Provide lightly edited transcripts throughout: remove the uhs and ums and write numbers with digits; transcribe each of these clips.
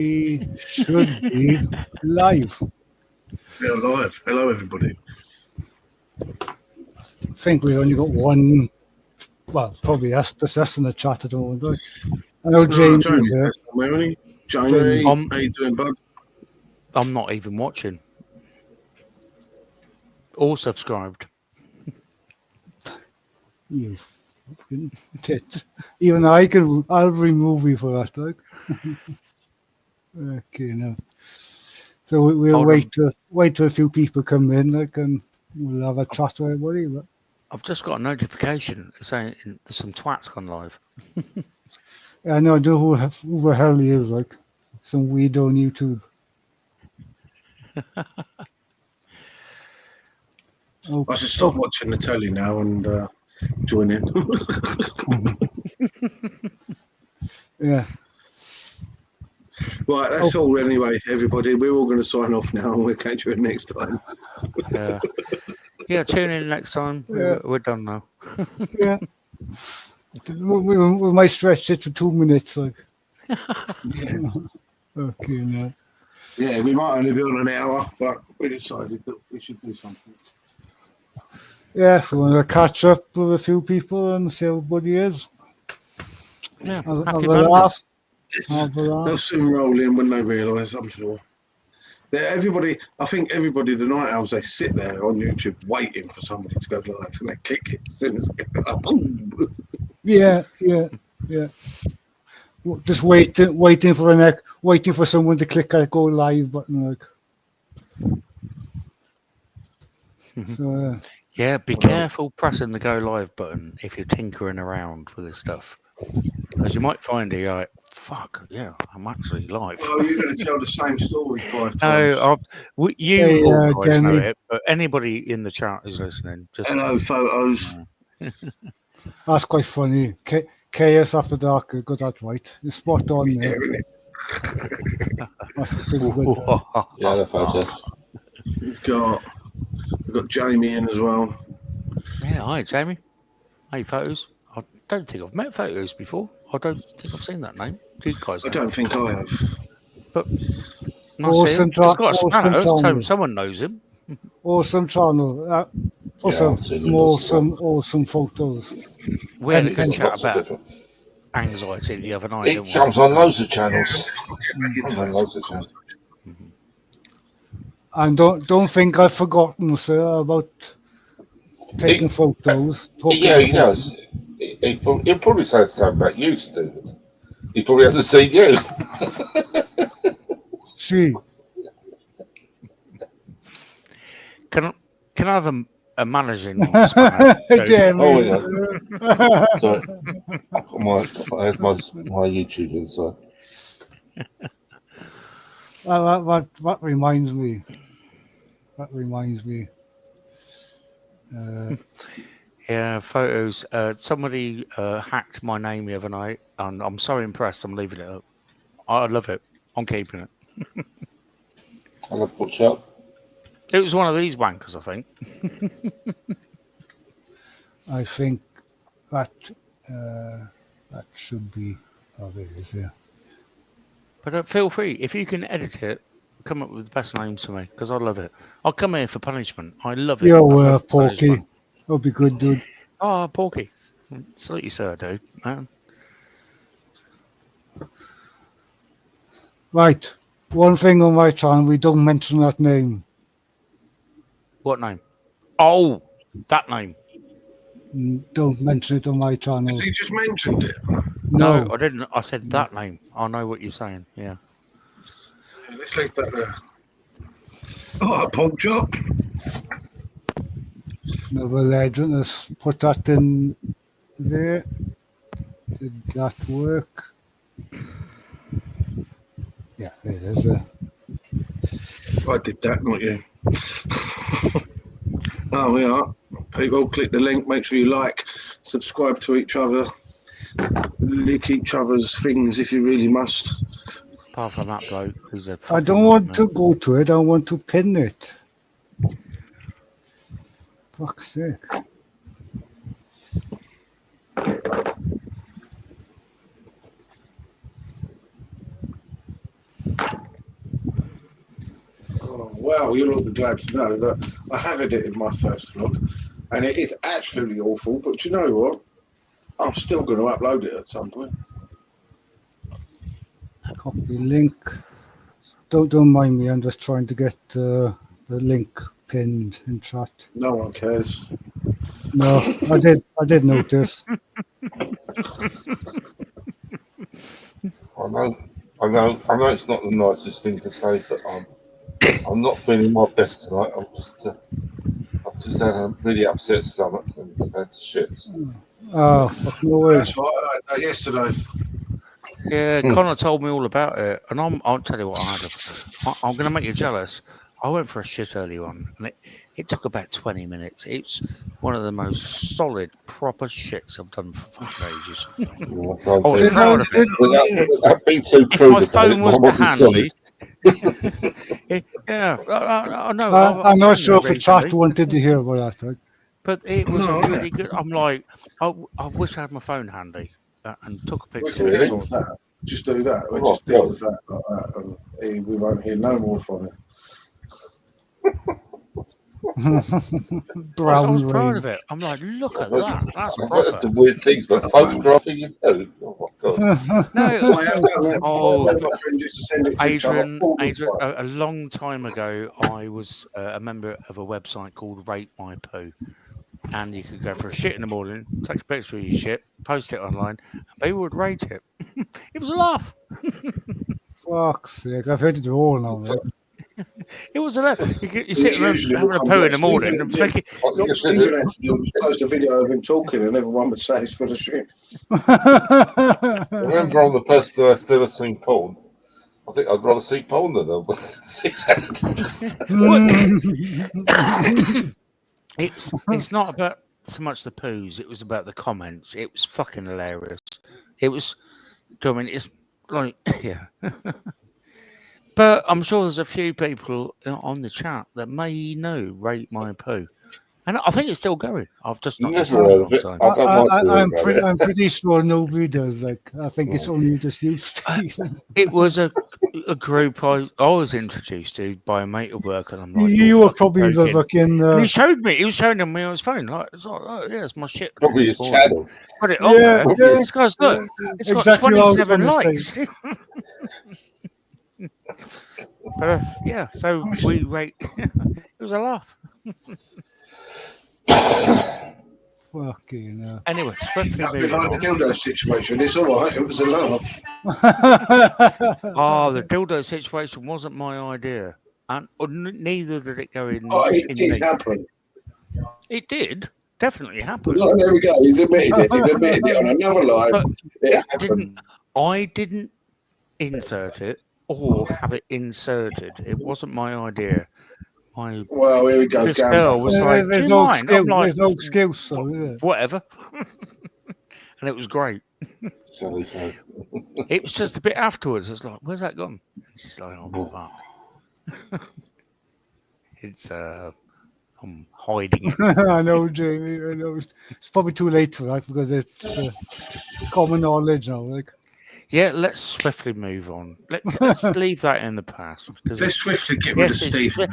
We should be live. We're live. Hello, everybody. I think we've only got one. Well, probably just us in the chat at the moment. Like. I know James is there. Jamie, how you doing, bud? I'm not even watching or subscribed. You fucking tit. Even I'll remove you for that. Like. Okay, now. So we'll wait till a few people come in, like, and we'll have a chat with everybody. But I've just got a notification saying there's some twats gone live. I know who the hell he is, like some weirdo on YouTube. I should stop watching the telly now and join in. Yeah. Right, that's all anyway, everybody. We're all going to sign off now and we'll catch you next time. Yeah, tune in next time. We're done now. Yeah. We might stretch it for 2 minutes, like. Yeah. Okay, now. Yeah, we might only be on an hour, but we decided that we should do something. Yeah, if we want to catch up with a few people and see how everybody is. Yeah, happy laugh. They'll soon roll in when they realise, I'm sure. I think everybody, the night owls, they sit there on YouTube waiting for somebody to go live and they click it as soon as they get up. Yeah. Just waiting for someone to click that go live button, like. So, yeah, be careful pressing the go live button if you're tinkering around with this stuff, because you might find you're like, fuck, yeah, I'm actually live. Well, you're going to tell the same story 5 times. No, you all guys know it, but anybody in the chat who's listening, just hello, photos. That's quite funny. Chaos After Dark, got that right. You're spot on there. That's pretty good. Yeah, the photos. We've got Jamie in as well. Yeah, hi Jamie. Hey, Photos. I don't think I've met Photos before. I don't think I've seen that name. Do you guys know? I don't think I have. But awesome channel. Someone knows him. Awesome channel. Also, some awesome photos. We had a good chat about anxiety the other night. It comes on loads of channels. And don't think I've forgotten, sir, about taking photos. Yeah, he does. He'll probably say something about you, Stephen. He probably hasn't seen you. See. Can I have a managing spanner? Sorry. I had my YouTube inside. That reminds me. Yeah, Photos. Somebody hacked my name the other night, and I'm so impressed. I'm leaving it up. I love it. I'm keeping it. I love what's up. It was one of these wankers, I think. I think that should be how it is, yeah. But feel free, if you can edit it, come up with the best names for me, because I love it. I'll come here for punishment. I love it. Yo, Porky. That'll be good, dude. Oh, Porky. Salute you, sir, dude. Man. Right. One thing on my channel, we don't mention that name. What name? Oh, that name. Don't mention it on my channel. Has he just mentioned it? No, I didn't. I said that name. I know what you're saying. Yeah. Let's leave that there. Oh, a pog job. Another legend. Let's put that in there. Did that work? Yeah, there it is. I did that, not you. Oh, we are. People, click the link. Make sure you like, subscribe to each other, lick each other's things if you really must. Apart from that bloke, who's a I don't want to go to it. I want to pin it. Fuck's sake. well, you'll be glad to know that I have edited my first vlog, and it is absolutely awful. But you know what? I'm still going to upload it at some point. Copy link. Don't mind me. I'm just trying to get the link pinned in chat. No one cares. No, I did notice. I know it's not the nicest thing to say, but I'm not feeling my best tonight. I've just had a really upset stomach and had shit. Oh, fuck no way. That's right. I had that yesterday. Yeah, Connor told me all about it, and I'll tell you what I'm going to make you jealous. I went for a shit earlier on, and it took about 20 minutes. It's one of the most solid, proper shits I've done for fucking ages. I was proud of it. Without being too crude, my phone was handy. Yeah, I know. I'm not sure if the chat wanted to hear about that. But it was really good. I'm like, I wish I had my phone handy and took a picture of it. Just do that. We'll just deal with that like that, and we won't hear no more from it. I was proud of it. I'm like, look at that. That's proper. That's the weird things, but photographing your phone. Oh my god. Adrian, a long time ago, I was a member of a website called Rate My Poo. And you could go for a shit in the morning, take a picture of your shit, post it online, and people would rate it. It was a laugh. Fuck's sake, I've heard it all now, man. It was a laugh. You sit there having a poo in the morning and thinking... You'll post a video of him talking and everyone would say it's for the shit. Remember, I'm the person that's never seen porn. I think I'd rather see porn than I'd see that. It's not about so much the poos, it was about the comments. It was fucking hilarious. It was, I mean, it's like, yeah. But I'm sure there's a few people on the chat that may know Rate My Poo. And I think it's still going. I've just not never heard of it. I'm pretty sure nobody does. Like, I think it's only just you, Stephen. It was a group I was introduced to by a mate at work, and I'm like, you were probably the fucking. He showed me. He was showing me on his phone. Like, it's like, oh yeah, it's my shit. Probably his channel. Put it on there. Yeah. This guy's look. It's got exactly 27 likes. But yeah, so we rate. It was a laugh. Fucking anyway, it's nothing like the dildo situation. It's all right. It was a laugh. The dildo situation wasn't my idea, and neither did it go in. It did happen. It did definitely happen. Well, there we go. He's admitted it. He's admitted it on another live. It happened. I didn't insert it or have it inserted. It wasn't my idea. Well, here we go. This girl was like, there's no excuse, so whatever. And it was great. It was just a bit afterwards. It's like, where's that gone? And she's like, oh, fuck. It's I'm hiding it. I know, Jamie. I know. It's probably too late for that because it's common knowledge now. Like. Yeah, let's swiftly move on. Let's leave that in the past. Let's swiftly get rid of Stephen.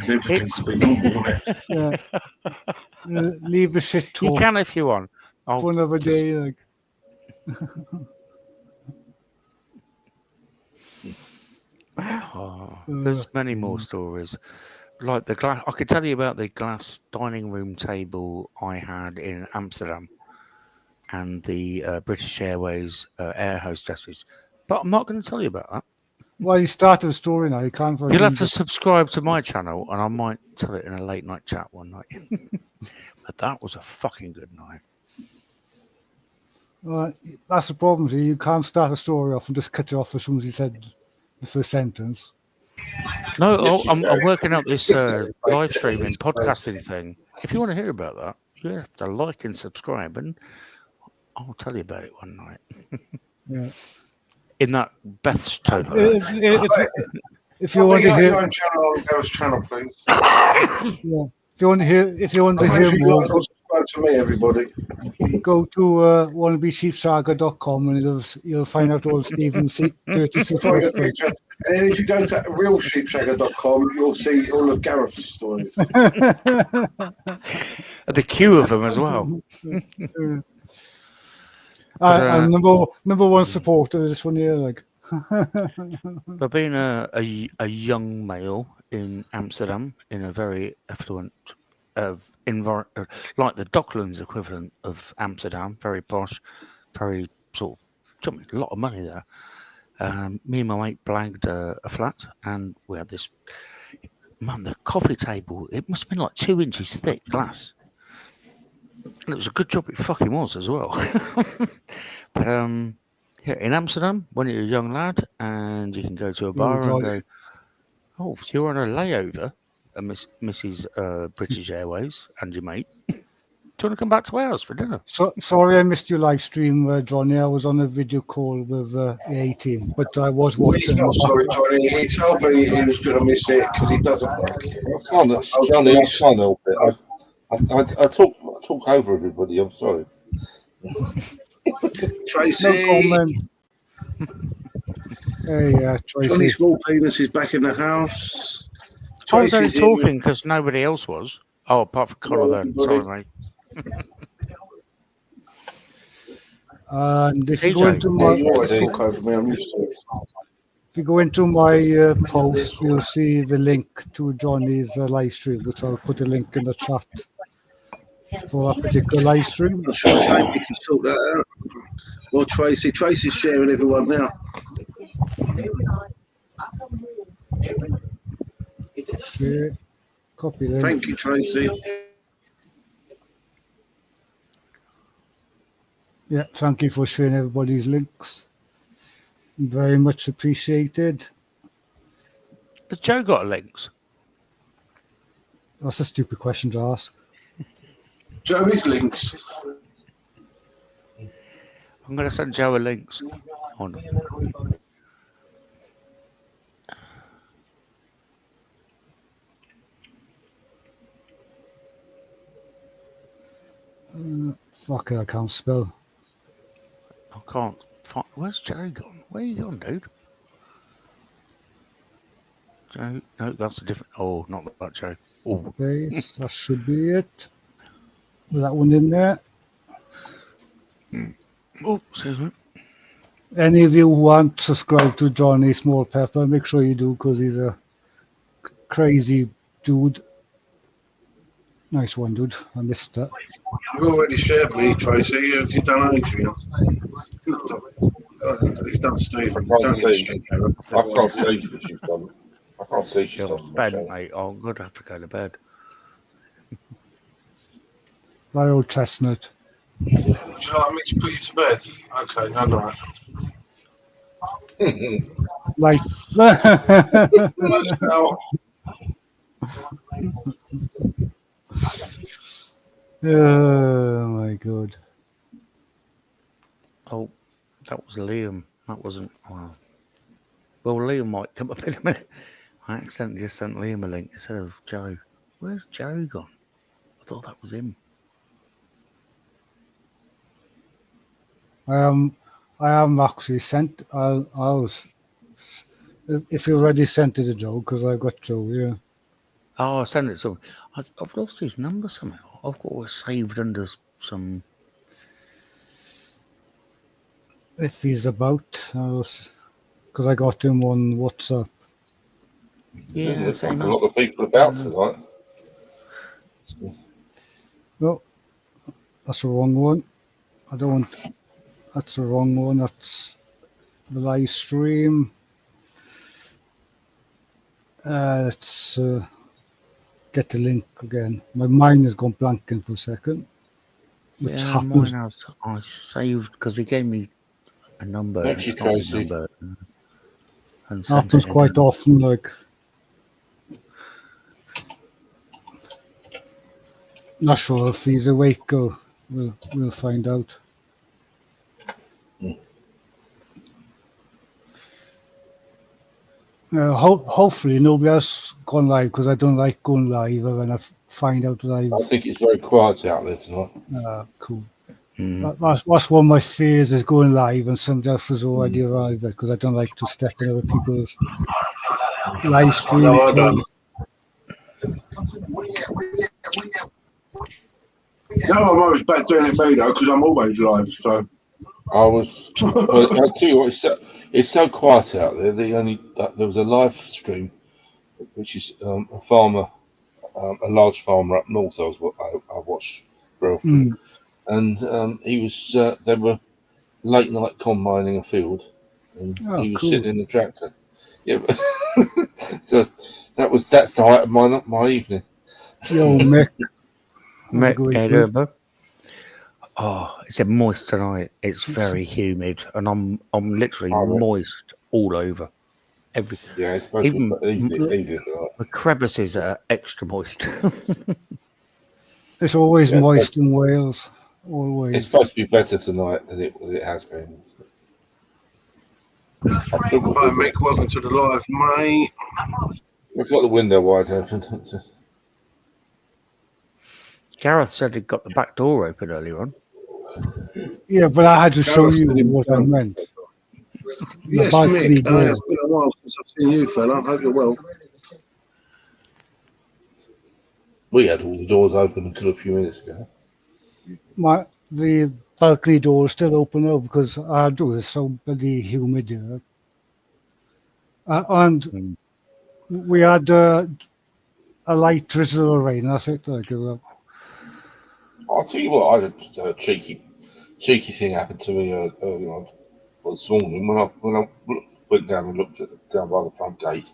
Leave the shit talk. You can if you want. For another day. Like. There's many more stories. Like the glass. I could tell you about the glass dining room table I had in Amsterdam and the British Airways air hostesses. But I'm not going to tell you about that. Well, you started a story now. You can't. You'll have to subscribe to my channel, and I might tell it in a late night chat one night. But that was a fucking good night. That's the problem. You can't start a story off and just cut it off as soon as you said the first sentence. No, I'm working out this live streaming podcasting thing. If you want to hear about that, you have to like and subscribe, and I'll tell you about it one night. Yeah. In that Beth's tone. If you want to hear, channel, please. Yeah. If you want to hear more, subscribe to me, everybody. go to wannabesheepshagger.com and you'll find out all Stephen's dirty Find a secrets. picture. And then if you go to realsheepshagger.com, you'll see all of Gareth's stories. The queue of them as well. I'm number one supporter of this one here. Like, But being a young male in Amsterdam, in a very affluent environment, like the Docklands equivalent of Amsterdam, very posh, very sort of a lot of money there. Me and my mate blagged a flat, and we had this. Man, the coffee table, it must have been like 2 inches thick glass. And it was a good job it fucking was as well. But yeah, in Amsterdam, when you're a young lad and you can go to a bar and go, oh, you're on a layover at Mrs. British Airways and your mate. Do you want to come back to ours for dinner? Sorry I missed your live stream, Johnny. I was on a video call with the A-team, but I was watching. Sorry, Johnny. He told me he was going to miss it because he doesn't like it. Johnny, I can't help it. I talk over everybody. I'm sorry. Tracy. No comment. Hey, Tracy. Johnny Small Penis is back in the house. I was only Tracy's talking because nobody else was. Oh, apart from Connor then. Sorry, mate. And if you TJ. go into my, You always talk over me. I'm used to it. if you go into my post, you'll see the link to Johnny's live stream, which I'll put a link in the chat for that particular live stream. I'm sure Tracy can sort that out. Well, Tracy's sharing everyone now. Okay. Copy link. Thank you, Tracy. Yeah, thank you for sharing everybody's links. Very much appreciated. Has Joe got links? That's a stupid question to ask. Joey's links. I'm going to send Joe a links. On. Fuck it, I can't spell. I can't find. Where's Joe gone? Where you gone, dude? Joe? No, that's a different. Oh, not that Joe. Oh, Okay, that should be it. That one in there. oh, excuse me. Any of you who aren't subscribed to Johnny Small Pepper, make sure you do, because he's a crazy dude. Nice one, dude. I missed that. You've already shared me, Tracy. If you've done Adrian. You've done Stephen. I can't Don't see. share Gareth. I can't see she's done. I can't see she's You're done. bed, mate. Oh, I'm going to have to go to bed. That old chestnut. Would you like me to put you to bed? Okay, no, no. Like, Let's go. oh my god. Oh, that was Liam. That wasn't. Wow. Well, Liam might come up in a minute. I accidentally just sent Liam a link instead of Joe. Where's Joe gone? I thought that was him. I am actually sent. If you already sent it to Joe, because I've got Joe here. Oh, I sent it to him. I've lost his number somehow. I've got it saved under some. If he's about, because I got him on WhatsApp. Yeah, There's a same. lot of people about tonight. No, that's the wrong one. I don't want. That's the wrong one. That's the live stream. Let's get the link again. My mind has gone blanking for a second. Which Yeah, happens. mine I saved because he gave me a number. Thank and you, it's not his Tracy. number, and sent Happens it in. quite often. Like, not sure if he's awake. Or we'll find out. Hopefully nobody else gone live, because I don't like going live when I find out live. I think it's very quiet out there tonight. Cool. That's one of my fears is going live and somebody else has already arrived because I don't like to step in other people's live stream. No, I don't. No, I'm always back doing it me though because I'm always live. So I was. Well, I'll tell you what. It's so quiet out there. There was a live stream, which is a farmer, a large farmer up north. I watched very often, and he was. They were late night combining a field, and he was cool. sitting in the tractor. Yeah, so that's the height of my evening. Yo, Mick. Mick, oh, it's moist tonight. It's very humid, and I'm literally moist all over. Yeah, it's supposed even to be easy. The crevices are extra moist. It's always moist in Wales. Always. It's supposed to be better tonight than it has been. Hi, Mick. Welcome to the live, mate. We've got the window wide open. Gareth said he'd got the back door open earlier on. Yeah, but I had to show you what I meant. Yes, Mick. It's been a while since I've seen you, fella. I hope you're well. We had all the doors open until a few minutes ago. The balcony door is still open now because it's so bloody humid here. And we had a light drizzle of rain. That's it. I'll tell you what, I had a cheeky thing happen to me early on this morning when I went down and looked down by the front gate.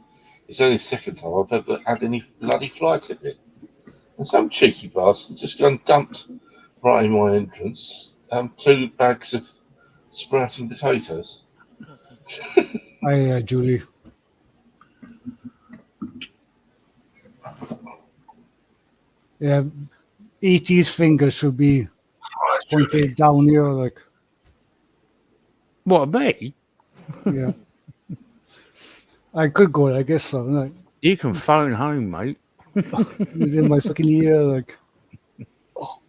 It's only the second time I've ever had any bloody fly tipping. And some cheeky bastard just gone dumped right in my entrance 2 bags of sprouting potatoes. Hi, Julie. Yeah, E.T.'s fingers should be pointed down here, like. What, me? Yeah. I could go, I guess so. Like. You can phone home, mate. He's in my fucking ear, like. Oh.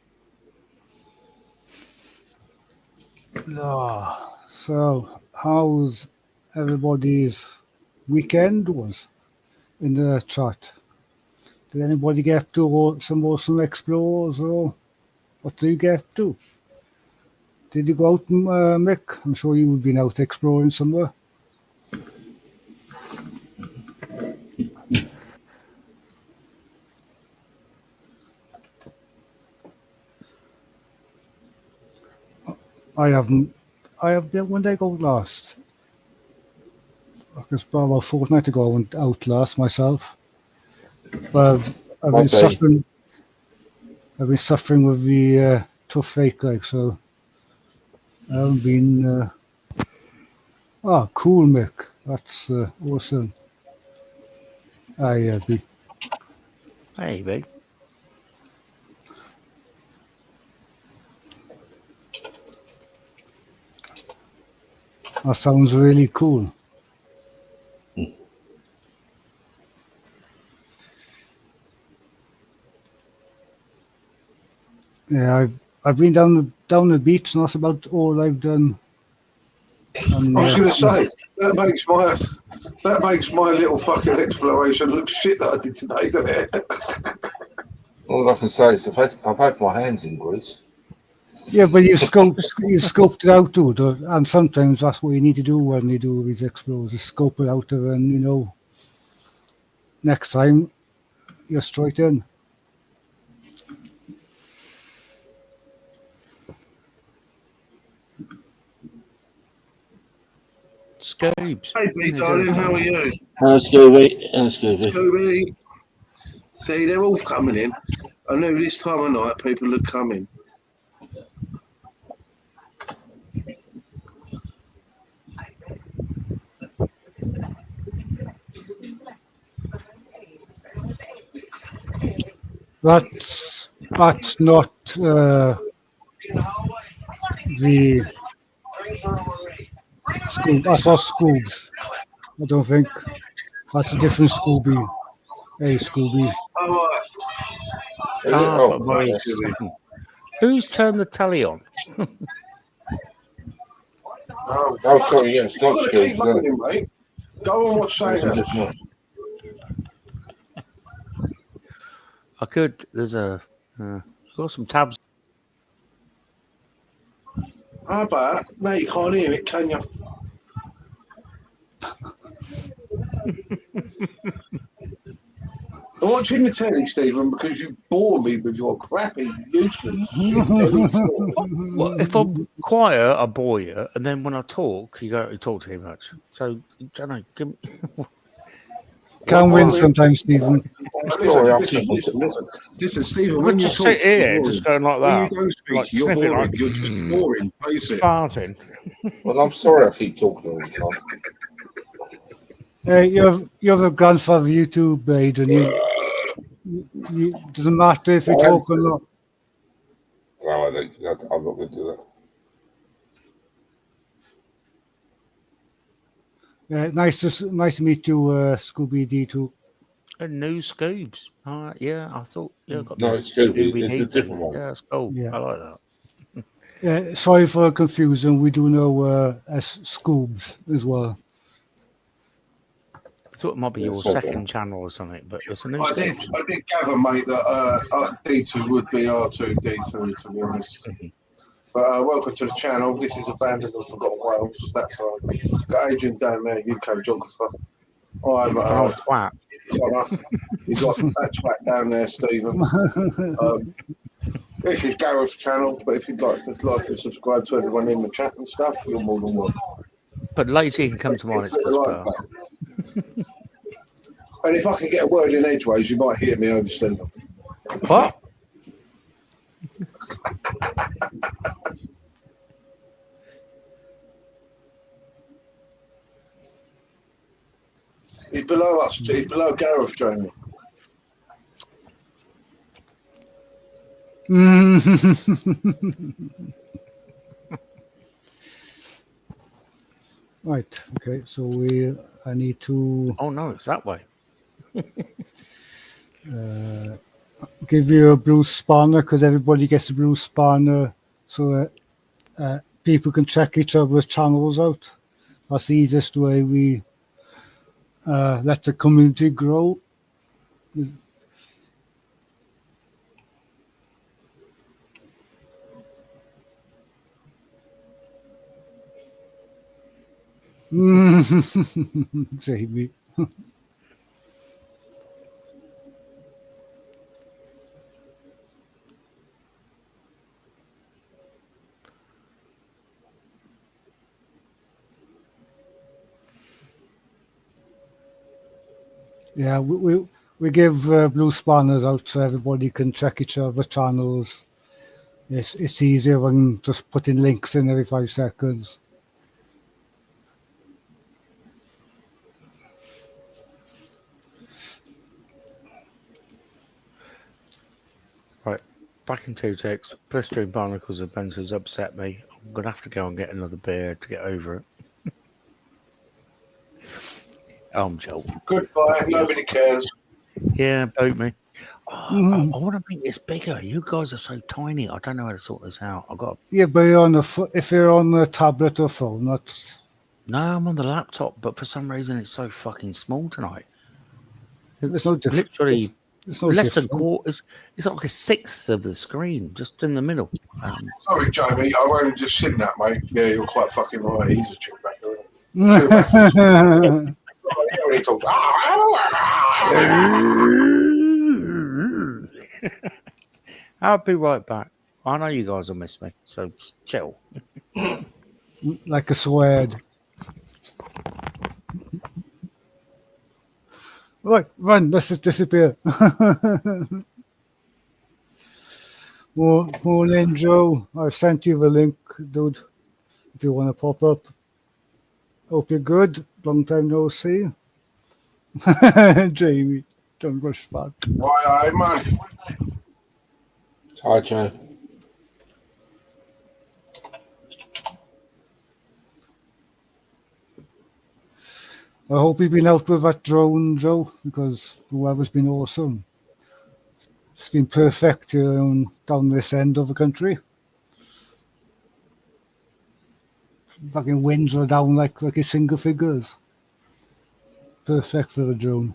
No. So, how's everybody's weekend was in the chat? Did anybody get to some awesome explores or what did you get to? Did you go out, Mick? I'm sure you've been out exploring somewhere. I haven't. When did I go last? It's about a fortnight ago. I went out last myself. But I've been suffering. I've been suffering with the tough ache, like so. I haven't been. Cool, Mick. That's awesome. Hi, B. Hey, B. That sounds really cool. Yeah, I've been down the beach, and that's about all I've done. I was going to say that makes my little fucking exploration look shit that I did today, doesn't it? All I can say is I've had my hands in grease. Yeah, but you scoped it out, dude, and sometimes that's what you need to do when you do these explores, is scope it out, and next time you're straight in. Scoobs. Hey, B, darling, how are you? Hello, Scooby. Hello, Scooby. Scooby. See, they're all coming in. I knew this time of night people would come in. That's not the Scoob. That's not Scoobs. I don't think. That's a different Scooby. Hey, Scooby. Oh, Oh, right. Who's turned the telly on? Oh, sorry, yeah, it's not I've got to keep Scoops. moaning, mate. Go and watch something else. I could. There's a. I've got some tabs. How about no, you can't hear it, can you? I'm watching the telly, Stephen, because you bore me with your crappy, useless shit telly story. Well, if I'm quiet, I bore you, and then when I talk, you go, "You talk too much." So I don't know. Give me... Can Well, win sometimes, Stephen. Sorry, I'll Listen, keep listen, Stephen, Well, when you just talk, sit you're here, boring. just going like When you that, don't speak, like you're sniffing, boring. like You're just boring. Face it. farting. Well, I'm sorry I keep talking all the time. Hey, you're the grandfather YouTube, Aidan. You doesn't matter if you talk or not. No, I'm not going to do that. Nice to meet you, Scooby D2. And new Scoobs. Yeah, I thought. Yeah, I got No, the it's Scooby. Scooby It's a Doo different thing. one. Yeah, that's cool. Yeah. I like that. Sorry for confusion. We do know as Scoobs as well. I thought it might be Yeah, your it's okay. second channel or something, but it's a new I did Scoobs. gather, mate, that D2 would be R2D2, to be honest. But welcome to the channel. This is Abandoned and Forgotten Wales. That's right. Got Adrian down there, UK geographer. I'm Oh, twat. Connor. You got that twat down there, Stephen. This is Gareth's channel, but if you'd like and subscribe to everyone in the chat and stuff, you're more than welcome. But later you can come to mine. It's much better. And if I can get a word in edgeways, you might hear me over Stephen. What? He's below us. He's below Gareth, Jamie. Right. Okay. So I need to. Oh no, it's that way. Give you a blue spanner because everybody gets a blue spanner, so people can check each other's channels out. That's the easiest way we let the community grow. Jamie. Yeah, we give blue spanners out so everybody can check each other's channels. It's easier than just putting links in every 5 seconds. Right. Back in 2 ticks. Blistering Barnacles Adventures upset me. I'm going to have to go and get another beer to get over it. I'm joking. Goodbye. Nobody cares. Yeah, boat me. Oh, I want to make this bigger. You guys are so tiny. I don't know how to sort this out. I've got. Yeah, but if you're on a tablet or phone, that's. No, I'm on the laptop, but for some reason it's so fucking small tonight. It's no literally it's no less than different. quarter. It's like a sixth of the screen, just in the middle. Sorry, Jamie. I won't just seen that, mate. Yeah, you're quite fucking right. He's a chewbacker. He talks. I'll be right back. I know you guys will miss me, so chill. Like a sword. Right, run, let's disappear. Morning, Joe. I've sent you the link, dude, if you want to pop up. Hope you're good. Long time no see. Jamie, don't rush back. Why, man? Hi, Joe. I hope you've been out with that drone, Joe, because the weather's been awesome. It's been perfect down this end of the country. Fucking winds were down like a single figures. Perfect for a drone.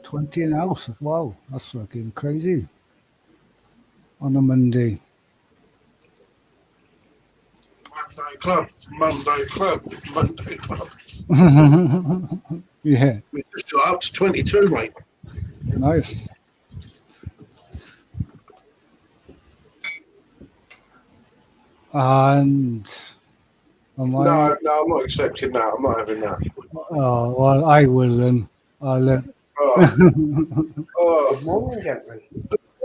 $20 an hour. Wow, that's fucking crazy. On a Monday. Monday club. Yeah, We just got up to 22, mate. nice. And am I? No, I'm not accepting that. I'm not having that. Oh, well, I will then. I'll. Oh, Good morning, gentlemen.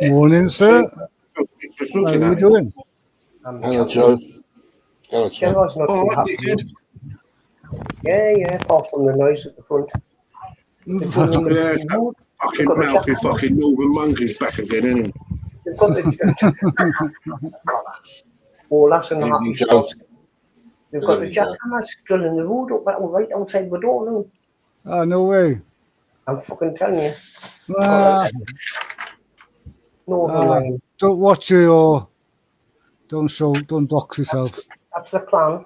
Morning, sir. just How looking are you at it. doing? I'm Hello, chatting. Joe. Hello, Joe. Gerard's not Oh, too right, happy. dickhead. Yeah, apart from the noise at the front. They're doing in Yeah, the wood. fucking They've got the mouthy jackhammers. fucking northern monkey's back again, isn't he? They've got the oh, that's an happy Evening, Joe. spot. They've Good got the evening, Joe. jackhammers drilling the road up right outside the door now. Oh, no way. I'm fucking telling you. Ah, Northern Line. don't watch your. Don't dox yourself. That's the plan.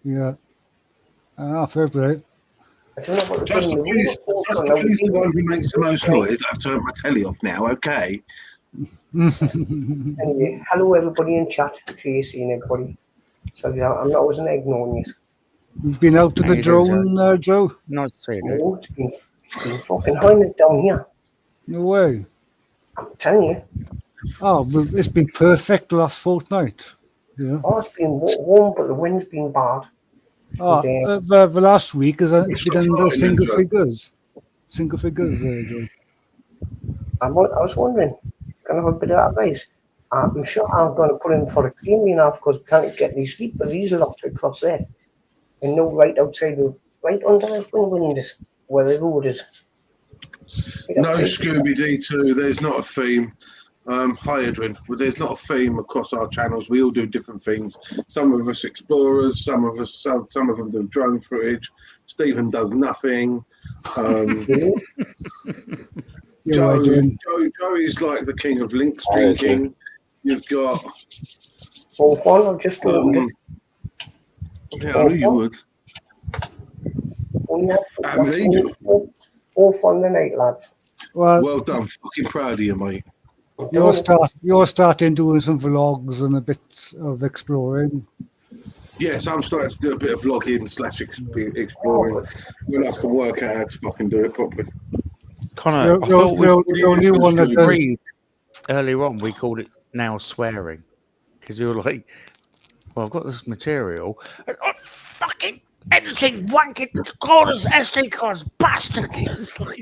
Yeah. Fair play. I don't know what they're Just doing to the road up for. please the one who makes the most noise. I have to have my telly off now, okay? Anyway, hello everybody in chat. Tracy and everybody. So yeah, I'm not wasn't ignoring you. You've been out to How the you doing, drone, Joe? Nice to see you, dude. No, it's been fucking high down here. No way. I'm telling you. Oh, but it's been perfect the last fortnight. Yeah. Oh, it's been warm, but the wind's been bad. Oh, And, the last week has It's been not under flying, single is it? figures. Single figures, Joe. I was wondering, can I have a bit of advice? I'm sure I'm going to put in for a cleaning now because we can't get any sleep, but these are locked across there. And no, right outside, right under the windows where the road is. Right No outside. Scooby D2. There's not a theme. Hi, Edwin. Well, there's not a theme across our channels. We all do different things. Some of us explorers. Some of them do drone footage. Stephen does nothing. You're Joe is like the king of links drinking. You've got. Both one, I've just opened it. Yeah, I knew you would. Oh, yeah, Amnesia. Both on the night, lads. Well done. Fucking proud of you, mate. You're starting doing some vlogs and a bit of exploring. Yes, I'm starting to do a bit of vlogging / exploring. When I can work out how to fucking do it properly. Connor, I thought we only one that does. agreed earlier on. We called it now swearing because you were like, "Well, I've got this material. Fucking editing wanking corners, SD cards, bastard."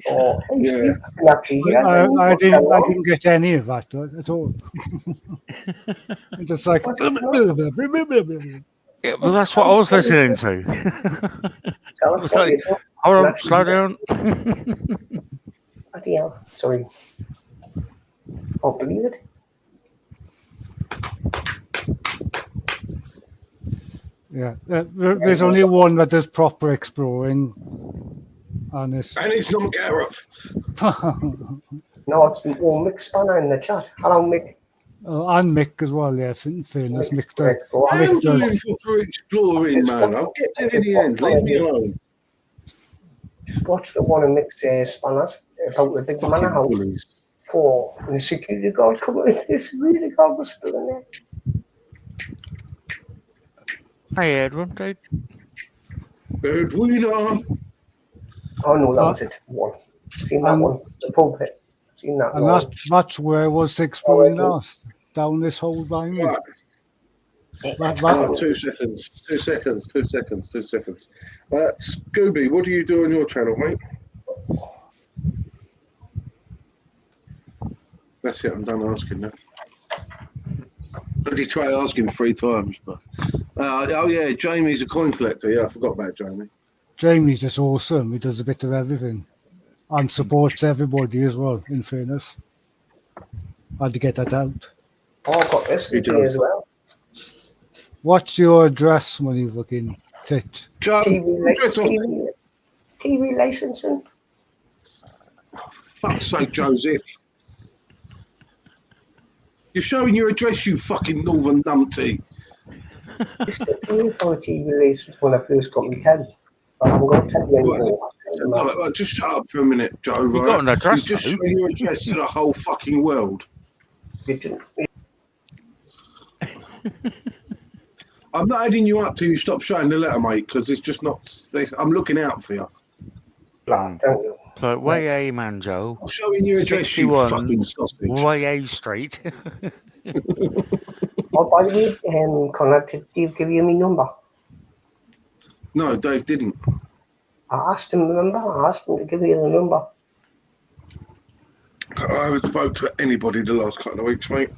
Oh, Yeah. I didn't get any of that at all. It's just like. Yeah, well, that's what I was listening to. I was like, hold on, slow down. Bloody hell, sorry. Can't believe it. Yeah, there's only one that does proper exploring, and it's not Gareth. No, it's Mick Spanner in the chat. Hello, Mick. And Mick as well. Yeah, in fairness, Mick does. I am doing for exploring, man. I'll get there in the end. Leave me alone. Just watch the one in Mick's Spanners about the big manor house. Bullies. For the security guard coming with this security guard was still in there. Hey, Edwin, dude. Edwina. Oh no, that was it. One. Seen that one. The pulpit. Seen that and one. that's where I was exploring last. Down this whole line. Right. That, 2 seconds. 2 seconds. 2 seconds. 2 seconds. Scooby, what do you do on your channel, mate? That's it. I'm done asking now. I did try asking 3 times, but oh yeah, Jamie's a coin collector. Yeah, I forgot about Jamie. Jamie's just awesome. He does a bit of everything and supports everybody as well. In fairness, I had to get that out. Oh, I've got this He today does. as well. What's your address, when you fucking tit? Joe, dress off. TV licensing. Fuck's sake, Joseph. You're showing your address, you fucking northern numpty. It's took me for a TV license when I first got my telly. But I'm going to tell you anymore. Look, just shut up for a minute, Joe. You Right? got an address, You've just though. shown your address to the whole fucking world. You didn't. I'm not adding you up till you stop showing the letter, mate, because it's just not. I'm looking out for you. Thank you. Like, way A man, Joe. I'm showing your address, 61. you fucking sausage. Way A Street. Oh, by the way, Conrad, did Dave give you my number? No, Dave didn't. I asked him, remember? I asked him to give you the number. I haven't spoke to anybody the last couple of weeks, mate.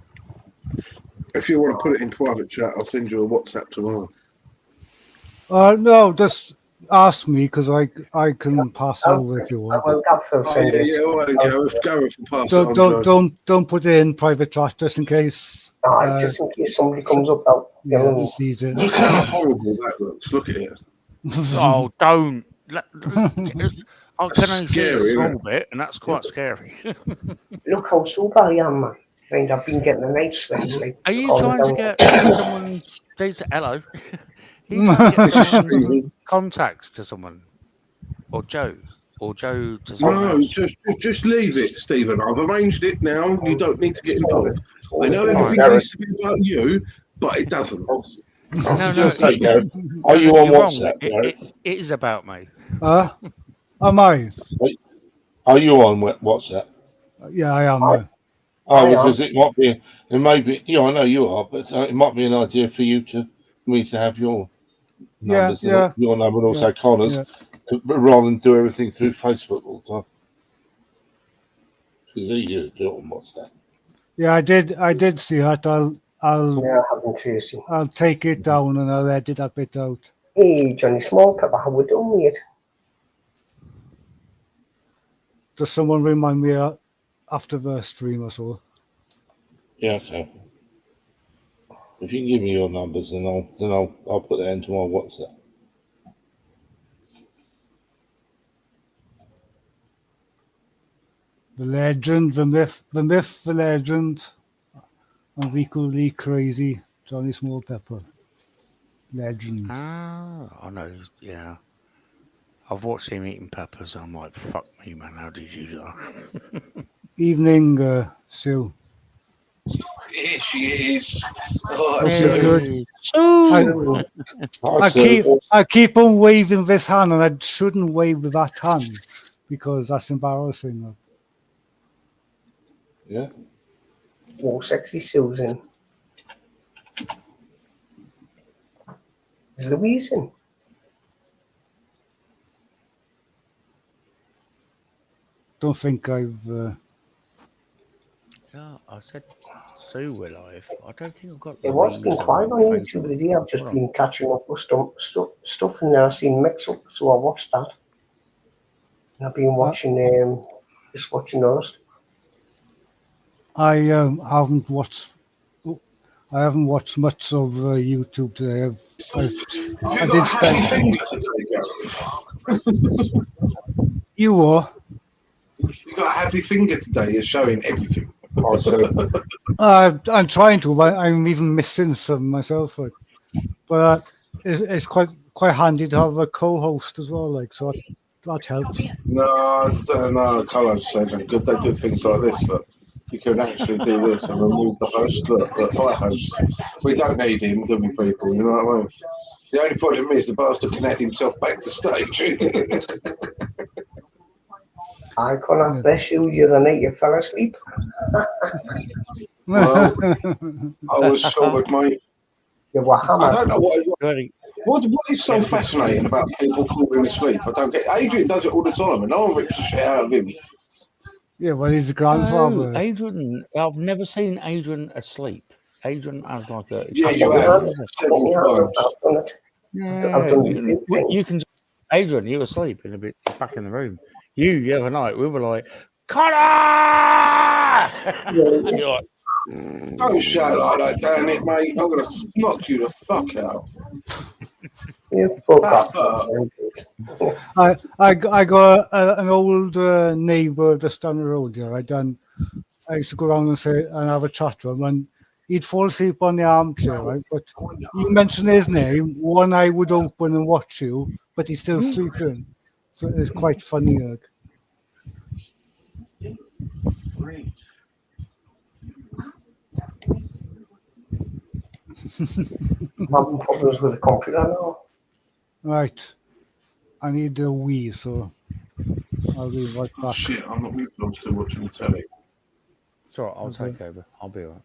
If you want to put it in private chat, I'll send you a WhatsApp tomorrow. No, just ask me, because I can pass over if you want. Well, Gareth will send it. Yeah, all right, Gareth will pass it on. Don't put it in private chat, just in case. Just in case somebody comes up out. Yeah, sees it. Look how horrible that looks. Look at it. Oh, don't. I can only see a Scary, small isn't it? bit, and that's quite scary. Look how sober I am, man. Mind, I've been getting the night sweats. Like, Are you all trying to down. get someone's data? Hello. Are you trying to get someone's contacts to someone? Or Joe to someone No, else? just leave it, Stephen. I've arranged it now. You don't need to get involved. I know All everything Gareth. needs to be about you, but it doesn't. I was No, going to say, Gareth, are you you're on wrong. WhatsApp, Gareth? It is about me. Am I? Are you on WhatsApp? Yeah, I am. Oh, I because it may be, yeah, I know you are, but it might be an idea for me to have your numbers, Yeah. your number, and also Yeah, Connor's, yeah. rather than do everything through Facebook all the time. It's easier to do it on WhatsApp. Yeah, I did see that. Yeah, I haven't Tracy. I'll take it down and I'll edit that bit out. Hey, Johnny Small Pepper, how we doing with it? Does someone remind me after the stream or so? Yeah, okay. If you can give me your numbers, then I'll put that into my WhatsApp. The legend, the myth, the legend, and equally crazy Johnny Small Pepper. Legend. Ah, I know. Yeah. I've watched him eating peppers, and I'm like, fuck me, man. How did you do that? Evening, Sue. Here she is. Oh, Okay, so good. Sue! I keep on waving this hand, and I shouldn't wave with that hand because that's embarrassing. Yeah. Oh, sexy Susan. Is Louise in? Don't think I've. Yeah, I said Sue we're live. I don't think I've got. It was been Louise quiet on Facebook. YouTube today. I've just Hold on. been catching up with stuff and then I've seen Mix Up, so I watched that. And I've been watching, just watching other stuff. I haven't watched. I haven't watched much of YouTube today. I did spend. You were. You got a happy finger today. You're showing everything. I'm trying to, but I'm even missing some myself. But it's quite handy to have a co-host as well. Like, so that helps. No, colours say they're good. They do things like this, but you can actually do this and remove the host. Look, hi host. We don't need him, do we, people? You know what I mean? The only problem is the bastard can add himself back to stage. I can't bless you the other night you fell asleep. Well, I was sorted, mate. You were I hammered. don't know what Really? what is so fascinating about people falling asleep. I don't get. Adrian does it all the time, and no one rips the shit out of him. Yeah, well, he's the grandfather. No, Adrian. I've never seen Adrian asleep. Adrian has like a. Yeah, you have several times. I've done it. I've done it. You can. Adrian, you were asleep in a bit back in the room. You the other night we were like, Connor! And you're like, Don't shout like that, damn it, mate. I'm going to knock you the fuck out. You fuck Ah, off. I got an old neighbour just down the road here. I used to go around and have a chat with him, and he'd fall asleep on the armchair, right? But you mention his name, one eye would open and watch you, but he's still sleeping. So it's quite funny. Like. I'm having problems with the computer now. Right. I need a wee, so I'll be right oh, back. shit, I'm not muted. I'm still watching the telly. It's all right. I'll take over. I'll be all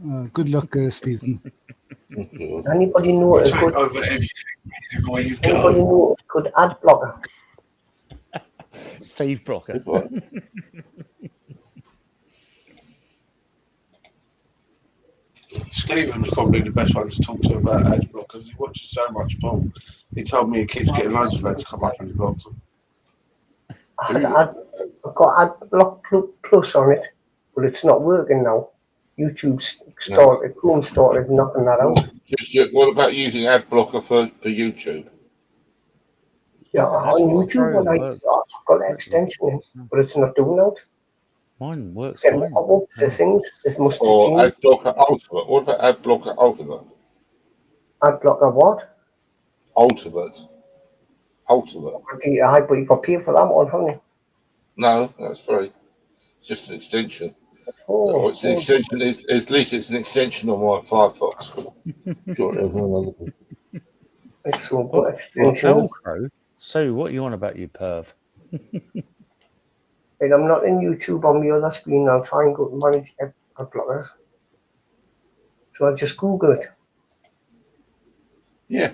right. Good luck, Stephen. Anybody know a Take good? over everything everywhere you Anybody go. know a good ad blocker? Steve Blocker. Stephen's probably the best one to talk to about ad block because he watches so much porn. He told me he keeps getting loads of ads come up and he blocks them. I've got AdBlock Plus on it, but it's not working now. YouTube Chrome started knocking that out. What about using ad blocker for YouTube? Yeah, on YouTube, I've got an extension in, but it's not doing that. Mine works Getting fine. pop-ups, the things, it must have Or changed. ad blocker ultimate? What about ad blocker ultimate? AdBlocker what? Ultimate. But you got paid for that one, haven't you? No, that's free. It's just an extension. Oh, It's an extension. At least it's an extension on my Firefox. Sure, it's so good extension. Velcro. So what you on about, you perv? And I'm not in YouTube on the other screen. I'll try and go to manage AdBlockers. So I just Google it. Yeah,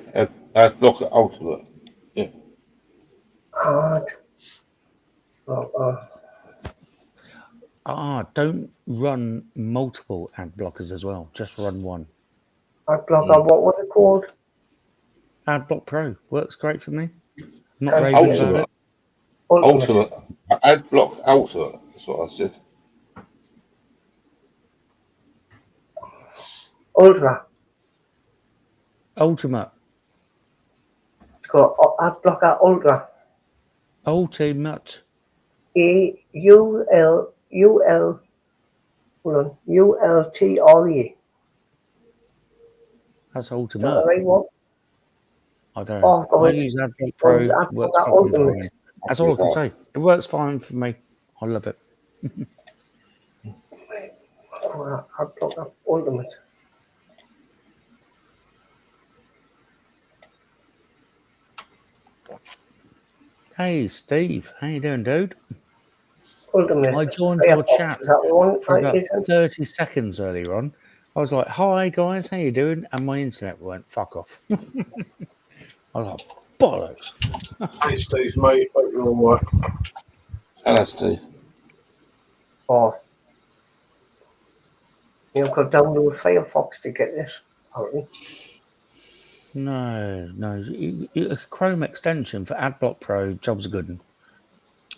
ad blocker ultimate. Yeah. Don't run multiple ad blockers as well. Just run one. AdBlocker, what was it called? AdBlock Pro works great for me. Not raving Ultimate. about it. Ultimate. Ad block ultimate. That's what I said. Ultimate. It's got AdBlocker Ultra. Ultimate. ULTRE. That's Is that Ultimate. the right one? I don't know. Oh, I use AdBlock Pro. Works fucking Ultimate. fine. That's all I can say. It works fine for me. I love it. AdBlocker Ultimate. Hey, Steve. How you doing, dude? Ultimate. I joined your chat for about 30 seconds earlier on. I was like, hi, guys. How you doing? And my internet went, fuck off. I was like, bollocks. Hey, Steve, mate. Hope you're all right. Hello, Steve. Oh. You've got to download Firefox to get this, apparently. No. A Chrome extension for AdBlock Pro, job's a good one.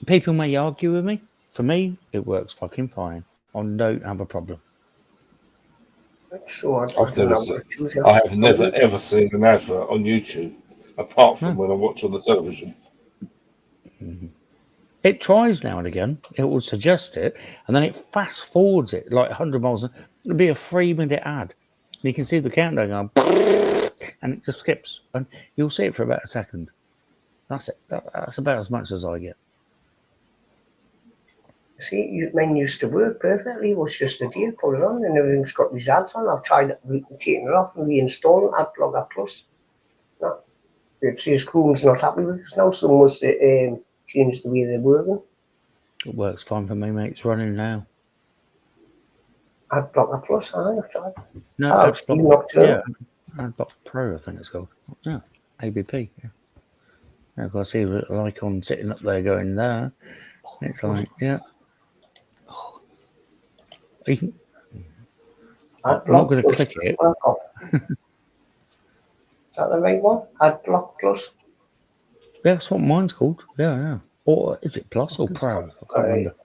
People may argue with me. For me, it works fucking fine. I don't have a problem. So I have never ever seen an advert on YouTube apart from when I watch on the television. Mm-hmm. It tries now and again. It will suggest it, and then it fast forwards it like 100 miles. It'll be a 3-minute ad. You can see the countdown going, and it just skips. And you'll see it for about a second. That's it. That's about as much as I get. See, mine used to work perfectly. It was just a day, put it on, and everything's got these ads on. I've tried taking it off and reinstalling AdBlocker Plus. No, it says Chrome's not happy with us now, so must change the way they're working. It works fine for me, mate. It's running now. AdBlocker Plus, I've tried. No, AdBlock Pro, I think it's called. Yeah, ABP. Yeah. I've got to see the icon sitting up there going there. It's like, yeah. I'm not going to click it. Is that the right one? AdBlock Plus? Yeah, that's what mine's called. Yeah. Or is it Plus or Pro? I can't remember.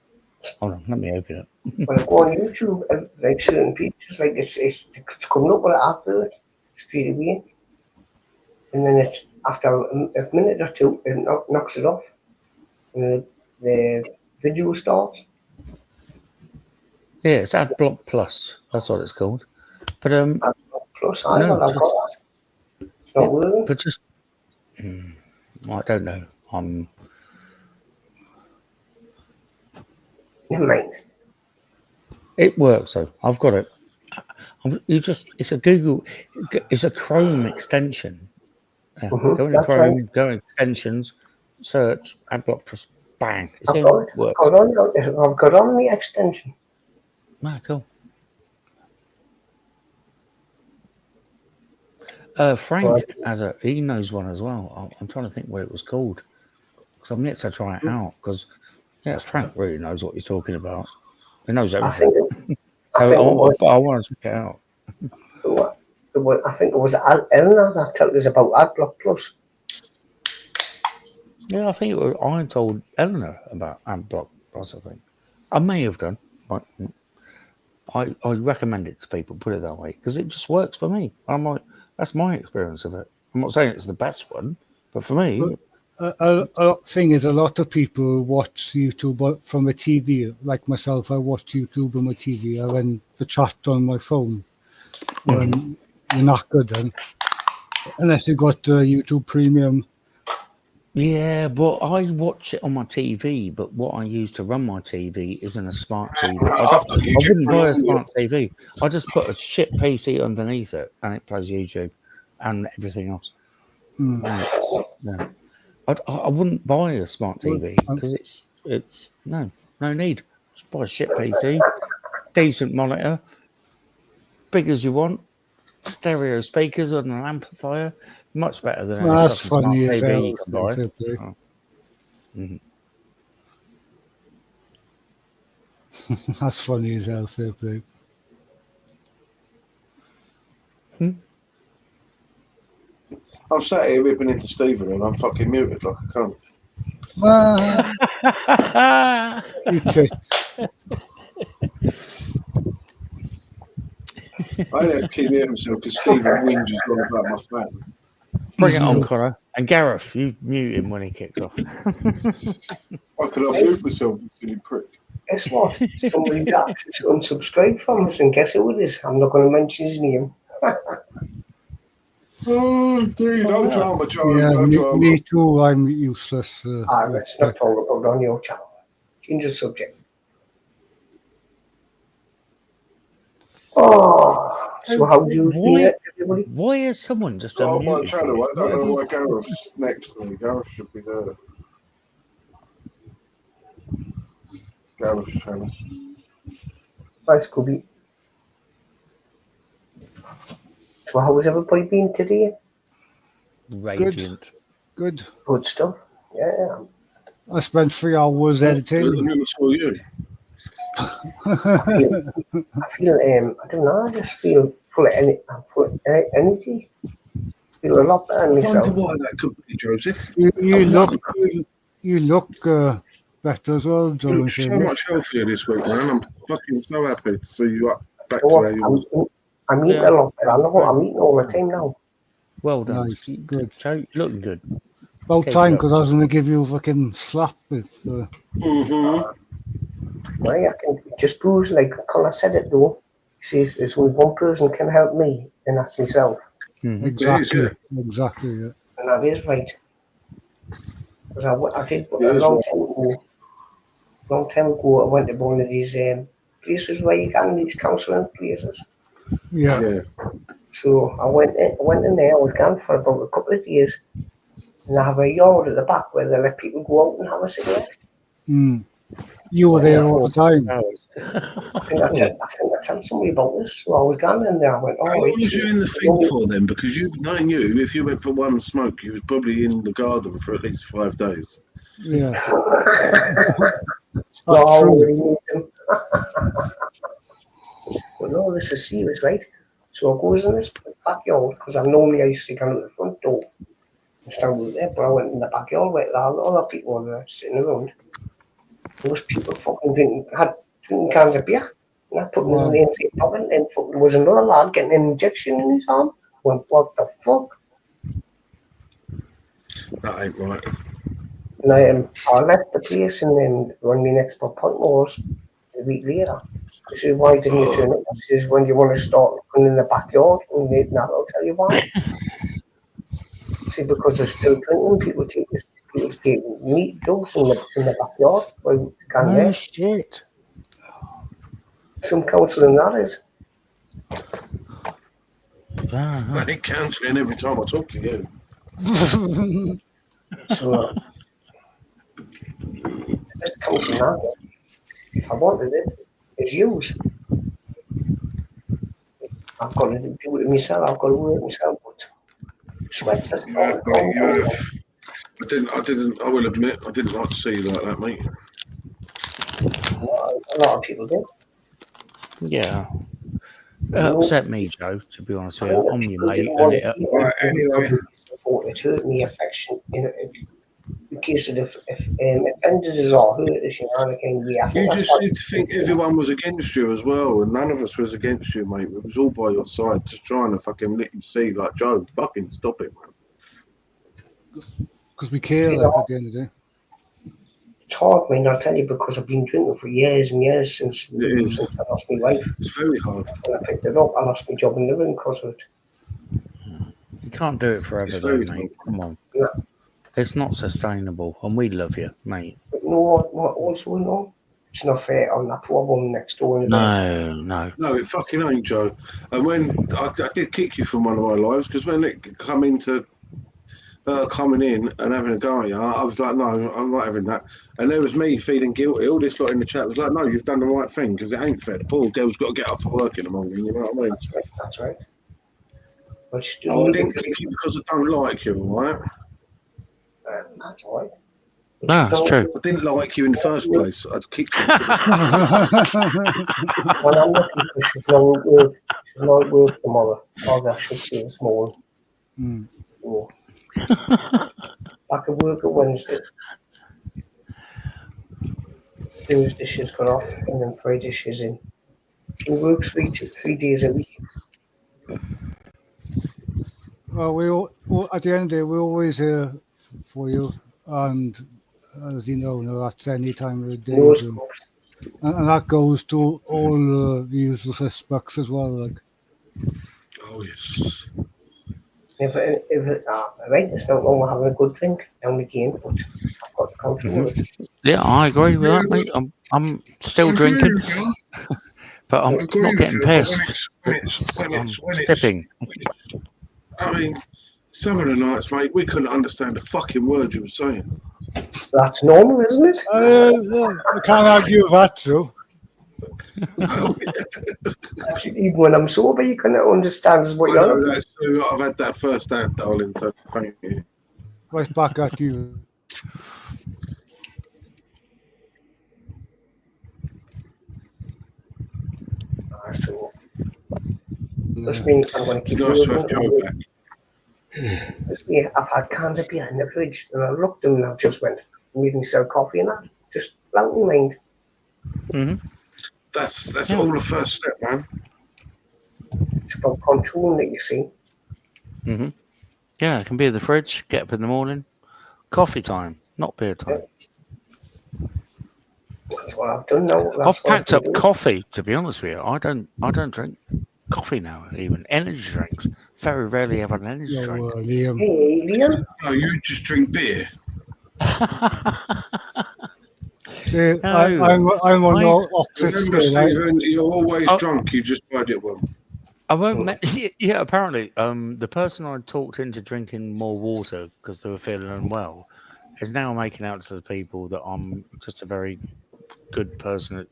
Hold on, let me open it. When I go on YouTube, like certain pictures, like it's coming up with an advert straight away, and then it's after a minute or two, it knocks it off, and the video starts. Yeah, it's AdBlock Plus. That's what it's called. But Plus, no, I've got just, that. It's not working. but just I don't know. Never mind. It works though. I've got it. It's a Google, it's a Chrome extension. Yeah. Go into That's Chrome, right. go in extensions, search AdBlock Plus, bang. It's I've in, got it. works. I've got on the extension. Ah, cool. Frank he knows one as well. I'm trying to think what it was called because I'm yet to try it out. Because Frank really knows what he's talking about. He knows everything. I want to check it out. I think it was Eleanor that told us about AdBlock Plus. Yeah, I think I told Eleanor about AdBlock Plus. I think I may have done. But I recommend it to people. Put it that way because it just works for me. I'm like, that's my experience of it. I'm not saying it's the best one, but for me, thing is, a lot of people watch YouTube from a TV. Like myself, I watch YouTube on my TV. I run the chat on my phone. When you're not good, then unless you got YouTube Premium. yeah, but I watch it on my TV. But what I use to run my TV isn't a smart TV. I wouldn't buy a smart TV. I just put a shit PC underneath it, and it plays YouTube and everything else. Yeah. I wouldn't buy a smart TV because it's no need. Just buy a shit PC, decent monitor, big as you want, stereo speakers and an amplifier, much better than any That's fucking smart funny as TV hell. you can buy. That's funny as hell, fair play. I'm sat here ripping into Stephen and I'm fucking muted like a cunt. You tit. I have to keep muting myself because Stephen whinges on about my fan. Bring it on, Connor. And Gareth, you mute him when he kicks off. I could unmute myself, you silly prick. Guess what? Somebody's actually unsubscribed from us, and guess who it is? I'm not going to mention his name. Oh, dude, no drama, John. Yeah, No drama. me too. I'm useless. Let's not talk about on your channel. Change the subject. Oh, so how do you feel it, everybody? Why is someone just On my unmuted? channel, I don't know why Gareth's next to me. Gareth should be there. Gareth's channel. Hi, Scooby. So how has everybody been today? Radiant. Good. Good stuff. Yeah. I spent 3 hours editing. I'm going to school you. I feel I don't know, I just feel full of energy. Feel a lot better than I myself. wonder why that could be, Joseph. You look better as well, You Joe. look so much healthier this week, man. I'm fucking so happy to see you up back to where you were. I'm eating a lot better. I'm eating all the time now. Well done. Nice, good. Looking good. About time, because I was going to give you a fucking slap if... Right, I can just proves, like Connor said it though. He says there's only one person can help me, and that's himself. Exactly, yeah. And that is right. Because I did a long time ago, I went to one of these places where you can, these counselling places. Yeah. So I went in there, I was gone for about a couple of days, and I have a yard at the back where they let people go out and have a cigarette. You were there all the time. I think I told somebody about this, so I was gone in there. I went, How long was you in the thing for then? Because knowing you, if you went for one smoke, you was probably in the garden for at least 5 days. Yeah. That's true. But no, this is serious, right? So I goes in this backyard, because I used to go to the front door and stand there, but I went in the backyard where all the other people were sitting around. There was people fucking drinking cans of beer. And I put them in the inflate pocket, and fucking there was another lad getting an injection in his arm. Went, what the fuck? That ain't right. And I left the place, and then when my next appointment was a week later, I said, why didn't you turn up? I says, when you want to start looking in the backyard, and I'll tell you why. See, because they're still drinking, people take meat drugs in the backyard. Well, Oh shit! Some counselling that is. I need counselling every time I talk to you. So let's counsel that. If I wanted it, it's used. I've got to do it myself. I've got to work myself. But sweat. I will admit, I didn't like to see you like that, mate. A lot of people do. Yeah. It upset me, Joe, to be honest with you. I'm your mate. It hurt me affection. In case of if offended us or hurt us, You just seem to think everyone was against you as well, and none of us was against you, mate. It was all by your side, just trying to fucking let you see, like, Joe, fucking stop it, man. Because we care, like, at the end of the day. It's hard, man, I'll tell you, because I've been drinking for years and years since I lost my wife. It's very hard. When I picked it up, I lost my job in the room because of it. You can't do it forever, though, mate. Come on. Yeah. It's not sustainable, and we love you, mate. But you know what also went on? It's not fair on that poor woman next door. No. No, it fucking ain't, Joe. And when I did kick you from one of my lives, because when it come into coming in and having a go at you, I was like, no, I'm not having that. And there was me feeling guilty. All this lot in the chat was like, no, you've done the right thing, because it ain't fair. The poor girl's got to get up for work in the morning, you know what I mean? That's right. But I didn't kick you because I don't like you, all right? That's all right. No, it's true. I didn't like you in the first place. I'd kicked you. Well, I'm looking for she's not at work tomorrow. Or I should say this morning. Oh. Back at work at Wednesday. Tuesday she's got off, and then Friday she's in. We work 3 days a week. Well, at the end of the day, we're always here for you, and as you know, that's any time of the day. And that goes to all the usual suspects as well. Like. Oh, yes. Right, it's not wrong with having a good drink now and again, but I've got to control it. Yeah, I agree with that, mate. I'm still drinking, but I'm not getting pissed. I'm sipping. I mean, some of the nights, mate, we couldn't understand a fucking word you were saying. That's normal, isn't it? I can't argue with that, too. Even when I'm sober, you can understand what you're. That's true. I've had that first hand, darling, so thank you. Right back at you. That's true. Just mean I'm going to keep working. I've had cans of beer in the fridge, and I looked at them and I just went, made myself coffee and that. Just blank my mind. Mm-hmm. That's all the first step, man. It's about controlling it, you see. Mm-hmm. Yeah, it can be in the fridge, get up in the morning. Coffee time, not beer time. Yeah. That's what I've done now. I've packed up coffee, to be honest with you. I don't drink coffee now, even. Energy drinks. Very rarely have an energy drink. Liam. Hey, Liam. No, you just drink beer. See, I'm on the opposite scale. You're always drunk, you just buy it one. I won't. Yeah, apparently, the person I talked into drinking more water because they were feeling unwell is now making out to the people that I'm just a very good person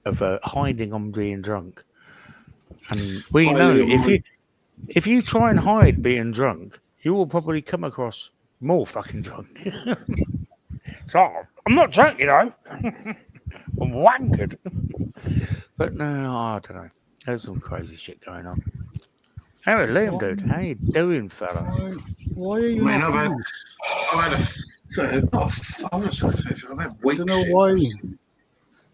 of hiding on being drunk. And we know if you try and hide being drunk, you will probably come across more fucking drunk. So I'm not drunk, you know. I'm wankered. But no, I don't know. There's some crazy shit going on. Hey, Liam, dude. How you doing, fella? Why are you I've had Don't know why.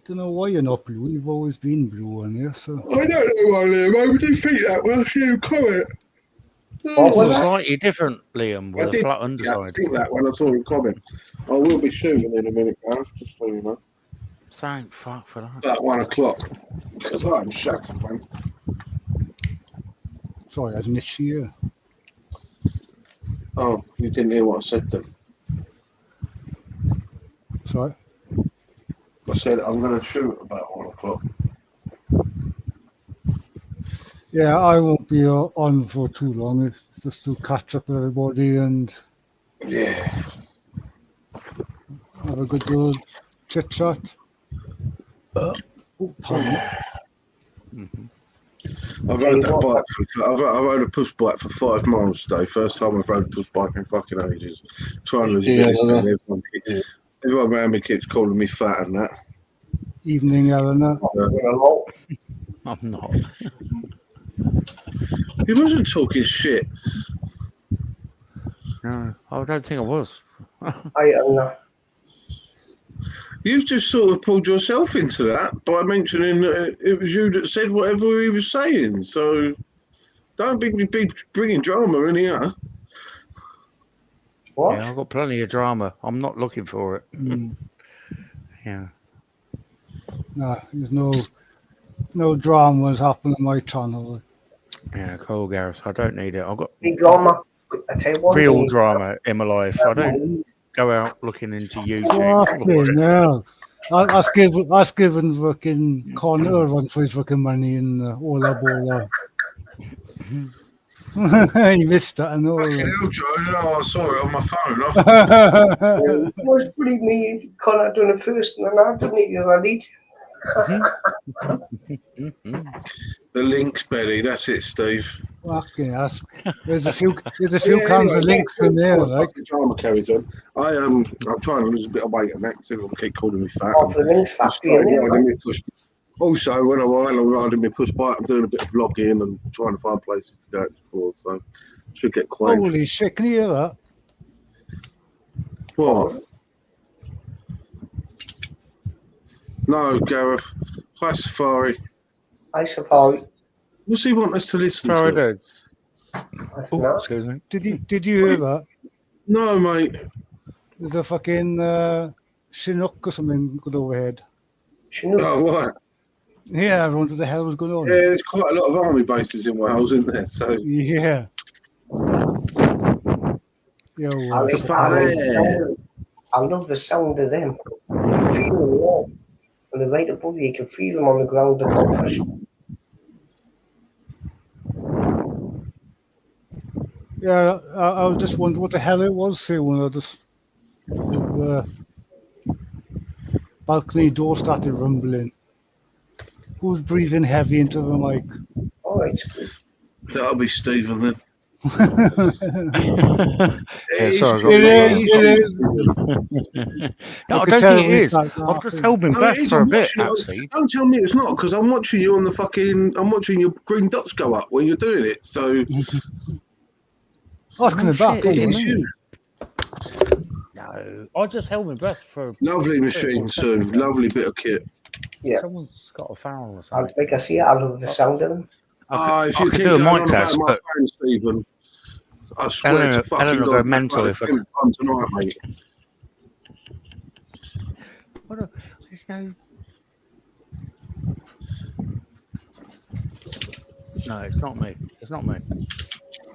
Don't know why you're not blue. You've always been blue on here, so. I don't know why, Liam. I didn't think that well. You comment. What It's was that? slightly different, Liam, I with a did flat I underside. think that when I saw him comment. I will be shooting in a minute, Gareth, just so you know. Thank fuck for that. About 1 o'clock. Because I'm shattered, man. Sorry, I didn't hear. Oh, you didn't hear what I said then. Sorry. I said I'm going to shoot about 1 o'clock. Yeah, I won't be on for too long. It's just to catch up with everybody and Yeah. have a good old chit chat. Oh, pardon. I've rode that bike I've rode a push bike for 5 miles today. First time I've rode a push bike in fucking ages. Trying to lose a bit of weight. Everyone around me keeps calling me fat and that. Evening, Eleanor. I'm not. He wasn't talking shit. No, I don't think I was. I don't know. You've just sort of pulled yourself into that by mentioning that it was you that said whatever he was saying. So don't be bringing drama in here. What? Yeah, I've got plenty of drama. I'm not looking for it. Yeah. Nah, there's no dramas happening on my channel. Yeah, cool, Gareth. I don't need it. I've got Big drama. I tell you one real thing. drama in my life. I don't go out looking into YouTube. Fucking hell. That's giving fucking Connor a run for his fucking money in Ola Bola. He missed it, I know. Fucking hell, Joe. No, I saw it on my phone. It was pretty me. Connor done it first, and then I done it the other lead. The links, Betty. That's it, Steve. Fucking ass. There's a few cans of links in there, right? The drama carries on. I'm trying to lose a bit of weight and that. Everyone keep calling me fat. Off the links factory, innit? Also, when I'm riding my push bike, I'm doing a bit of vlogging and trying to find places to go explore. So should get quite. Holy shit, can you hear that? What? No, Gareth. Hi, Safari. Hi, Safari. What's he want us to listen Sorry, to? dude. I Oh, know. excuse me. Did you hear that? No, mate. There's a fucking Chinook or something good overhead. Chinook. Oh, right. Yeah, I wonder what the hell was going on. Yeah, there's quite a lot of army bases in Wales, isn't there? So Yeah. Yeah, well, I love the sound of them. You can feel them warm. And they're right above you. You can feel them on the ground. The compression. yeah, I was just wondering what the hell it was, say, when I just the balcony door started rumbling. Who's breathing heavy into the mic? Oh, it's good. that'll be Stephen then. Yeah, sorry, It is. No, I could don't tell think it we is. started I've just laughing. held my No, it breath is, for a I'm bit, watching it. actually. Don't tell me it's not, because I'm watching you on the fucking. I'm watching your green dots go up when you're doing it. So Oh, it's coming back. shit, it's it's you. No, I just held my breath for. Lovely machine, Sue. Lovely bit of kit. Yeah. Someone's got a foul or something. Like I say, I love the sound of them. If you I could keep do a going mic on test, about my but fan, Stephen, I swear Ellen- to fucking Ellen will God, go that's mental like if I the 10th time tonight, mate. There's no. No, it's not me. It's not me.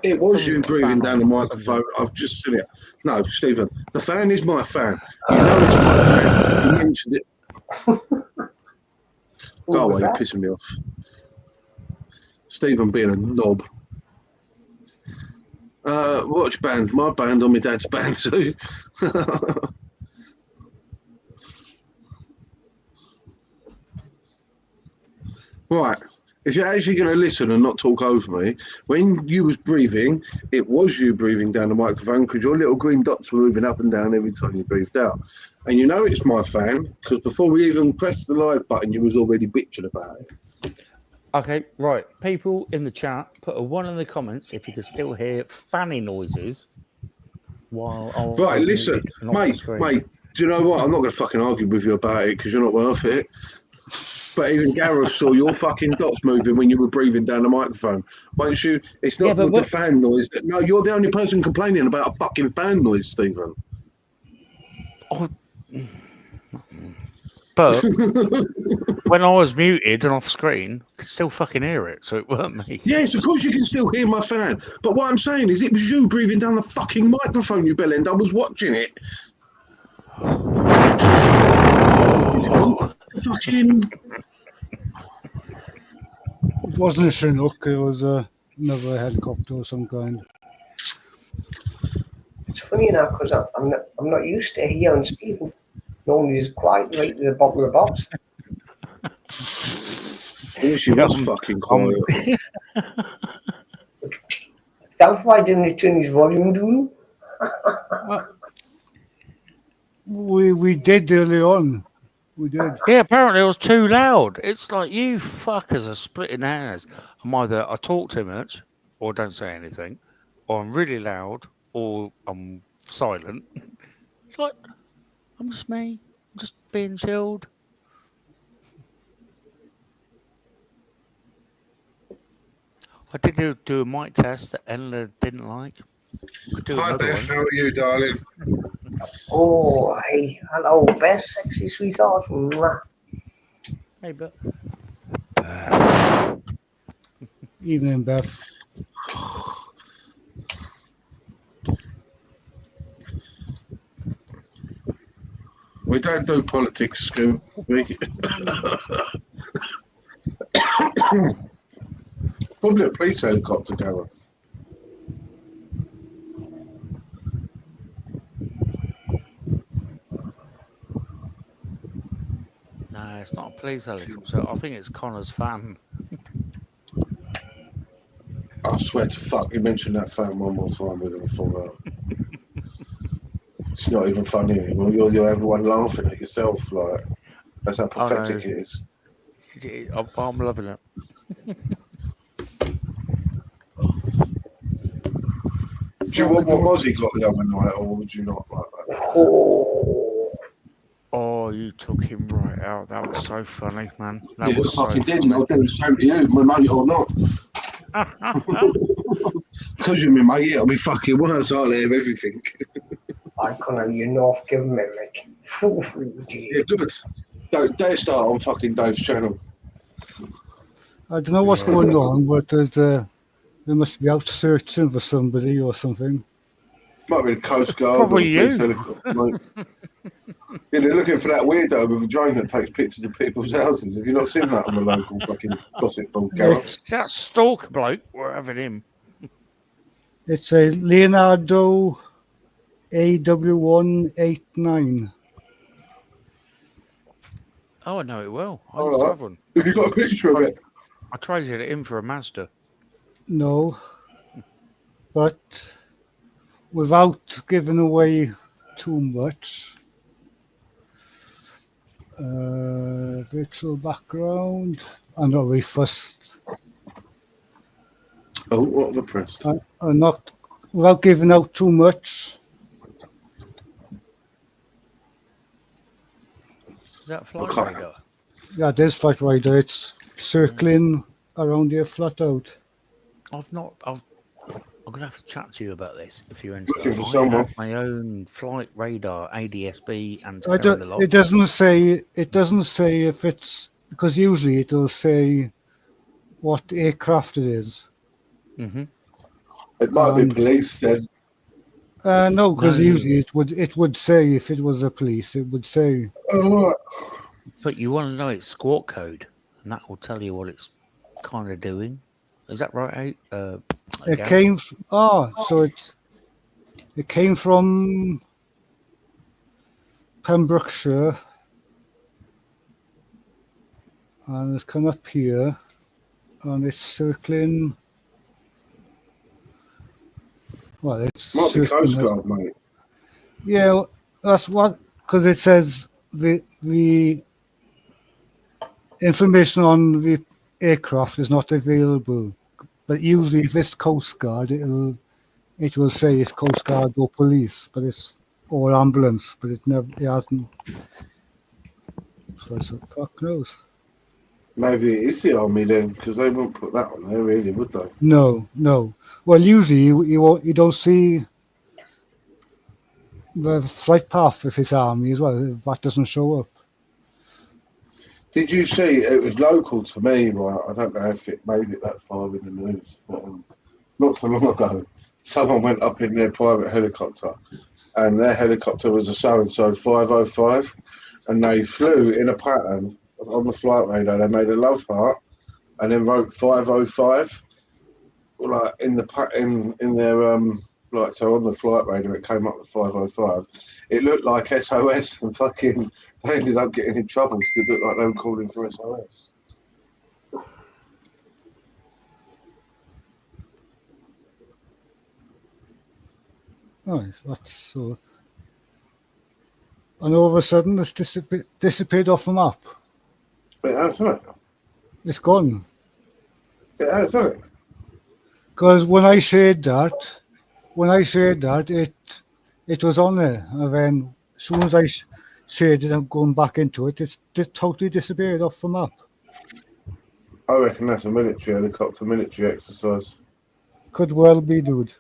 It was Someone's you got a breathing fan down on the or microphone. something. I've just seen it. No, Stephen, the fan is my fan. You know it's my fan. You mentioned it. Go away, you're pissing me off. Stephen being a knob. Watch band, my band on my dad's band too. Right. If you're actually going to listen and not talk over me, when you was breathing, it was you breathing down the microphone because your little green dots were moving up and down every time you breathed out. And you know it's my fan because before we even pressed the live button, you was already bitching about it. Okay, right. People in the chat, put a 1 in the comments if you can still hear fanny noises. while I was Right, listen, muted and off the screen. mate. Do you know what? I'm not going to fucking argue with you about it because you're not worth it. But even Gareth saw your fucking dots moving when you were breathing down the microphone. Won't you? It's not but the fan noise. No, you're the only person complaining about a fucking fan noise, Stephen. Oh, but when I was muted and off screen, I could still fucking hear it, so it weren't me. Yes, of course you can still hear my fan. But what I'm saying is it was you breathing down the fucking microphone, you bellend. I was watching it. Fucking... It wasn't a Chinook, it was another helicopter of some kind. It's funny enough because I'm not used to hearing Stephen. Normally he's quiet right to the bottom of the box. I wish he was fucking quiet. That's why didn't he turn his volume down? We did early on. We did. Yeah, apparently it was too loud. It's like, you fuckers are splitting hairs. I'm either I talk too much or don't say anything, or I'm really loud or I'm silent. It's like, I'm just me. I'm just being chilled. I did do a mic test that Ella didn't like. Could do Hi, another Beth. one. How are you, darling? Oh, hey, hello, Beth, sexy sweetheart. Mwah. Hey, but Evening, Beth. We don't do politics, Scoob. Probably a police helicopter, Gareth. no, it's not a police helicopter. I think it's Connor's fan. I swear to fuck, you mention that fan one more time, we're going to fall out. It's not even funny anymore. You're everyone laughing at yourself. Like, that's how pathetic it is. I'm loving it. Do you want what Mozzie got the other night, or would you not like that? Oh, you took him right out. That was so funny, man. That Yeah, was so fucking funny. didn't. I'll do the same to you, my mate or not. Because you're my mate, it'll be fucking worse. I'll hear everything. I can't you know give me like. Yeah, good. Don't dare start on fucking Dave's channel. I don't know what's going on, but they must be out searching for somebody or something. Might be the Coast Guard Probably or the police you. helicopter, mate. Yeah, they're looking for that weirdo with a drone that takes pictures of people's houses. Have you not seen that on the local fucking gossip board, Gareth? Is that stalker bloke? We're having him. It's a Leonardo AW189. Oh, I know it well. I All used to right. have one. Have you got a picture of it? I traded it in for a Mazda. No, but without giving away too much. Virtual background. I know we first. Oh, what the press? I'm not without giving out too much. Is that a flight Okay. radar? Yeah, there's Flight Rider. It's circling around here flat out. I'm gonna have to chat to you about this if you're into Looking that. for I someone. have my own flight radar, ADSB, and I don't, it doesn't say. It doesn't say if it's because usually it'll say what aircraft it is. Mm-hmm. It might be police then. No, because No. usually it would say if it was a police, it would say. Oh, right. But you want to know its squawk code, and that will tell you what it's kind of doing. Is that right? It came. So it came from Pembrokeshire, and it's come up here, and it's circling. Well, it's Might be circling Coast as- Guard, mate. Yeah, that's what, because it says the information on the aircraft is not available. But usually, if it's Coast Guard, it'll it will say it's Coast Guard or police, but it's or ambulance, but it hasn't. So I said, fuck knows. Maybe it is the army then, because they wouldn't put that on there, really, would they? No. Well, usually you don't see the flight path if it's army as well. That doesn't show up. Did you see? It was local to me, right? I don't know if it made it that far in the news, but not so long ago, someone went up in their private helicopter, and their helicopter was a so-and-so 505, and they flew in a pattern on the flight radar. They made a love heart, and then wrote 505, like in their like so on the flight radar it came up with 505. It looked like SOS, and fucking they ended up getting in trouble because it looked like they were calling for SOS. Nice. That's so. And all of a sudden, it's disappeared off the map. But that's right. It's gone. Yeah, that's right. Because when I shared that, it was on there, and then as soon as I shared it and going back into it, it's totally disappeared off the map. I reckon that's a military helicopter, military exercise. Could well be, dude.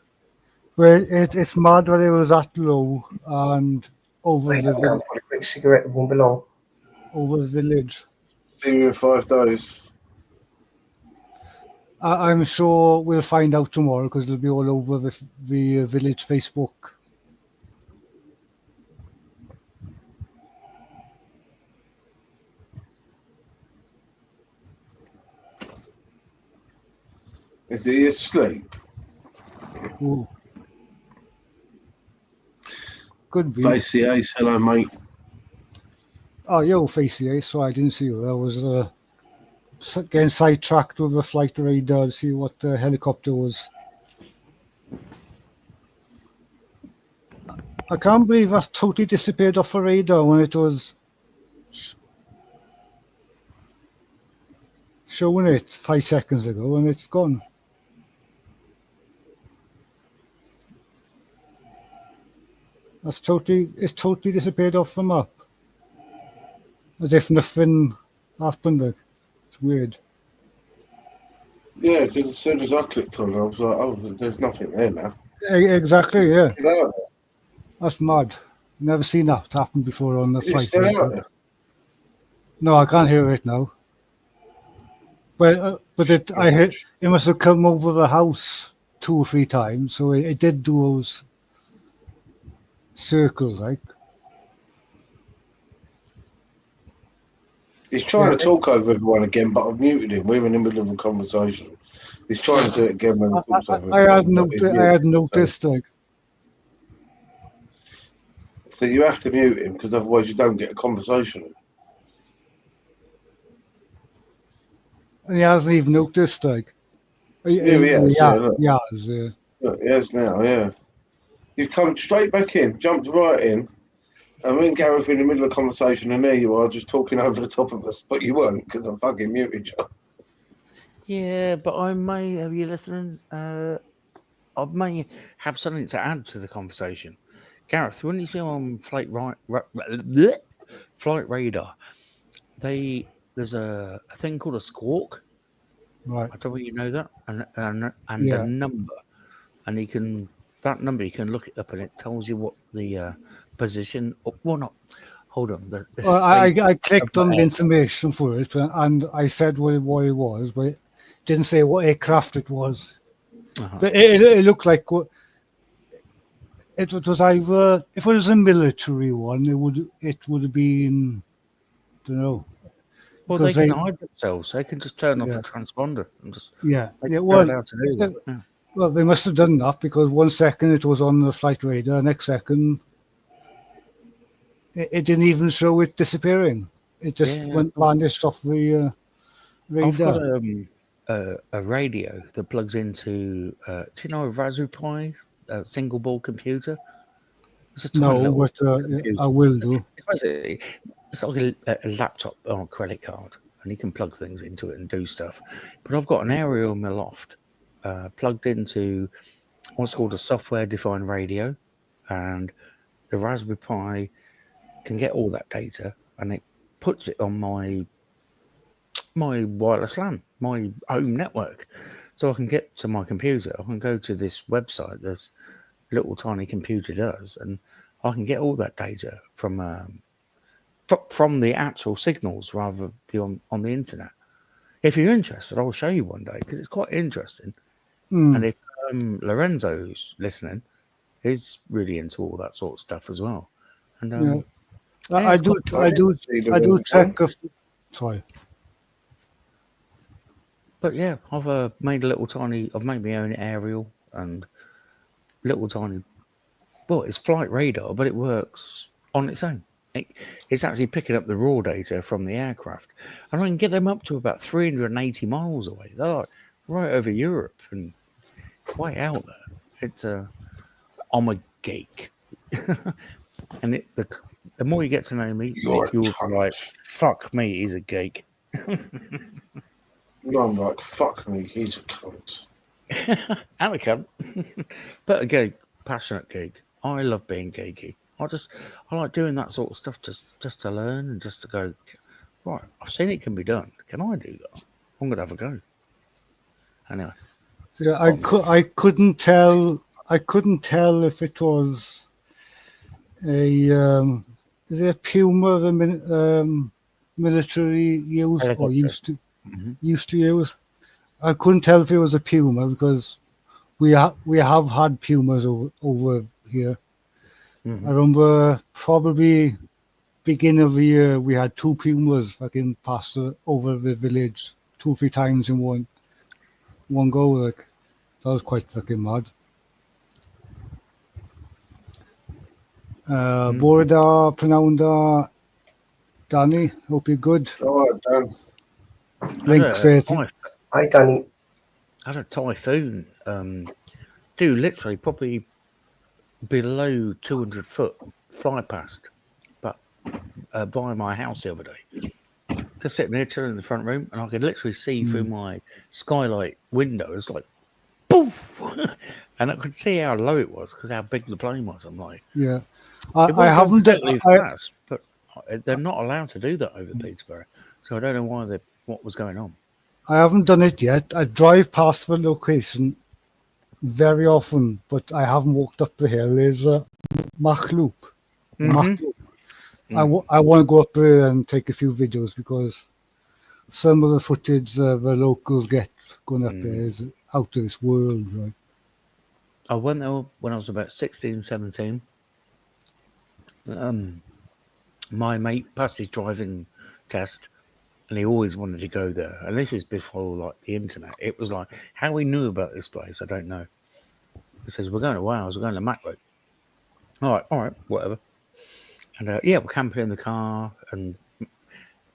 But it's mad that it was that low and over Wait, the I'm going for a quick cigarette. It won't be long. over the village. See you in 5 days. I'm sure we'll find out tomorrow because it'll be all over the village Facebook. Is he asleep? Ooh. Could be. Facey Ace, hello mate. Oh, yo, Facey, so I didn't see you. I was getting sidetracked with the flight radar to see what the helicopter was. I can't believe that's totally disappeared off the radar when it was showing it 5 seconds ago, and it's gone. It's totally disappeared off the map. As if nothing happened. Like. It's weird. Yeah, because as soon as I clicked on it, I was like, oh, there's nothing there now. Exactly, yeah. Get out there. That's mad. Never seen that happen before on the It's flight. still out there. No, I can't hear it now. But it must have come over the house 2 or 3 times, so it did do those circles, like. He's trying to talk over everyone again, but I've muted him. We're in the middle of a conversation. He's trying to do it again when he talks over I had everyone, but he's I had muted, noticed, like. So you have to mute him because otherwise you don't get a conversation. And he hasn't even noticed, like. Yeah, he has. Yeah, look. He has, yeah. Look, he has now, yeah. You've come straight back in, jumped right in, and me and Gareth in the middle of a conversation, and there you are, just talking over the top of us. But you weren't, because I fucking muted you. Yeah, but I may have you listening. I may have something to add to the conversation. Gareth, when you see on Flight Radar, there's a thing called a squawk. Right. I don't know if you know that, and Yeah. a number, and you can look it up, and it tells you what the position. Well, not. Hold on. The Well, state I clicked of on the air. information for it, and I said what it was, but it didn't say what aircraft it was. Uh-huh. But it looked like it was either, if it was a military one, it would have been, don't know. Well, they because can hide themselves. They can just turn off Yeah. the transponder and just. Yeah, They yeah. can Well, figure out how to do that. Yeah. well, they must have done that because 1 second it was on the flight radar, next second it didn't even show it disappearing. It just Yeah. vanished off the I've got radar. a radio that plugs into. Do you know a Raspberry Pi, a single board computer? It's a tiny No, little but computer. I will do. It's like a laptop on a credit card, and you can plug things into it and do stuff. But I've got an area in my loft plugged into what's called a software-defined radio, and the Raspberry Pi can get all that data, and it puts it on my wireless LAN, my home network, so I can get to my computer. I can go to this website this little tiny computer does, and I can get all that data from the actual signals rather than on the internet. If you're interested, I'll show you one day because it's quite interesting. And if Lorenzo's listening, he's really into all that sort of stuff as well. And Yeah. yeah, I it's do quite check if. Sorry. But yeah, I've made I've made my own aerial and little tiny. Well, it's flight radar, but it works on its own. It's actually picking up the raw data from the aircraft, and I can get them up to about 380 miles away. They're like right over Europe and way out there. It's I'm a geek, and the more you get to know me, You're a you'll be cunt. like, "Fuck me, he's a geek." No, I'm like, fuck me, he's a cunt. I'm a cunt, but a geek, passionate geek. I love being geeky. I like doing that sort of stuff just to learn and just to go, right, I've seen it can be done. Can I do that? I'm gonna have a go. Anyway, Yeah, I couldn't tell if it was a is it a Puma the military use or helicopter. used to use. I couldn't tell if it was a Puma because we have had Pumas over here. I remember probably beginning of the year we had 2 Pumas fucking pass over the village 2 or 3 times in one go. Like that was quite fucking mad. Borda Prananda Danny, hope you're good. All right, Dan. Link says Hi, Danny. I had a typhoon. Literally probably below 200 foot fly past, but by my house the other day. Just sitting there chilling in the front room, and I could literally see through my skylight window. It's like, poof, and I could see how low it was because how big the plane was. I'm like, yeah. I haven't totally fast, but they're not allowed to do that over Peterborough, so I don't know what was going on. I haven't done it yet. I drive past the location very often, but I haven't walked up the hill. There's a Machloop. I want to go up there and take a few videos because some of the footage the locals get going up there is out of this world, right? I went there when I was about 16, 17. My mate passed his driving test, and he always wanted to go there. And this is before like the internet. It was like how he knew about this place, I don't know. He says, "We're going to Wales. We're going to Maclow." All right, whatever. And we're camping in the car and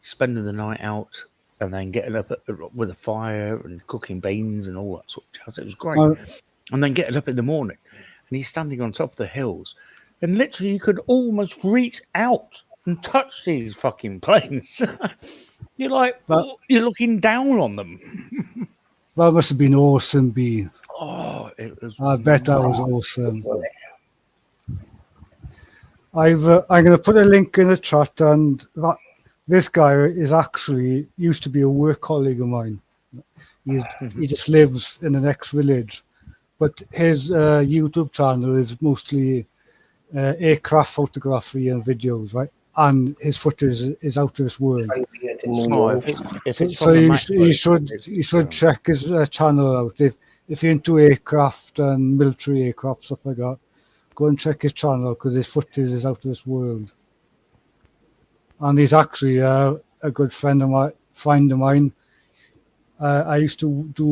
spending the night out, and then getting up with a fire and cooking beans and all that sort of jazz. It was great. And then getting up in the morning, and he's standing on top of the hills, and literally you could almost reach out and touch these fucking planes. You're like, you're looking down on them. That must have been awesome, B. Oh, it was. I bet that was awesome. I'm going to put a link in the chat, and this guy is actually used to be a work colleague of mine. He just lives in the next village, but his YouTube channel is mostly aircraft photography and videos, right? And his footage is out of this world. So you should check his channel out if you're into aircraft and military aircraft stuff like that. Go and check his channel because his footage is out of this world. And he's actually a good friend of mine. I used to do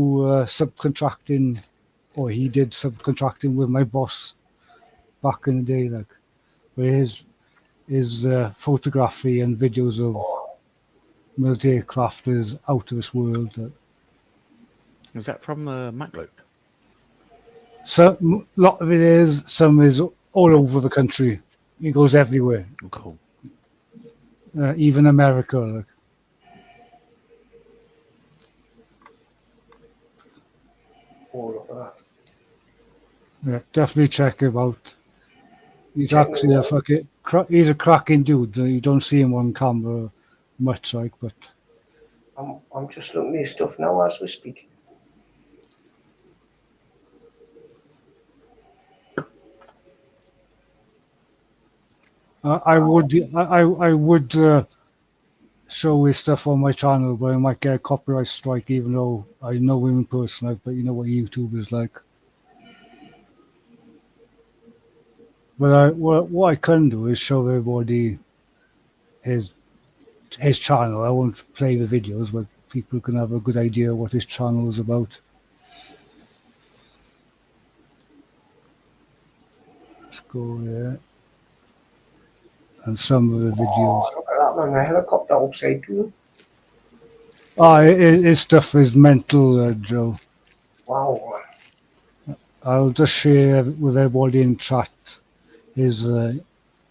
subcontracting, or he did subcontracting with my boss back in the day. Like, where his photography and videos of military aircraft is out of this world. Is that from the Macloop? So a lot of it is. Some is all over the country. He goes everywhere. Cool. Even America. Like. Oh, look at that. Yeah, definitely check him out. He's Check him actually a out. fucking, he's a cracking dude. You don't see him on camera much, like, but I'm just looking at his stuff now as we speak. I would show his stuff on my channel, but I might get a copyright strike, even though I know him in person. Like, but you know what YouTube is like. But what I can do is show everybody his his channel. I won't play the videos, but people can have a good idea what his channel is about. Let's go there. And some of the videos. Oh, look at that man, a helicopter upside down. His stuff is mental, Joe. Wow, man. I'll just share with everybody in chat his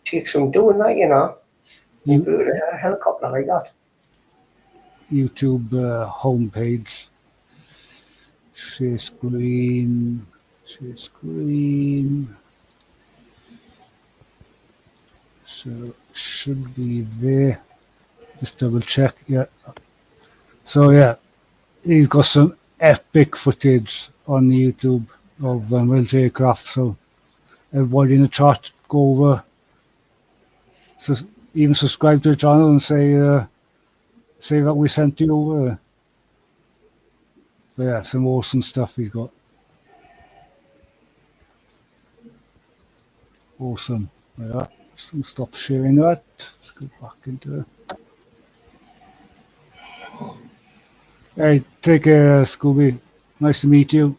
Takes some doing that, you know. You you, build a helicopter like that. YouTube homepage. Share screen. Share screen. So should be there. Just double check. Yeah. So yeah, he's got some epic footage on YouTube of military aircraft. So everybody in the chat, go over, even subscribe to the channel and say that we sent you over. But yeah, some awesome stuff he's got. Awesome. Yeah, so stop sharing that. Let's go back into it. Hey, take care, Scooby. Nice to meet you.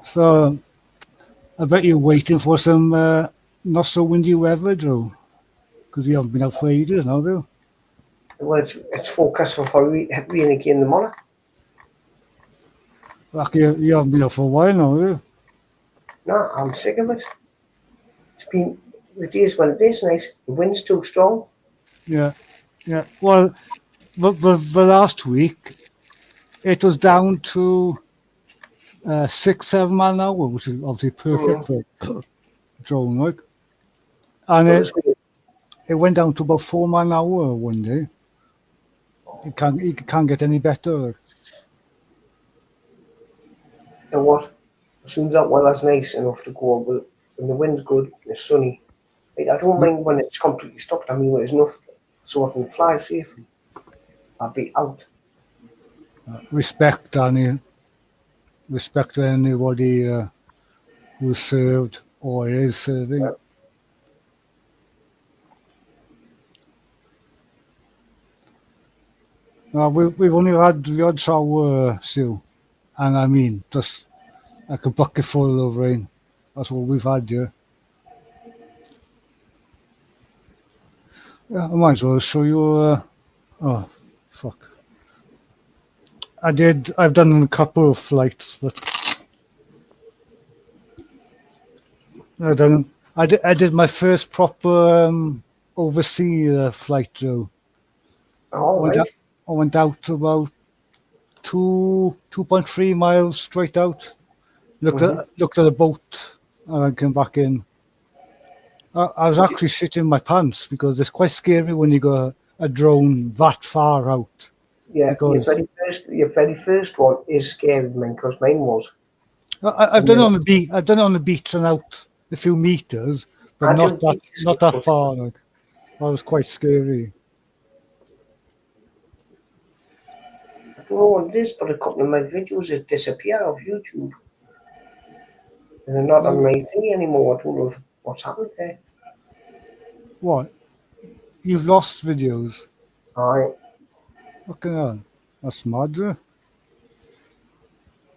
So, I bet you're waiting for some not so windy weather, Joe, because you haven't been out for ages now, have you? Well, it's forecast for rain again in the morning. Like you haven't been out for a while now, have you? No, I'm sick of it. It's been the days when it is nice. The wind's too strong. Yeah, yeah. Well, the last week, it was down to 6-7 mile an hour, which is obviously perfect for drone work. And Well, it's weird. it went down to about 4 mile an hour one day. It can't get any better. You know what? As soon as that weather's nice enough to go, well, when the wind's good, it's sunny. Like, I don't mind when it's completely stopped. I mean, when it's enough so I can fly safely. I'll be out. Respect, Danny. Respect to anybody who served or is serving. Yeah. We've only had the odd shower, Sue, and I mean just like a bucket full of rain. That's all we've had here. Yeah, I might as well show you. Oh, fuck! I've done a couple of flights, but I did my first proper overseas flight, Joe. All right. I went out to about 2.3 miles straight out. Looked at a boat and I came back in. I was actually shitting my pants because it's quite scary when you got a drone that far out. Yeah, Because your very first one is scary, man, because mine was. I've done it on the beach. I've done it on the beach and out a few meters, but not that far. Like, that was quite scary. I don't know what it is, but a couple of my videos have disappeared off YouTube. And they're not on my thing anymore. I don't know what's happened there. What? You've lost videos? Alright. Fucking hell. That's mad.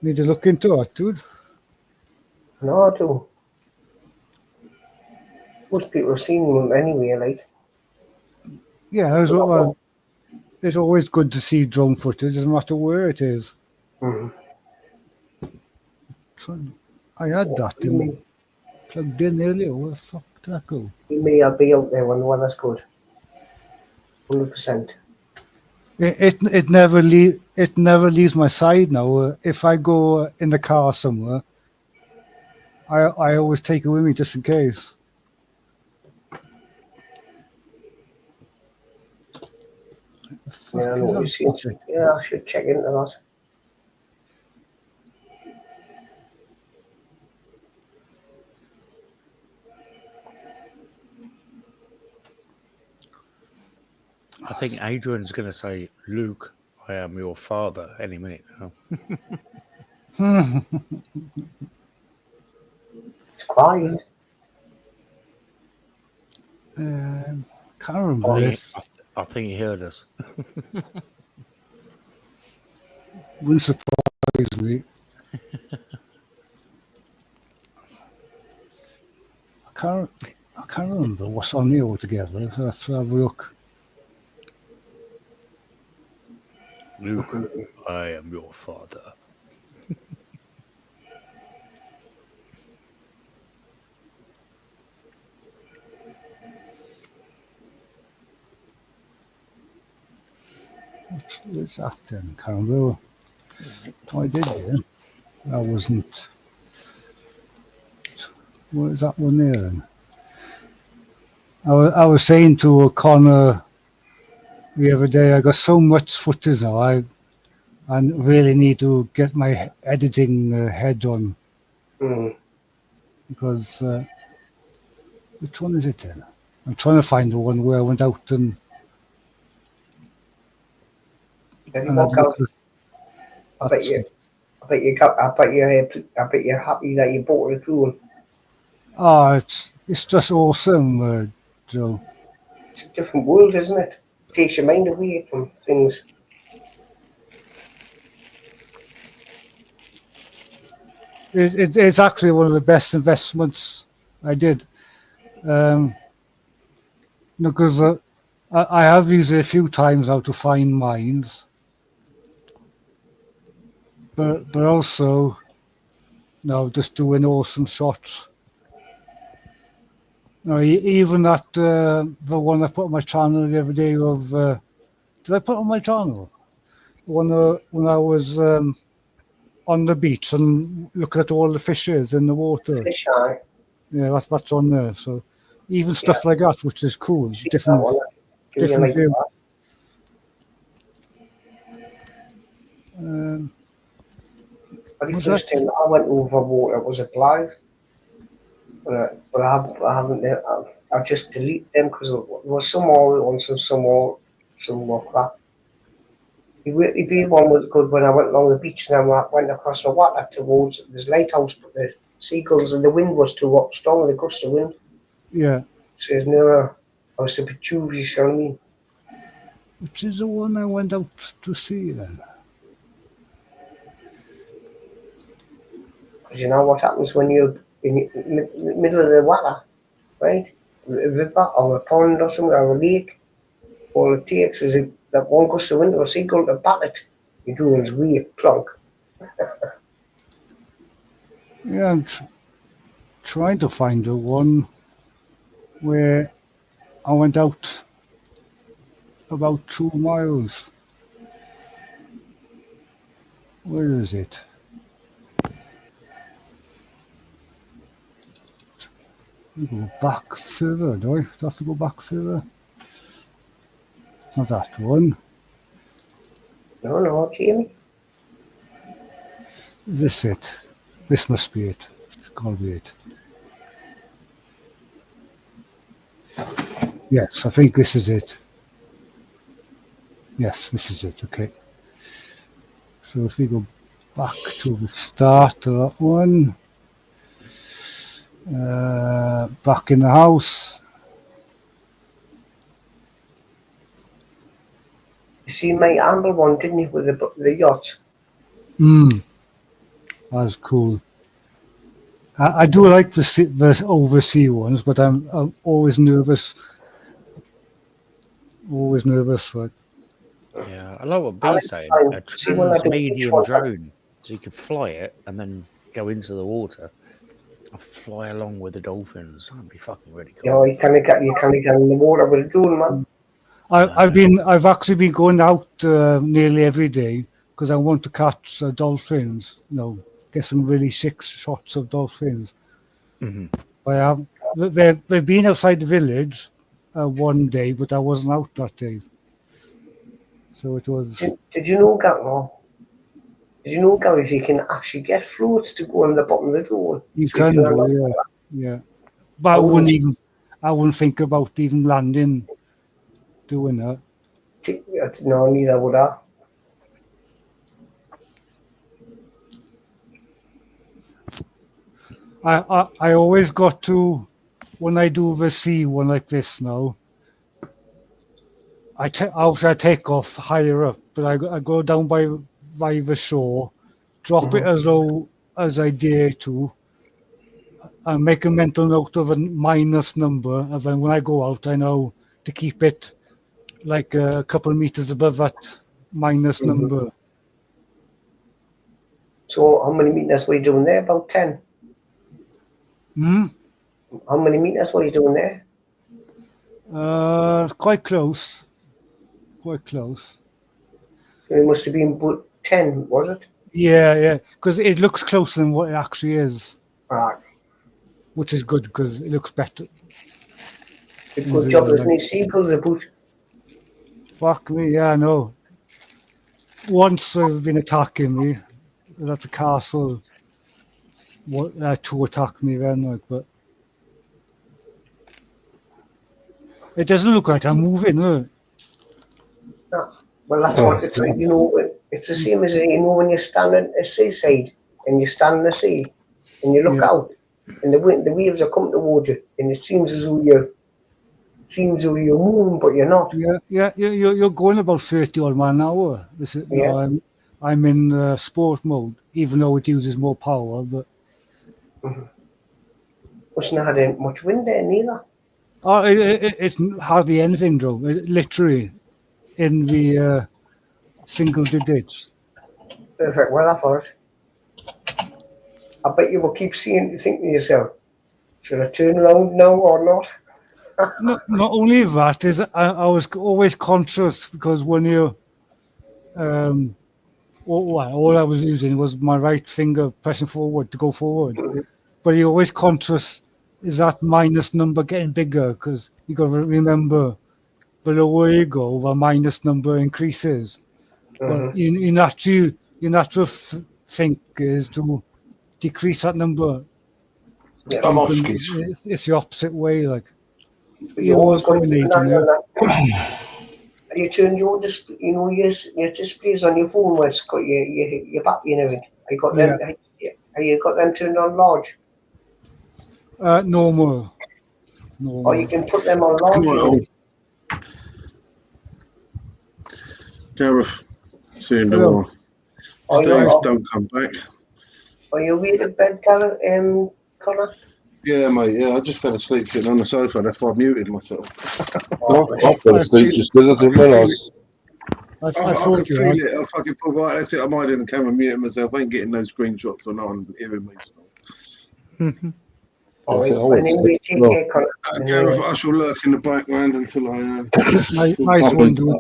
Need to look into that, dude. No, I do. Most people have seen them anyway, like. Yeah, it's always good to see drone footage, doesn't matter where it is. Mm-hmm. I had that plugged in earlier. Where the fuck did that go? You may be out there when the weather's good. 100%. it never leaves my side now. If I go in the car somewhere, I always take it with me just in case. Yeah, I know what you're saying. Yeah, I should check into that. I think Adrian's going to say, Luke, I am your father any minute now. It's quiet. Can't remember if I think he heard us. wouldn't surprise me. I can't remember what's on here altogether. So I have to have a look. Luke, I am your father. What's that then? Can't remember. Oh, I did, yeah. That wasn't. What is that one there then? I was saying to Connor the other day, I got so much footage now. I really need to get my editing head on because which one is it then? I'm trying to find the one where I went out and Have you had walked a look out? at I bet you're happy that you bought a drone. Oh, it's just awesome, Joe. It's a different world, isn't it? It takes your mind away from things. It's actually one of the best investments I did. Because I have used it a few times now to find mines, but also just doing awesome shots. Even that the one I put on my channel the other day of did I put on my channel? When I was on the beach and looking at all the fishes in the water. Fish eye. Yeah, that's on there. So even stuff like that, which is cool, See different that one? Do you different like view. that? Very Was first that? time I went over water was it live? But I haven't. I've just deleted them because there was some old ones and some more crap. The big one was good when I went along the beach and I went across the water towards this lighthouse, but the seagulls and the wind was too strong, the gust of wind. Yeah. So there's no, I was a bit dubious, you know what I mean? Which is the one I went out to see then? Because you know what happens when you're in the middle of the water, right? A river or a pond or something, or a lake. All it takes is that one gust of wind or a seagull to bat it. You're doing way plunk. Yeah, I'm trying to find the one where I went out about 2 miles. Where is it? I go back further, do I? Do I have to go back further? Not that one. No, Jamie. Is this it? This must be it. It's got to be it. Yes, I think this is it. Yes, this is it. Okay. So if we go back to the start of that one, back in the house. You seen my amber one, didn't you, with the yacht? That's cool. I do like the overseas ones, but I'm always nervous. Always nervous. Like, Yeah, I like what I B's saying. A see when I do each transmedium one. drone, so you could fly it and then go into the water. I'll fly along with the dolphins. That'd be fucking really cool. You know, you kind of get in the water with a drone, man. I've actually been going out nearly every day because I want to catch dolphins. Get some really sick shots of dolphins. They've been outside the village one day, but I wasn't out that day. So it was. Did you know, Gareth, you can actually get floats to go on the bottom of the drone? You So can can do, yeah. But I wouldn't think about even landing, doing that. No, neither would I. I always got to, when I do the sea one like this now, obviously I take off higher up, but I go down by the shore, drop it as low as I dare to, and make a mental note of a minus number, and then when I go out, I know to keep it like a couple of meters above that minus number. So how many meters were you doing there? About 10? How many meters were you doing there? Quite close. Quite close. So it must have been about 10, was it? Yeah, because it looks closer than what it actually is. Right. Which is good because it looks better. A good job, isn't it? Seagulls about. Fuck me, yeah, I know. Once they've been attacking me. That's a castle. To attack me then, but it doesn't look like I'm moving, no. No. Well, that's what it's like, it's the same as, when you're standing at the seaside and you stand in the sea and you look out and the waves are coming towards you and it seems as though you're moving, but you're not. Yeah, you're going about 30 odd mile an hour. I'm in sport mode, even though it uses more power, but. Mustn't have had much wind there neither. Oh, it's hardly anything, Joe. Literally in the single digits. Perfect weather for it. I bet you will keep seeing, think to yourself, should I turn around now or not? Not only that, is I was always conscious because when you, all I was using was my right finger pressing forward to go forward. But you're always conscious, is that minus number getting bigger? Because you got to remember, the lower you go, the minus number increases. Well, your natural think is to decrease that number. Yeah. It's the opposite way, like. You always got to keep an eye on that. And you turn your display, your displays on your phone where it's got your battery and everything. Have you got them turned on large? Normal. Or you can put them on large. Gareth, see you in the morning. Don't come back. Are you away to bed, Gareth, Connor? Yeah, mate, yeah, I just fell asleep sitting on the sofa, that's why I muted myself. I fell asleep just because I didn't realise. I can feel it, I fucking thought, right, that's it, I might even come and mute myself, I ain't getting no screenshots or no one hearing me. Gareth, I shall lurk in the background until I... nice one, dude.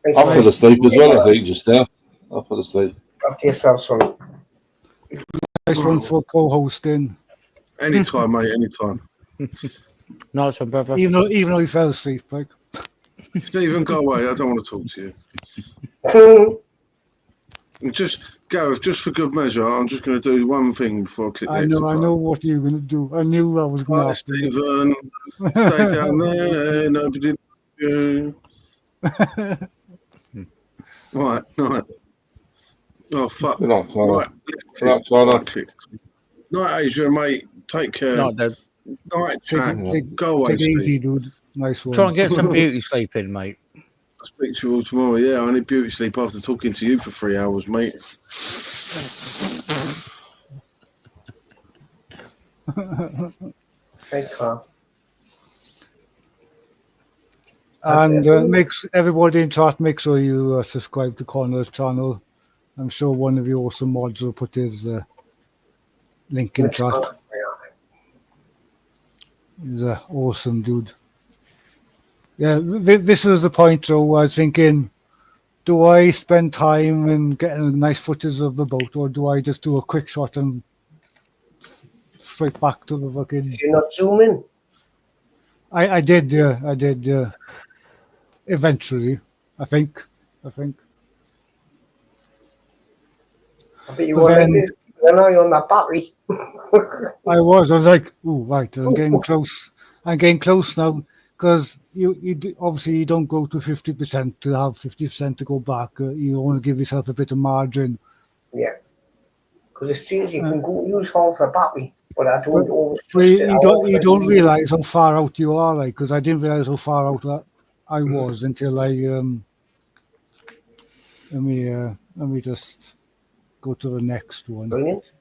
I fell asleep as well, I think, just now. I fell asleep. After yourself, son. Nice one for co-hosting. Anytime, mate, anytime. Nice one, brother. Even though you fell asleep, like. Stephen, go away, I don't want to talk to you. Gareth, just for good measure, I'm just going to do one thing before I click I know what you're going to do. I knew I was going to ask you. Stephen, stay down there, nobody knows you. Right. Oh, fuck. Good night, Connor. Right. Good night, Connor. Night, Asia, mate. Take care. Night, chat. Go away, take it easy, dude. Nice one. Try and get some beauty sleep in, mate. I'll speak to you all tomorrow. Yeah, I need beauty sleep after talking to you for 3 hours, mate. Thanks, Carl. And makes everybody in chat, make sure you subscribe to Connor's channel. I'm sure one of you awesome mods will put his link in chat. He's an awesome dude. Yeah, this was the point, though, where I was thinking, do I spend time in getting nice footage of the boat, or do I just do a quick shot and straight back to the fucking... Did you not zoom in? I did, yeah, I did, yeah. Eventually, I think. I bet you But were like then this. Then are you on that battery? I was like, oh, right, I'm getting close. I'm getting close now, because obviously you don't go to 50% to have 50% to go back. You want to give yourself a bit of margin. Yeah. Because it seems you Uh, can go use half the battery, but I but don't always but trust it. you don't realize how far out you are, like, because I didn't realize how far out I was until I let me just go to the next one. Brilliant.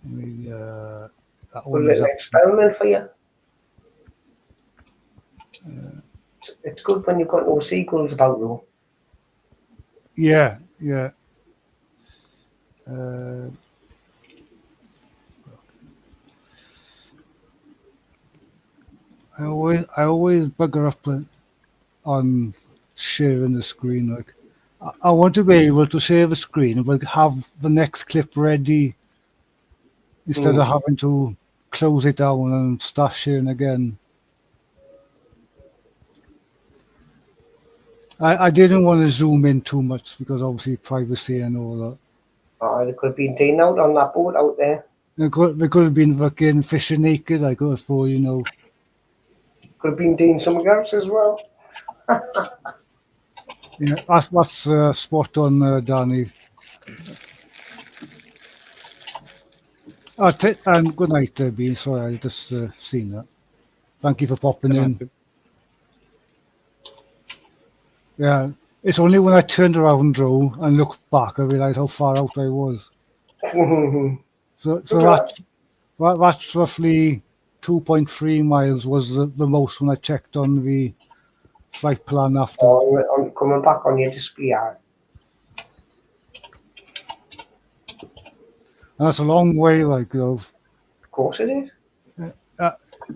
That Good one is little up. experiment for you. It's good when you've got no sequels about though. Yeah. I always bugger up on sharing the screen. Like, I want to be able to share the screen, but have the next clip ready instead of having to close it down and start sharing again. I didn't want to zoom in too much because obviously privacy and all that. They could have been doing out on that boat out there. They could have been fucking fishing naked, I could have thought, you know. Could have been doing something else as well. Yeah, that's spot on, Danny. And good night, Bean. Sorry, I just seen that. Thank you for popping in. Yeah, it's only when I turned around, Joe, and looked back, I realised how far out I was. So that's roughly 2.3 miles was the most when I checked on the flight plan after. On coming back on your display. And that's a long way, like, you know. Of course it is.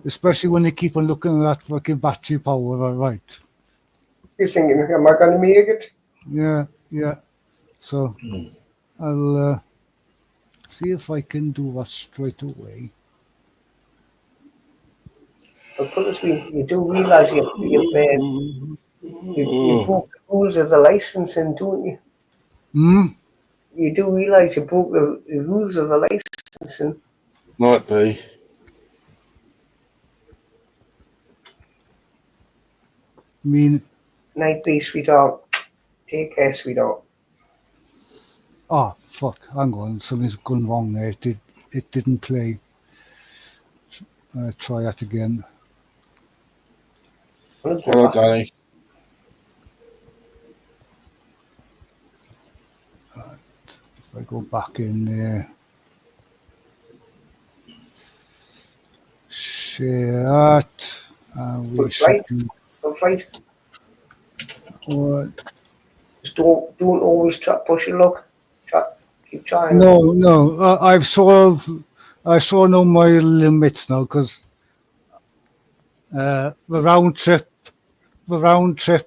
Especially when they keep on looking at that fucking battery power, right? You're thinking, am I going to make it? Yeah. So I'll see if I can do that straight away. But put it to me, you do realise you broke the rules of the licensing, don't you? You do realise you broke the rules of the licensing. Might be. I mean, Night be, sweetheart. Take care, sweetheart. Oh fuck! Hang on, something's gone wrong there. It didn't play. Try that again. Hello, Danny. If I go back in there, share that. We should. Good flight. What? Just don't always try push your luck. Keep trying. No. I saw no my limits now because the round trip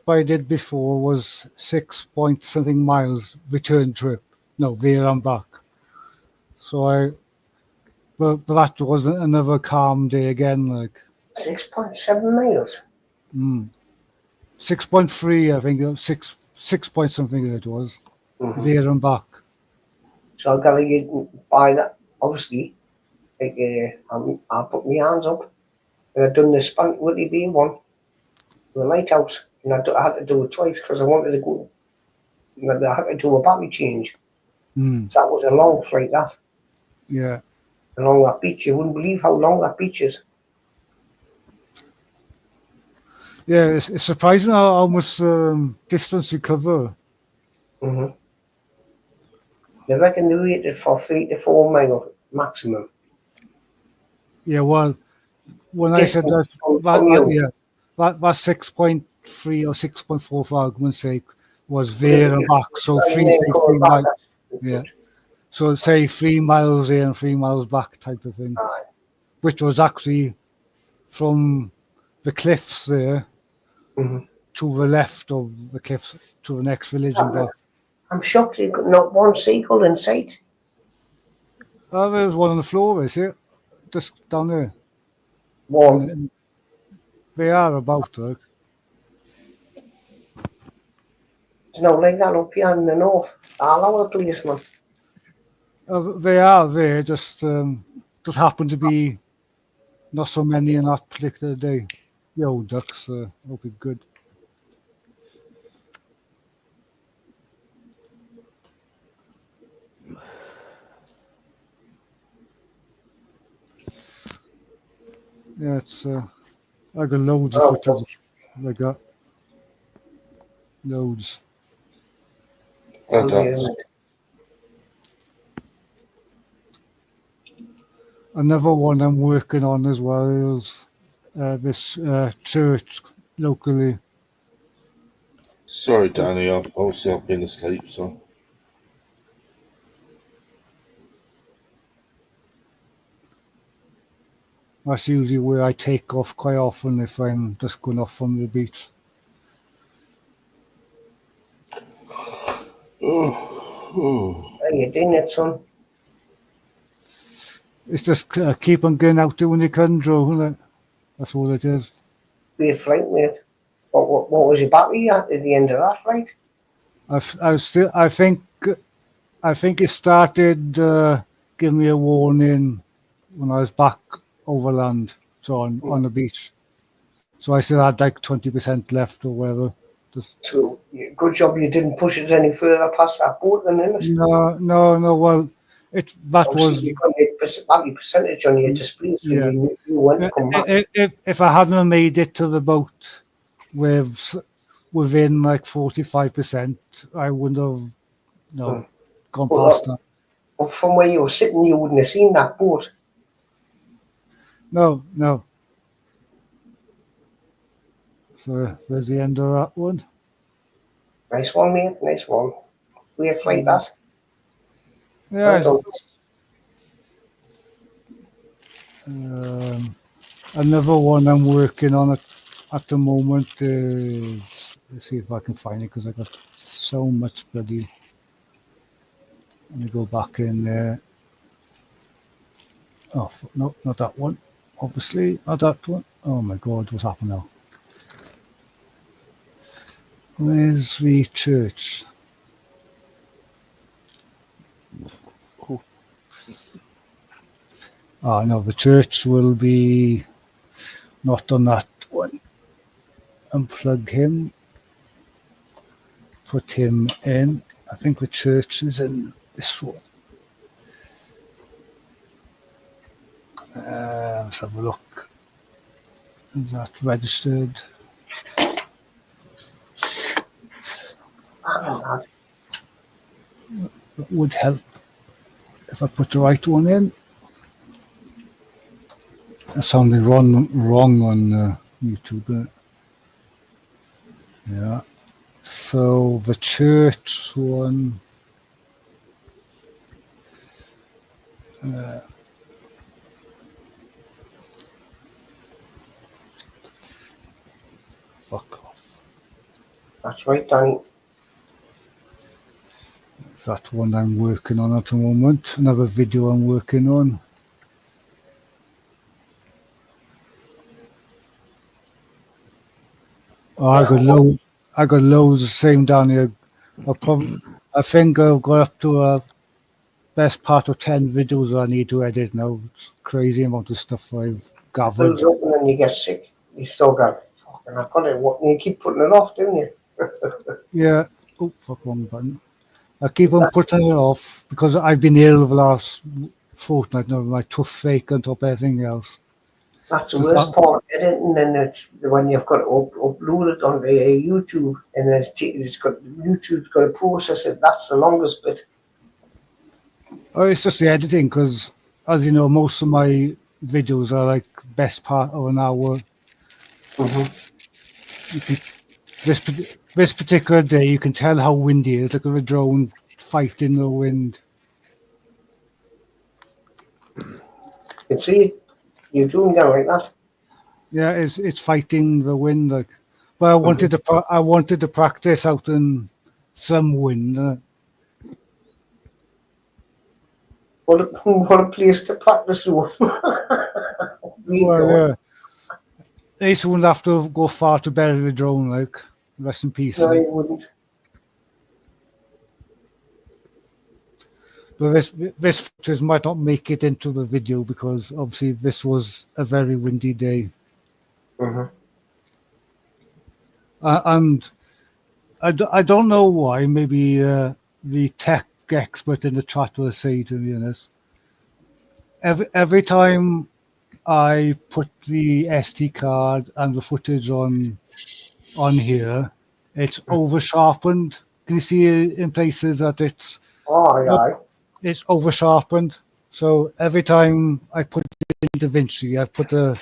I did before was 6 something miles return trip. No, there and back. So but that was another calm day again. Like 6.7 miles. 6.3, I think. 6 point something it was. There and back. So I gotta get by that. Obviously, like I put my hands up and I done the Spank Willie B one, the lighthouse, and I had to do it twice because I wanted to go. I had to do a battery change. So that was a long flight. That. Yeah. Along that beach, you wouldn't believe how long that beach is. Yeah, it's surprising how much distance you cover. They reckon they rated for 3 to 4 mile maximum. Yeah, well, when Distance I said that 6.3 or 6.4 for argument's sake was there and back, so 3 miles. Yeah, so say 3 miles there and 3 miles back type of thing, which was actually from the cliffs there to the left of the cliffs to the next village and back. I'm shocked you got not one seagull in sight. There was one on the floor, is it? Just down there. One. And they are about like. It's not like that up here in the north. All over the place, man. They are there, just happen to be not so many on that particular day. The old ducks will be good. Yeah, it's I got loads of footage. I got loads. Another one I'm working on as well is this church locally. Sorry, Danny. Obviously I've been asleep, so. That's usually where I take off quite often if I'm just going off from the beach. Are you doing it, son? It's just keep on getting out there when you can, Joe, isn't it? That's all it is. Be a flight, mate. What was your battery at the end of that flight? I think it started giving me a warning when I was back overland, so on the beach. So I still had like 20% left or whatever. So good job you didn't push it any further past that boat, then, innit? No. Well, that was. You got a battery percentage on your display, so Yeah. you went to come back. If I hadn't made it to the boat within like 45%, I wouldn't have gone past that. But from where you were sitting, you wouldn't have seen that boat. No. So there's the end of that one. Nice one, mate. Nice one. We have flight that. Yeah. Another one I'm working on at the moment is, let's see if I can find it because I got so much bloody. Let me go back in there. Oh no, not that one. Obviously, not that one. Oh my God, what's happened now? Where's the church? Oh no, the church will be not on that one. Unplug him. Put him in. I think the church is in this one. Let's have a look. Is that registered? It would help if I put the right one in. There's something wrong on YouTube. Yeah. So the church one. Fuck off. That's right, Danny. That's one I'm working on at the moment. Another video I'm working on. Oh, I got loads the same down here. I think I've got up to a best part of 10 videos I need to edit now. It's crazy amount of stuff I've gathered. Fills up and then you get sick. You still got fucking. I've got it. You keep putting it off, don't you? Yeah. Oh, fuck, wrong button. I keep on putting it off because I've been ill the last fortnight now with my toothache on top of everything else. That's the worst part of editing, and it's when you've got to upload it onto YouTube, and YouTube's got to process it. That's the longest bit. Oh, it's just the editing because, as you know, most of my videos are like best part of an hour. This particular day, you can tell how windy it is. Look at the drone fighting the wind. You can see you're doing that like that. Yeah, it's fighting the wind. Like But I wanted to practice out in some wind. What a place to practice though. Well, yeah. They wouldn't have to go far to bury the drone, like, rest in peace. No, Like. you wouldn't. But this footage might not make it into the video because obviously this was a very windy day. And I don't know why. Maybe the tech expert in the chat will say, to be honest, every time I put the SD card and the footage on here, it's over sharpened. Can you see in places that it's over sharpened? So every time I put it into Vinci, I put a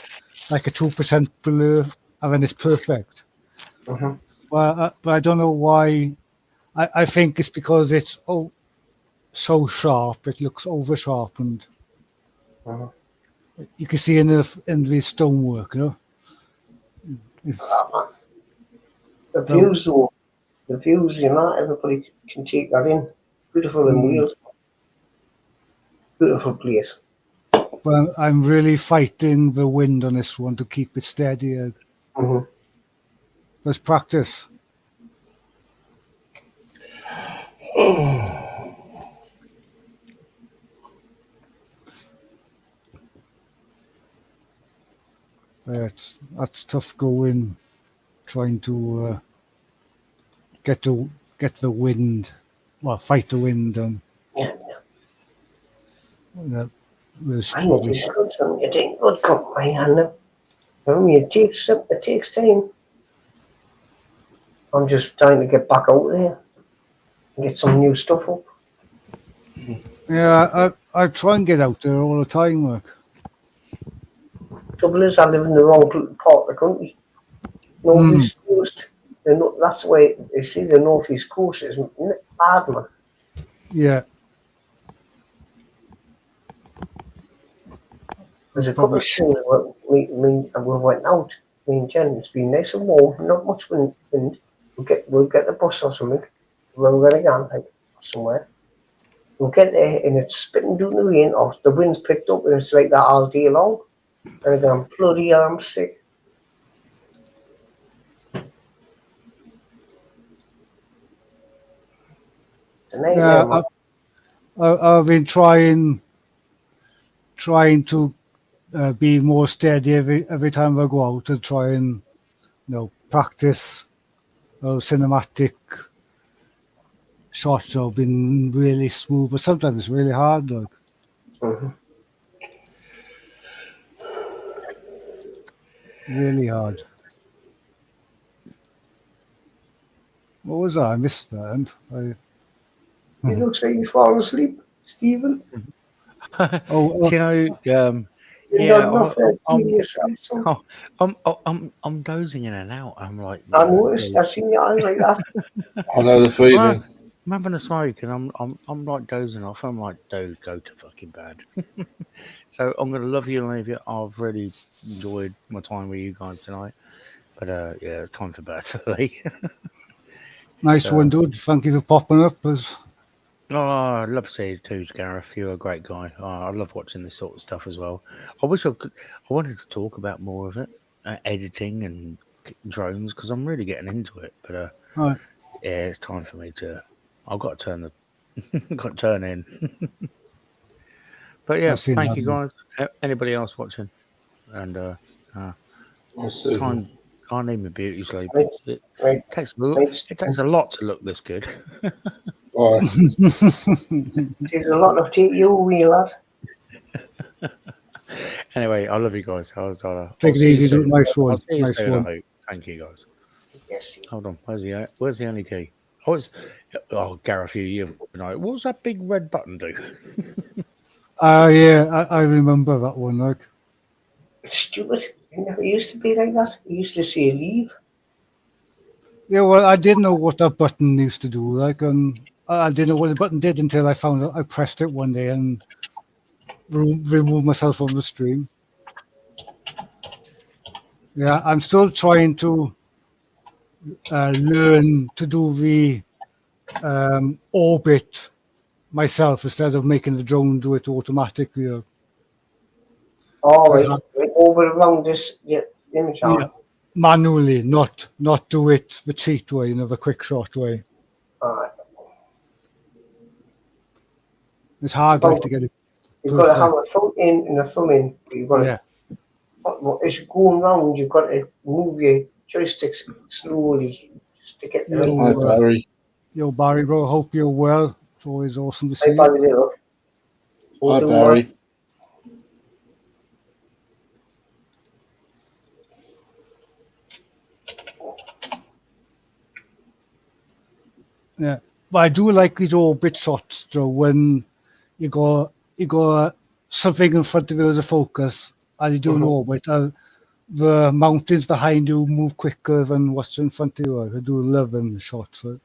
2% blur, and then it's perfect. But I don't know why. I think it's because it's so sharp. It looks over sharpened. You can see in the stonework, you know. The views, though. The views, everybody can take that in. Beautiful in Wales. Beautiful place. But I'm really fighting the wind on this one to keep it steady. Let's practice. That's tough going, trying to get the wind, fight the wind. I need to do something. It ain't good company, Hannah. It takes time. I'm just trying to get back out there and get some new stuff up. Yeah, I try and get out there all the time, like. Trouble is, I live in the wrong part of the country. Northeast coast. That's the way they see the northeast coast is bad, man. Yeah. There's a couple of things we went out. Me and Jen, it's been nice and warm, not much wind. We'll get the bus or something. Where we're gonna go, like somewhere. We'll get there and it's spitting down the rain, or the wind's picked up and it's like that all day long. And I'm bloody hell, I'm sick. Yeah, I've been trying to be more steady every time I go out and try and practice cinematic shots. Have been really smooth, but sometimes it's really hard. Like. Really hard. What was that? I missed that. It looks like you've fallen asleep, Stephen. I'm dozing in and out. I'm like, I noticed. I seen your eyes like that. I know the feeling. I'm having a smoke and I'm like dozing off. I'm like, dude, go to fucking bed. So I'm gonna love you and leave you. I've really enjoyed my time with you guys tonight. But yeah, it's time for bed for me. Nice one, dude. Thank you for popping up. I'd love to see you too, Gareth. You're a great guy. I love watching this sort of stuff as well. I wanted to talk about more of it, editing and drones, because I'm really getting into it. But right. Yeah, it's time for me to. I've got to turn in. But yeah, thank you guys. Anybody else watching? And time. I need my beauty sleep. It takes a lot to look this good. Takes a lot to take you away, lad. Anyway, I love you guys. Take it easy, dude. Nice one. Nice one. Thank you, guys. Yes. Hold on. Where's the only key? Gareth, you know, what does that big red button do? Yeah, I remember that one. Like, it's stupid. It used to be like that. It used to say leave. Yeah, well, I didn't know what that button used to do. Like, I didn't know what the button did until I found out. I pressed it one day and removed myself from the stream. Yeah, I'm still trying to learn to do the orbit myself instead of making the drone do it automatically. All Because right, like over around this image yeah, on. manually, not do it the cheat way, the quick shot way. Alright. It's hard So like to get it you've got to perfect. have a thumb in and a thumb in. You've got Yeah, to, as you're going round, you've got to move your joysticks slowly just to get the right. Hi, Barry. Yo, Barry, bro, hope you're well. It's always awesome to see Right, you. Barry, there, look. Hi, Do Barry. Yeah, but I do like these orbit shots, Joe. When you go something in front of you as a focus, and you do an orbit. The mountains behind you move quicker than what's in front of you. I do love them shots. Right?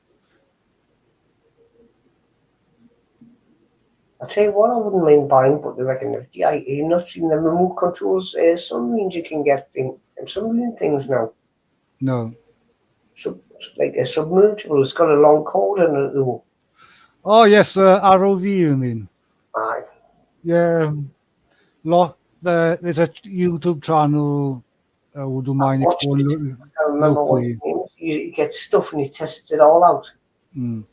I tell you what, I wouldn't mind buying, but they reckon if you've not seen the remote controls submarines you can get submarine things now. No. So it's like a submersible. It's got a long cord in it though. Oh yes, ROV. You mean? Aye. Yeah. There's a YouTube channel. Who do mine Watched it. exploring I can't remember what locally. it means. You get stuff and you test it all out. Mm.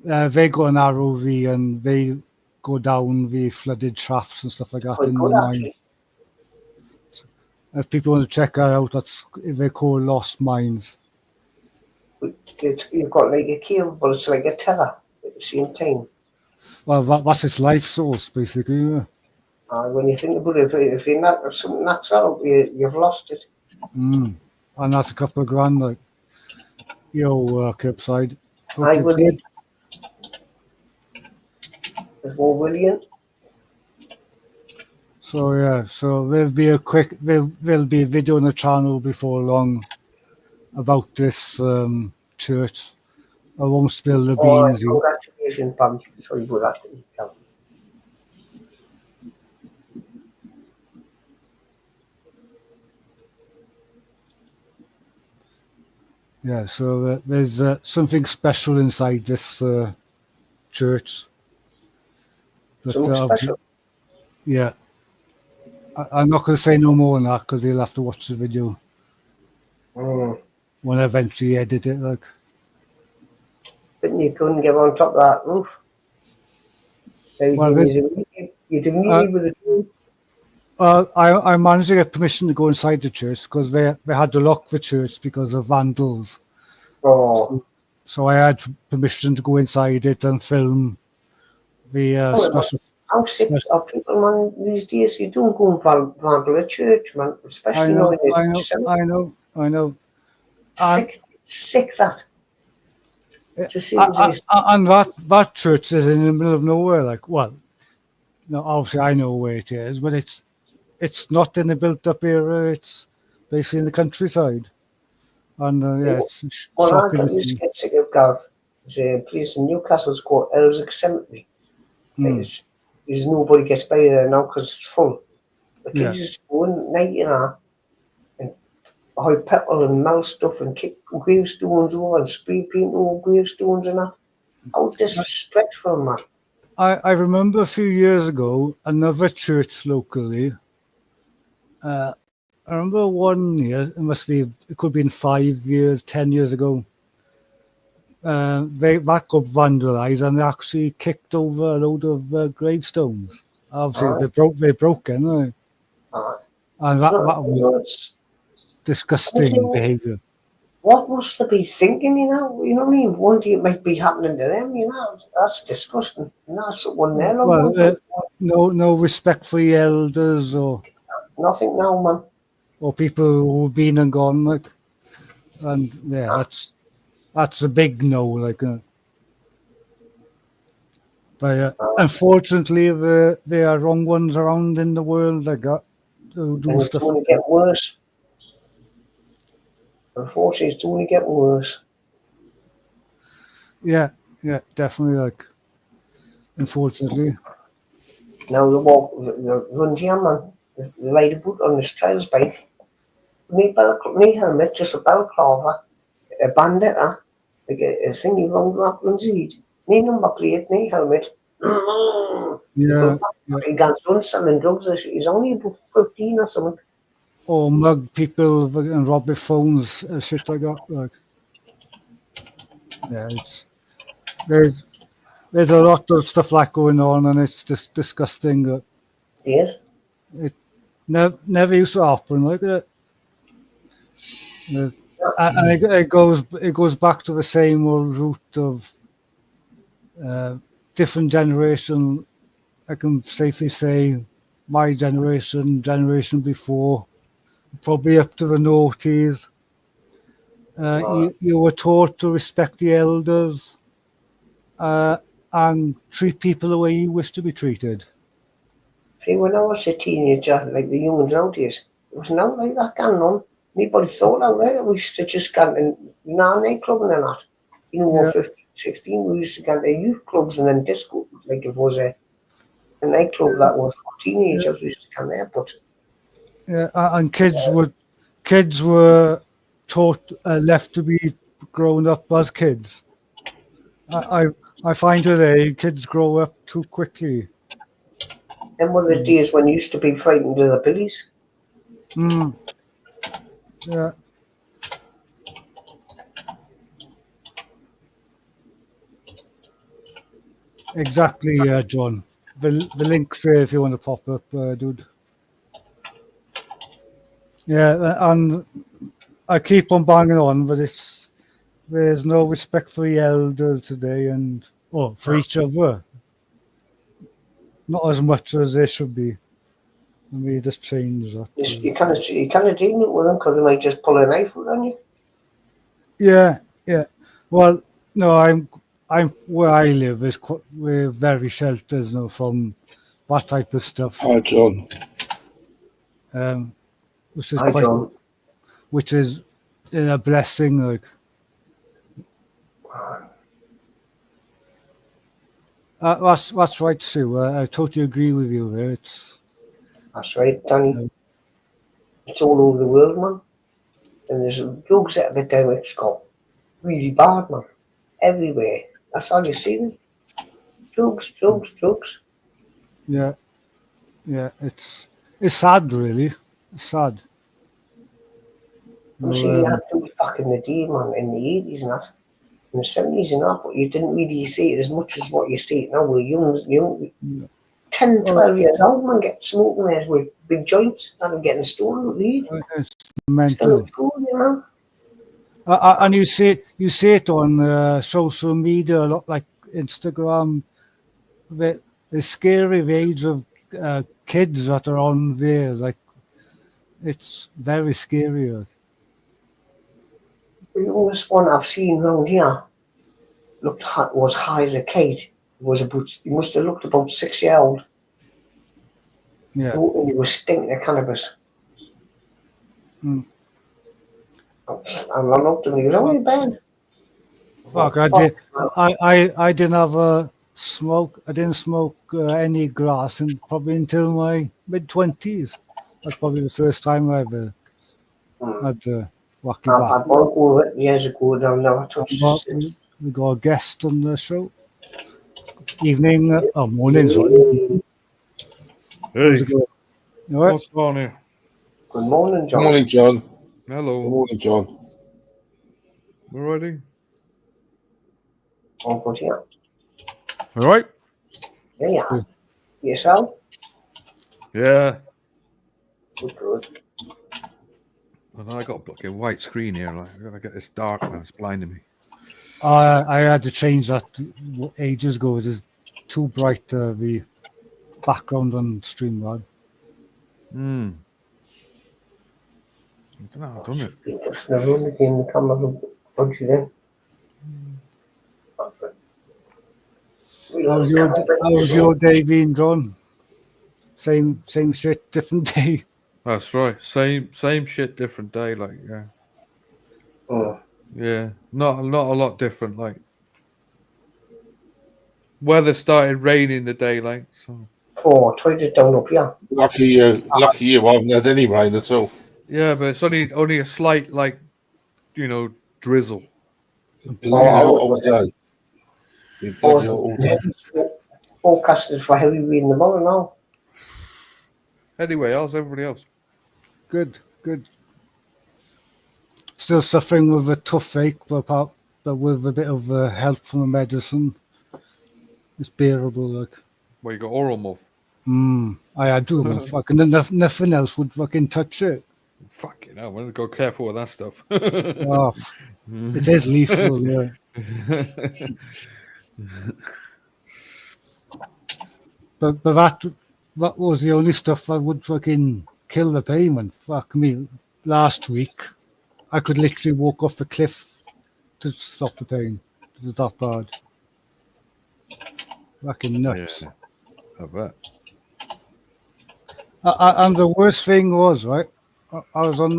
They go on ROV and they go down the flooded shafts and stuff like that Quite in good the actually. mines. If people want to check that out, that's they call Lost Mines. You've got like a cable, but it's like a tether at the same time. Well, that's its life source, basically. Yeah. When you think about it, if something knocks out, you've lost it. And that's a couple of grand, like, Curbside. Hope Aye, you're William. good. There's more William. So yeah, so there'll be a video on the channel before long about this church. I won't spill the beans. Congratulations, Pam. Sorry about that. Yeah, so there's something special inside this church. But, Something special. Yeah. I'm not going to say no more on that because you'll have to watch the video when I eventually edit it. Like, But you couldn't get on top of that roof. well, You didn't need with the drone. I managed to get permission to go inside the church because they had to lock the church because of vandals. Oh. So I had permission to go inside it and film the special. How sick are people, man, these days? You don't go and vandal a church, man, especially I know. Sick that. To see and that church is in the middle of nowhere. Like, well, no, obviously I know where it is, but it's not in the built-up area. It's basically in the countryside, and it's shocking. I used to get sick of Gareth. There's a place in Newcastle called Elsick Cemetery. There's nobody gets by there now because it's full. The kids used to go in at night, and hide petrol and melt stuff and kick gravestones over and spray paint over gravestones and that. How disrespectful, man. I remember a few years ago, another church locally. I remember one year, it could have been 5 years, 10 years ago. That got vandalized and they actually kicked over a load of gravestones. Obviously, they're broken, and that was disgusting behaviour. What must they be thinking, You know what I mean? One day it might be happening to them, That's disgusting. And that's one there. Well, no respect for the elders or nothing now, man. Or people who've been and gone, like, and that's a big no, like. But unfortunately, there are wrong ones around in the world that got to do stuff. It's going to get worse. Unfortunately, it's going to get worse. Yeah, definitely. Like, unfortunately. Now the run jam, man. The lady put on this trials bike. Me helmet, just a balaclava. a bandit, like a thingy round Raplin's head. No number plate, no helmet. Yeah, He gets done selling drugs. He's only about 15 or something. or mug people and rob their phones, shit like that. Like, yeah, there's a lot of stuff like going on, and it's just disgusting. Yes. It never used to happen like that. And it goes back to the same old root of different generation. I can safely say my generation before, probably up to the noughties. You were taught to respect the elders and treat people the way you wish to be treated. See, when I was a teenager, like the humans nowadays, it was not like that going on. Anybody thought out there, we used to just go in nightclub and that. You know, Yeah. 15, 16, we used to go to youth clubs and then disco, like it was a nightclub that was for teenagers, we used to come there, but Yeah, and kids were taught left to be grown up as kids. I find today kids grow up too quickly. then were the days when you used to be frightened of the police. Yeah. Exactly, John. The link's there if you want to pop up, dude. Yeah, and I keep on banging on, but there's no respect for the elders today, and for each other. Not as much as there should be. And we just change that. You can't deal with them because they might just pull a knife out on you. Yeah. Well, no, I'm where I live we're very sheltered, from that type of stuff. Hi, John. Which is Hi, John. which is a blessing. Like, that's right, Sue. I totally agree with you there. That's right, Danny. It's all over the world, man. And there's drugs epidemics got really bad, man. Everywhere. That's how you see them. Drugs. Yeah. It's sad, really. It's sad. You see, you had drugs back in the day, man, in the 80s and that, in the 70s and that, but you didn't really see it as much as what you see it now. We're young 10, 12 years old, man, get smoking there with big joints and getting stolen with weed. It's Still mental. at school, you know. And you see it on social media a lot, like Instagram. The scary age of kids that are on there, like, it's very scary. The youngest one I've seen round here was high as a kite. He must have looked about 6 years old. Yeah. And he was stinking of cannabis. Mm. I'm not up to him. He was only bad. Fuck, I didn't have a smoke. I didn't smoke any grass probably until my mid-20s. That's probably the first time I ever had wacky I've back. had one go years ago and I've never touched it. We got a guest on the show. Evening, morning, sorry. Hey, You all right? what's going on here? Good morning, Good John. morning, John. Good Hello. morning, John. We're ready. Oh, good, yeah. All right? Yeah. Yourself? Yeah. Good. And I got a fucking white screen here. Like, I gotta get this dark now. It's blinding me. I had to change that ages ago. It is too bright, the background on StreamYard. I don't know how I've done it. Just never in the game, the camera punch it in. How's your day been, John? Same shit, different day. That's right. Same shit, different day. Like, yeah. Oh. Yeah. Not a lot different. Like, weather started raining the day, like, so. Oh, tried it down up here. Lucky you. I haven't had any rain at all. Yeah, but it's only a slight, like, drizzle. All day. Be bloody hot all day. Forecasted for heavy rain tomorrow now. Anyway, how's everybody else? Good. Still suffering with a toothache, but with a bit of help from the medicine, it's bearable. Like, Well, you got oral muff. I do, man. Fucking nothing else would fucking touch it. Fucking hell, man. Go careful with that stuff. Oh, it is lethal, yeah. But that was the only stuff that would fucking kill the pain. Man, fuck me. Last week, I could literally walk off the cliff to stop the pain. It was that bad. Fucking nuts. Yeah, I bet. And the worst thing was, right, I was on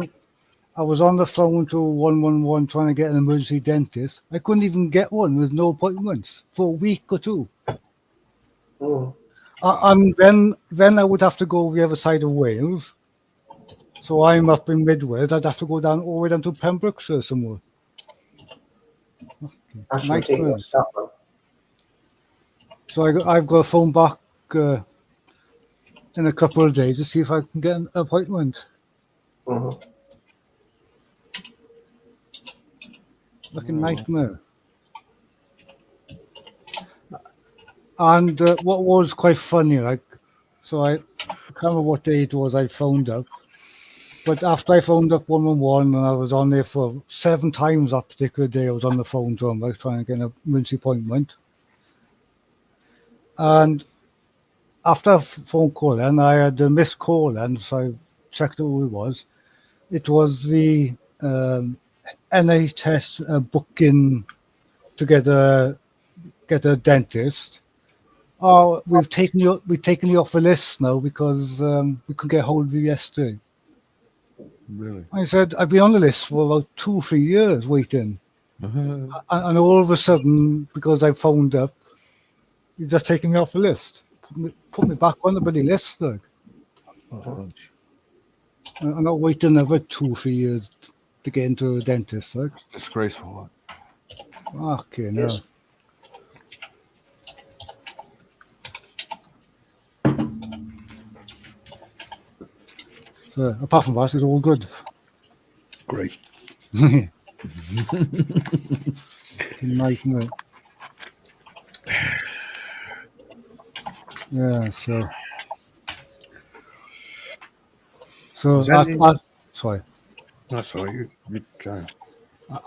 the phone to 111 trying to get an emergency dentist. I couldn't even get one with no appointments for a week or two. And then I would have to go the other side of Wales. So I'm up in Mid Wales. I'd have to go down all the way down to Pembrokeshire somewhere. That's Nightmare. ridiculous, that one. So I've got to phone back in a couple of days to see if I can get an appointment. Like a nightmare. And what was quite funny, like, so I can't remember what day it was I phoned up, but after I phoned up 111 and I was on there for 7 times that particular day, I was on the phone to them, like, trying to get an emergency appointment. And after a phone call, then I had a missed call, and so I checked who it was. It was the NHS booking to get a dentist. Oh, we've taken you off the list now because we couldn't get hold of you yesterday. Really? I said I've been on the list for about 2-3 years waiting, and all of a sudden, because I phoned up, you've just taken me off the list. Put me back on the bloody list, like. I'm not waiting another 2-3 years to get into a dentist, like. It's disgraceful. Okay, no. Yes. So apart from that, it's all good. Great. Nightmare. Yeah, so sorry. That's all right. You go.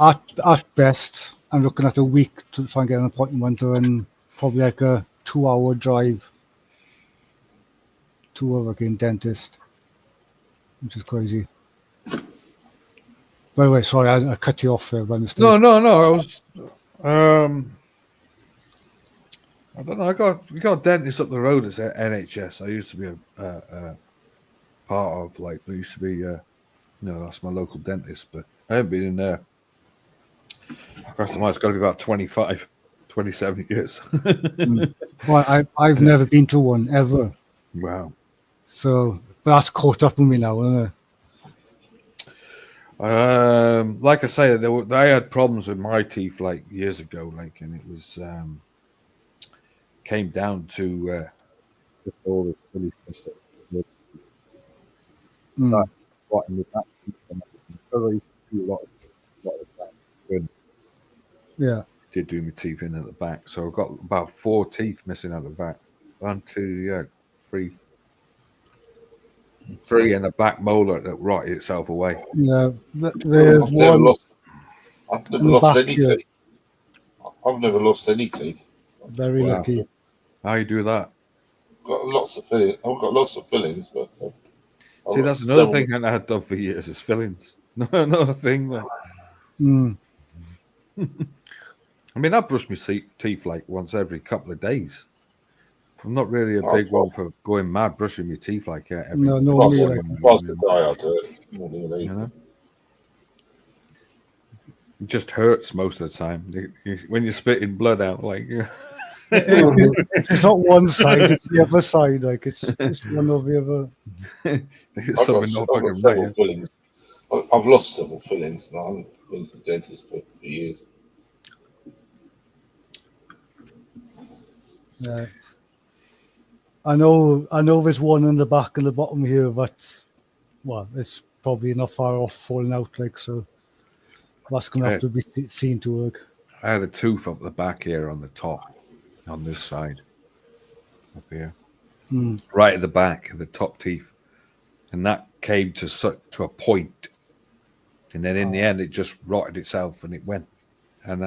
At best, I'm looking at a week to try and get an appointment, and probably like a 2-hour drive to a fucking dentist, which is crazy. By the way, sorry, I cut you off there by mistake. No. I was. I don't know. We got a dentist up the road. It's at NHS. I used to be a part of, like, there used to be. That's my local dentist, but I haven't been in there. Across the mile, it's got to be about 25, 27 years. Well, I've never been to one ever. Wow. So, but that's caught up with me now, isn't it? Like I say, I had problems with my teeth like years ago, like, and it was came down to all the silly stuff. What in the back, because I used to do a lot of that. Yeah. Did do my teeth in at the back, so I've got about 4 teeth missing at the back. 1, 2, 3. 3 in the back molar that rotted itself away. Yeah, there's I've never one. lost any teeth. I've never lost any teeth. Very lucky. How you do that? Got lots of fillings. I've got lots of fillings, but See, that's another thing I had done for years is fillings. No, another thing. Like, I mean, I brush my teeth like once every couple of days. I'm not really a big one for going mad brushing my teeth like that. Every No, once me, like, a day I do it. Morning and you evening. know? It just hurts most of the time when you're spitting blood out. Like, it's not one side; it's the other side. Like it's one or the other. it's something not fucking several right. fillings. I've lost several fillings now. been to the dentist for years. Yeah. I know there's one in the back and the bottom here that, well, it's probably not far off falling out, like, so that's going to have to be seen to work. I had a tooth up the back here on the top, on this side, up here, right at the back, the top teeth, and that came to a point, and then in the end, it just rotted itself and it went. And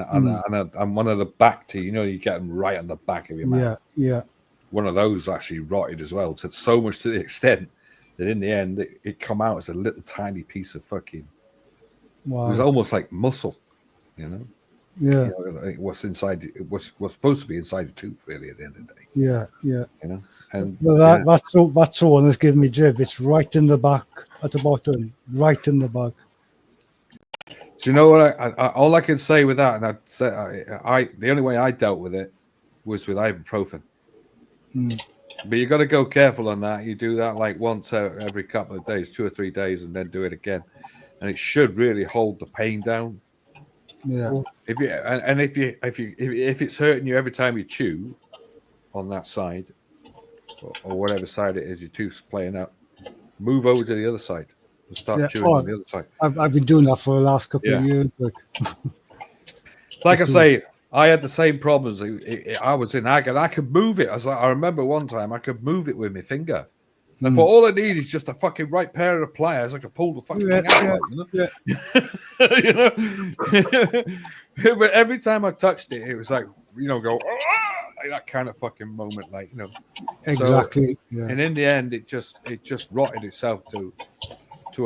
one of the back teeth, you get them right on the back of your mouth. Yeah. One of those actually rotted as well, so much to the extent that in the end, it come out as a little tiny piece of fucking. Wow. It was almost like muscle, Yeah. What's inside? It was supposed to be inside the tooth, really, at the end of the day. Yeah. And that's the one that's giving me jib. It's right in the back at the bottom, right in the back. Do you know what? All I can say with that, and the only way I dealt with it was with ibuprofen. But you got to go careful on that. You do that like once every couple of days, 2 or 3 days, and then do it again, and it should really hold the pain down. Yeah. If it's hurting you every time you chew on that side, or whatever side it is, your tooth's playing up, move over to the other side and start chewing on the other side. I've been doing that for the last couple of years. Like I say, I had the same problems. I was in agony. I could move it. I remember one time I could move it with my finger. And I thought, all I need is just a fucking right pair of pliers. I could pull the fucking thing out. But every time I touched it, it was like, go, like that kind of fucking moment, Exactly. So, and in the end, it just rotted itself to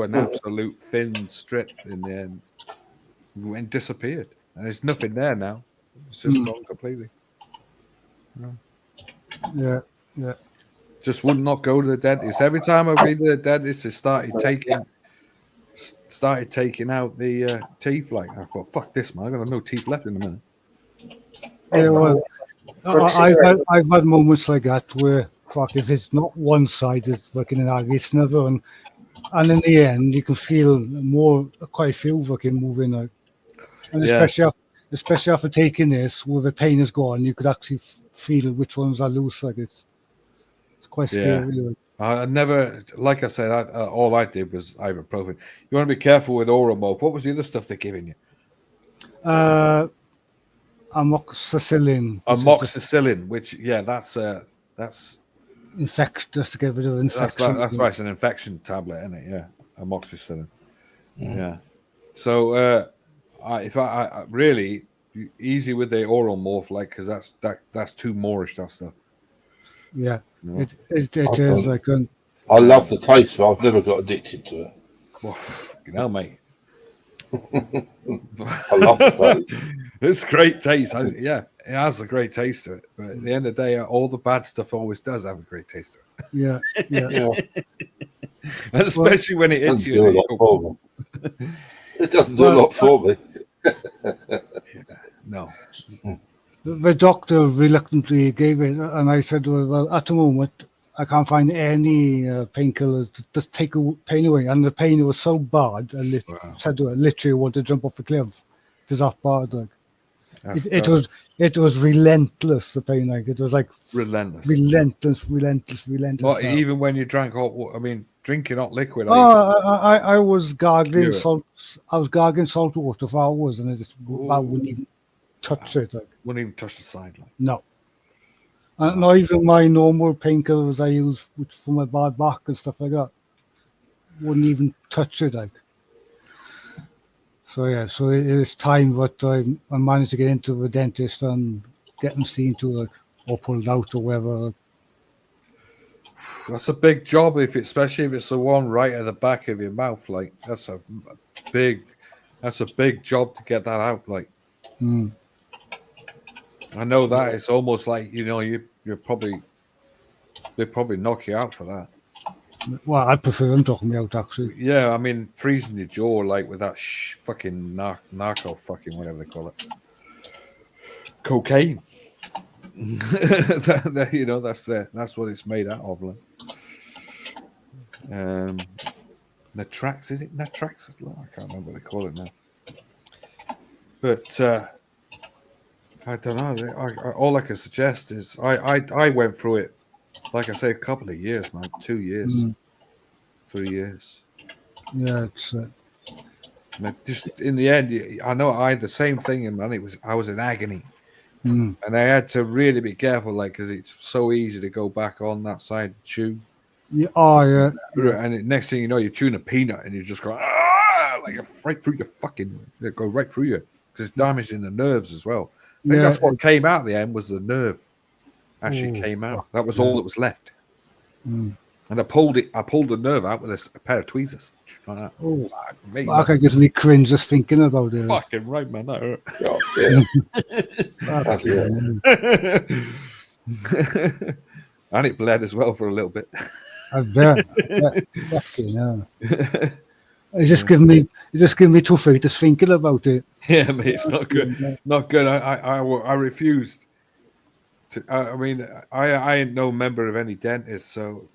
an absolute thin strip in the end, and disappeared. And there's nothing there now. It's just gone completely. Yeah. Just would not go to the dentist. Every time I've been to the dentist, they started taking out the teeth. Like, I thought, fuck this, man. I got no teeth left in a minute. Yeah, well, I've had moments like that where, fuck, if it's not one side, it's fucking an agony, it's another, and in the end, you can feel quite a few fucking moving out. And especially after taking this, where the pain is gone, you could actually feel which ones are loose. Like it's quite scary. Yeah. I never, like I said, all I did was ibuprofen. You want to be careful with oral morph. What was the other stuff they're giving you? Amoxicillin. Amoxicillin, which that's just to get rid of infection. That's right. It's an infection tablet, isn't it? Yeah, amoxicillin. Yeah. So if I really easy with the oral morph, like, because that's too Moorish, that stuff. Yeah, it is like. I love the taste, but I've never got addicted to it. Well, mate. I love the taste. It's great taste. It has a great taste to it. But at the end of the day, all the bad stuff always does have a great taste to it. Yeah. And especially when it hits you. It doesn't do a lot for me. No. The doctor reluctantly gave it, and I said, well, at the moment, I can't find any painkillers to just take pain away. And the pain was so bad, I said to her, literally want to jump off the cliff. It was that bad. Like. It was relentless, the pain. Like, it was like relentless. Well, even when you drank hot water, I mean, drinking hot liquid. I was gargling salt. I was gargling salt water for hours, and I wouldn't even touch it. Like. Wouldn't even touch the side. Like. No. Not even my normal painkillers I use for my bad back and stuff like that. Wouldn't even touch it. Like. So it is time that I managed to get into the dentist and get them seen to, or pulled out or whatever. That's a big job, especially if it's the one right at the back of your mouth. Like, that's a big job to get that out. Like, I know that it's almost like they probably knock you out for that. Well, I'd prefer them knocking me out, actually. Yeah, I mean, freezing your jaw like with that fucking narco fucking whatever they call it, cocaine. That's what it's made out of. Like. Natrax, is it Natrax? I can't remember what they call it now. But I don't know. All I can suggest is I went through it, like I say, a couple of years, man. 2 years, 3 years. Yeah, it's And just in the end, I know I had the same thing, and man, I was in agony, and I had to really be careful, like, because it's so easy to go back on that side and chew. yeah, oh yeah. And next thing you know, you're chewing a peanut, and you just go like right through your it go right through you because it's damaging the nerves as well. I think that's what came out at the end was the nerve. Actually came out. That was all that was left. And I pulled the nerve out with a pair of tweezers. Like Oh, mate, fuck, it gives me cringe just thinking about it. fucking right, man. That hurt. And it bled as well for a little bit. I bet. Fucking hell. It just gives me toothache just thinking about it. Yeah, mate, it's not good. Not good. I refused. I mean, I ain't no member of any dentist, so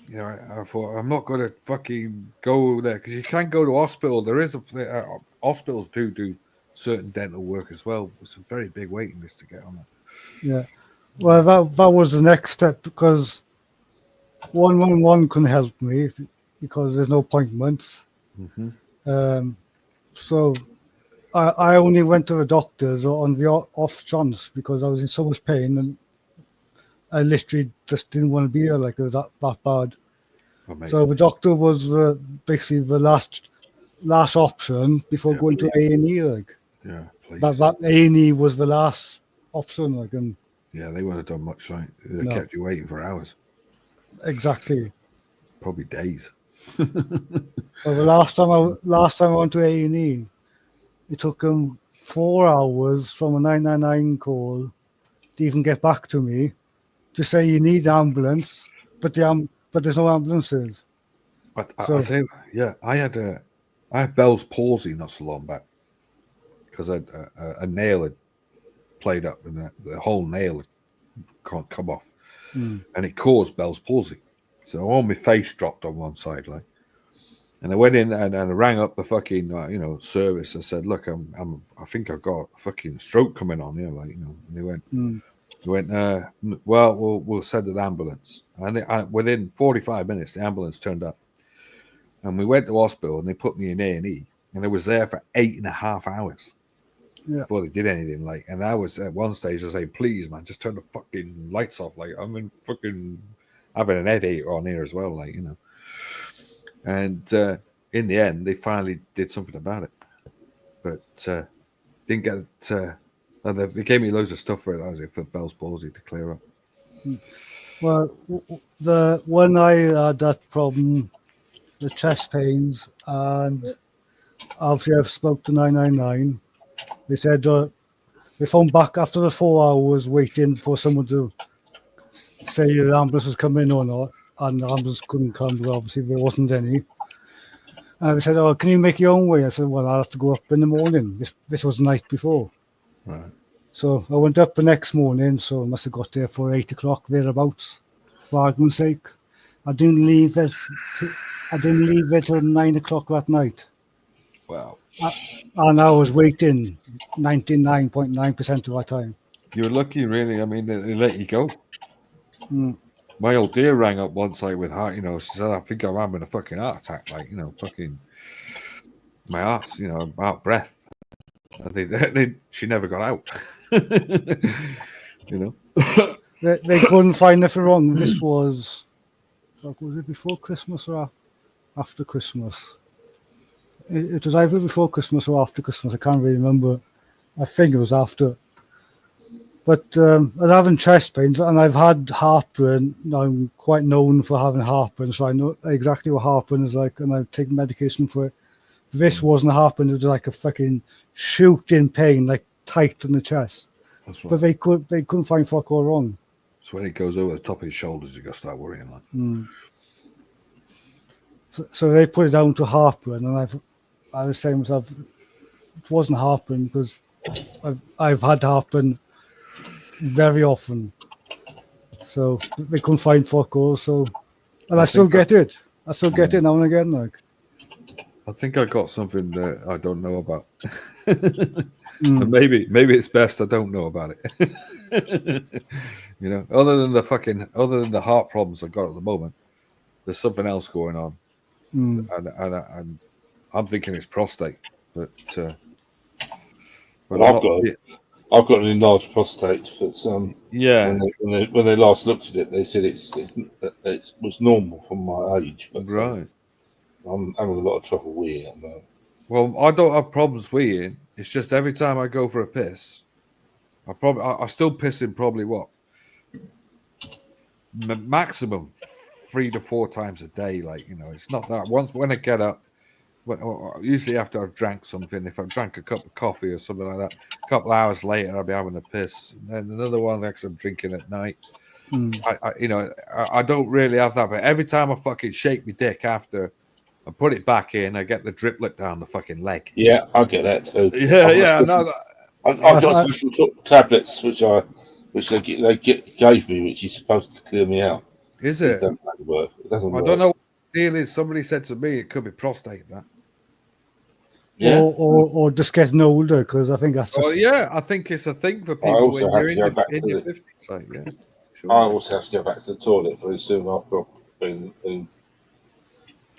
you know, I thought I'm not going to fucking go there because you can't go to hospital. There is hospitals do certain dental work as well. It's a very big waiting list to get on that. Yeah. Well, that was the next step because 111 couldn't help me because there's no appointments. So I only went to the doctors on the off chance because I was in so much pain and I literally just didn't want to be here like it was that bad. Oh, so the doctor was basically the last option before going to A&E. Like, yeah, please. That A&E was the last option. Like, and yeah, they wouldn't have done much, right? They kept you waiting for hours. Exactly. Probably days. Well, the last time I went to A&E, it took them 4 hours from a 999 call to even get back to me to say you need ambulance, but there's no ambulances. I had Bell's palsy not so long back because a nail had played up and the whole nail can't come off, and it caused Bell's palsy. So all my face dropped on one side, like. And I went in and I rang up the fucking service. I said, "Look, I think I've got a fucking stroke coming on here." Like, and they went, "Well, we'll send an ambulance." And within 45 minutes, the ambulance turned up, and we went to hospital and they put me in A&E, and I was there for 8.5 hours before they did anything. Like, and I was at one stage, I was like, "Please, man, just turn the fucking lights off." Like, I'm in fucking having an headache on here as well, like, And in the end, they finally did something about it, but didn't get. They gave me loads of stuff for it. That was it for Bell's palsy to clear up. Well, when I had that problem, the chest pains, and obviously I've spoke to 999. They said they phoned back after the 4 hours waiting for someone to say the ambulance was coming or not, and the ambulance couldn't come because obviously there wasn't any. And they said, "Oh, can you make your own way?" I said, "Well, I'll have to go up in the morning." This was the night before. Right. So I went up the next morning, so I must have got there for 8 o'clock, thereabouts, for argument's sake. I didn't leave it till 9 o'clock that night. Wow. And I was waiting 99.9% of my time. You were lucky, really. I mean, they let you go. My old dear rang up once, like, with heart, she said, "I think I'm having a fucking heart attack, like, fucking my heart's, out of breath." And she never got out. They couldn't find nothing wrong. This was it before Christmas or after Christmas? It was either before Christmas or after Christmas. I can't really remember. I think it was after. But I was having chest pains and I've had heartburn. I'm quite known for having heartburn, so I know exactly what heartburn is like, and I've taken medication for it. This wasn't heartburn; it was like a fucking shooting pain, like tight in the chest. That's right. But they couldn't find fuck all wrong. So when it goes over the top of his shoulders, you got to start worrying, like. So they put it down to heartburn, and I was saying to myself, it wasn't heartburn because I've had heartburn very often. So they couldn't find fuck all. So, and I still get it. I still get it now and again, like. I think I got something that I don't know about. Mm. And maybe it's best I don't know about it. You know, other than the heart problems I've got at the moment, there's something else going on, Mm. and I'm thinking it's prostate, but Well, I've got an enlarged prostate. But yeah, when they last looked at it, they said it was normal for my age. But right. I'm having a lot of trouble with it. Well, I don't have problems weeing. It's just every time I go for a piss, I still piss in probably what maximum 3 to 4 times a day. Like, you know, it's not that. Once when I get up, or usually after I've drank something, if I've drank a cup of coffee or something like that, a couple of hours later I'll be having a piss, and then another one next I'm drinking at night. Mm. I don't really have that, but every time I fucking shake my dick after I put it back in, I get the driplet down the fucking leg. Yeah, I get that too. Yeah, I know that. I've got special tablets which they gave me, which is supposed to clear me out. Is It it? doesn't work. It doesn't I work. don't know what the deal is. Somebody said to me it could be prostate. That. Yeah. Or just getting older, because I think that's just. Oh yeah, I think it's a thing for I people also when have you're to in go your, back in to your the. 50s. So yeah, sure. I also have to go back to the toilet very soon after I've been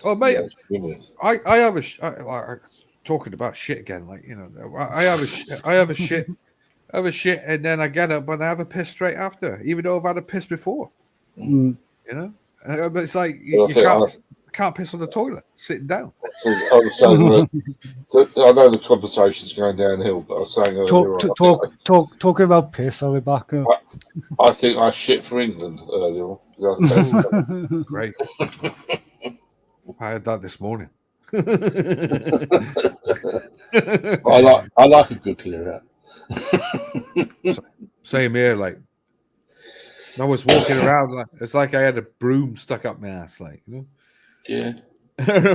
Oh mate, to begin with. I have talking about shit again. Like, you know, I have a shit, and then I get up and I have a piss straight after, even though I've had a piss before. Mm. You know, but it's like Well, you can't piss on the toilet sitting down. I was saying I know the conversation's going downhill, but I was saying earlier on, Talking about piss, I'll be back. I think I shit for England earlier on. Ooh, great. I had that this morning. I like a good clear out. Same here. Like, I was walking around, like it's like I had a broom stuck up my ass, like, you know. Yeah.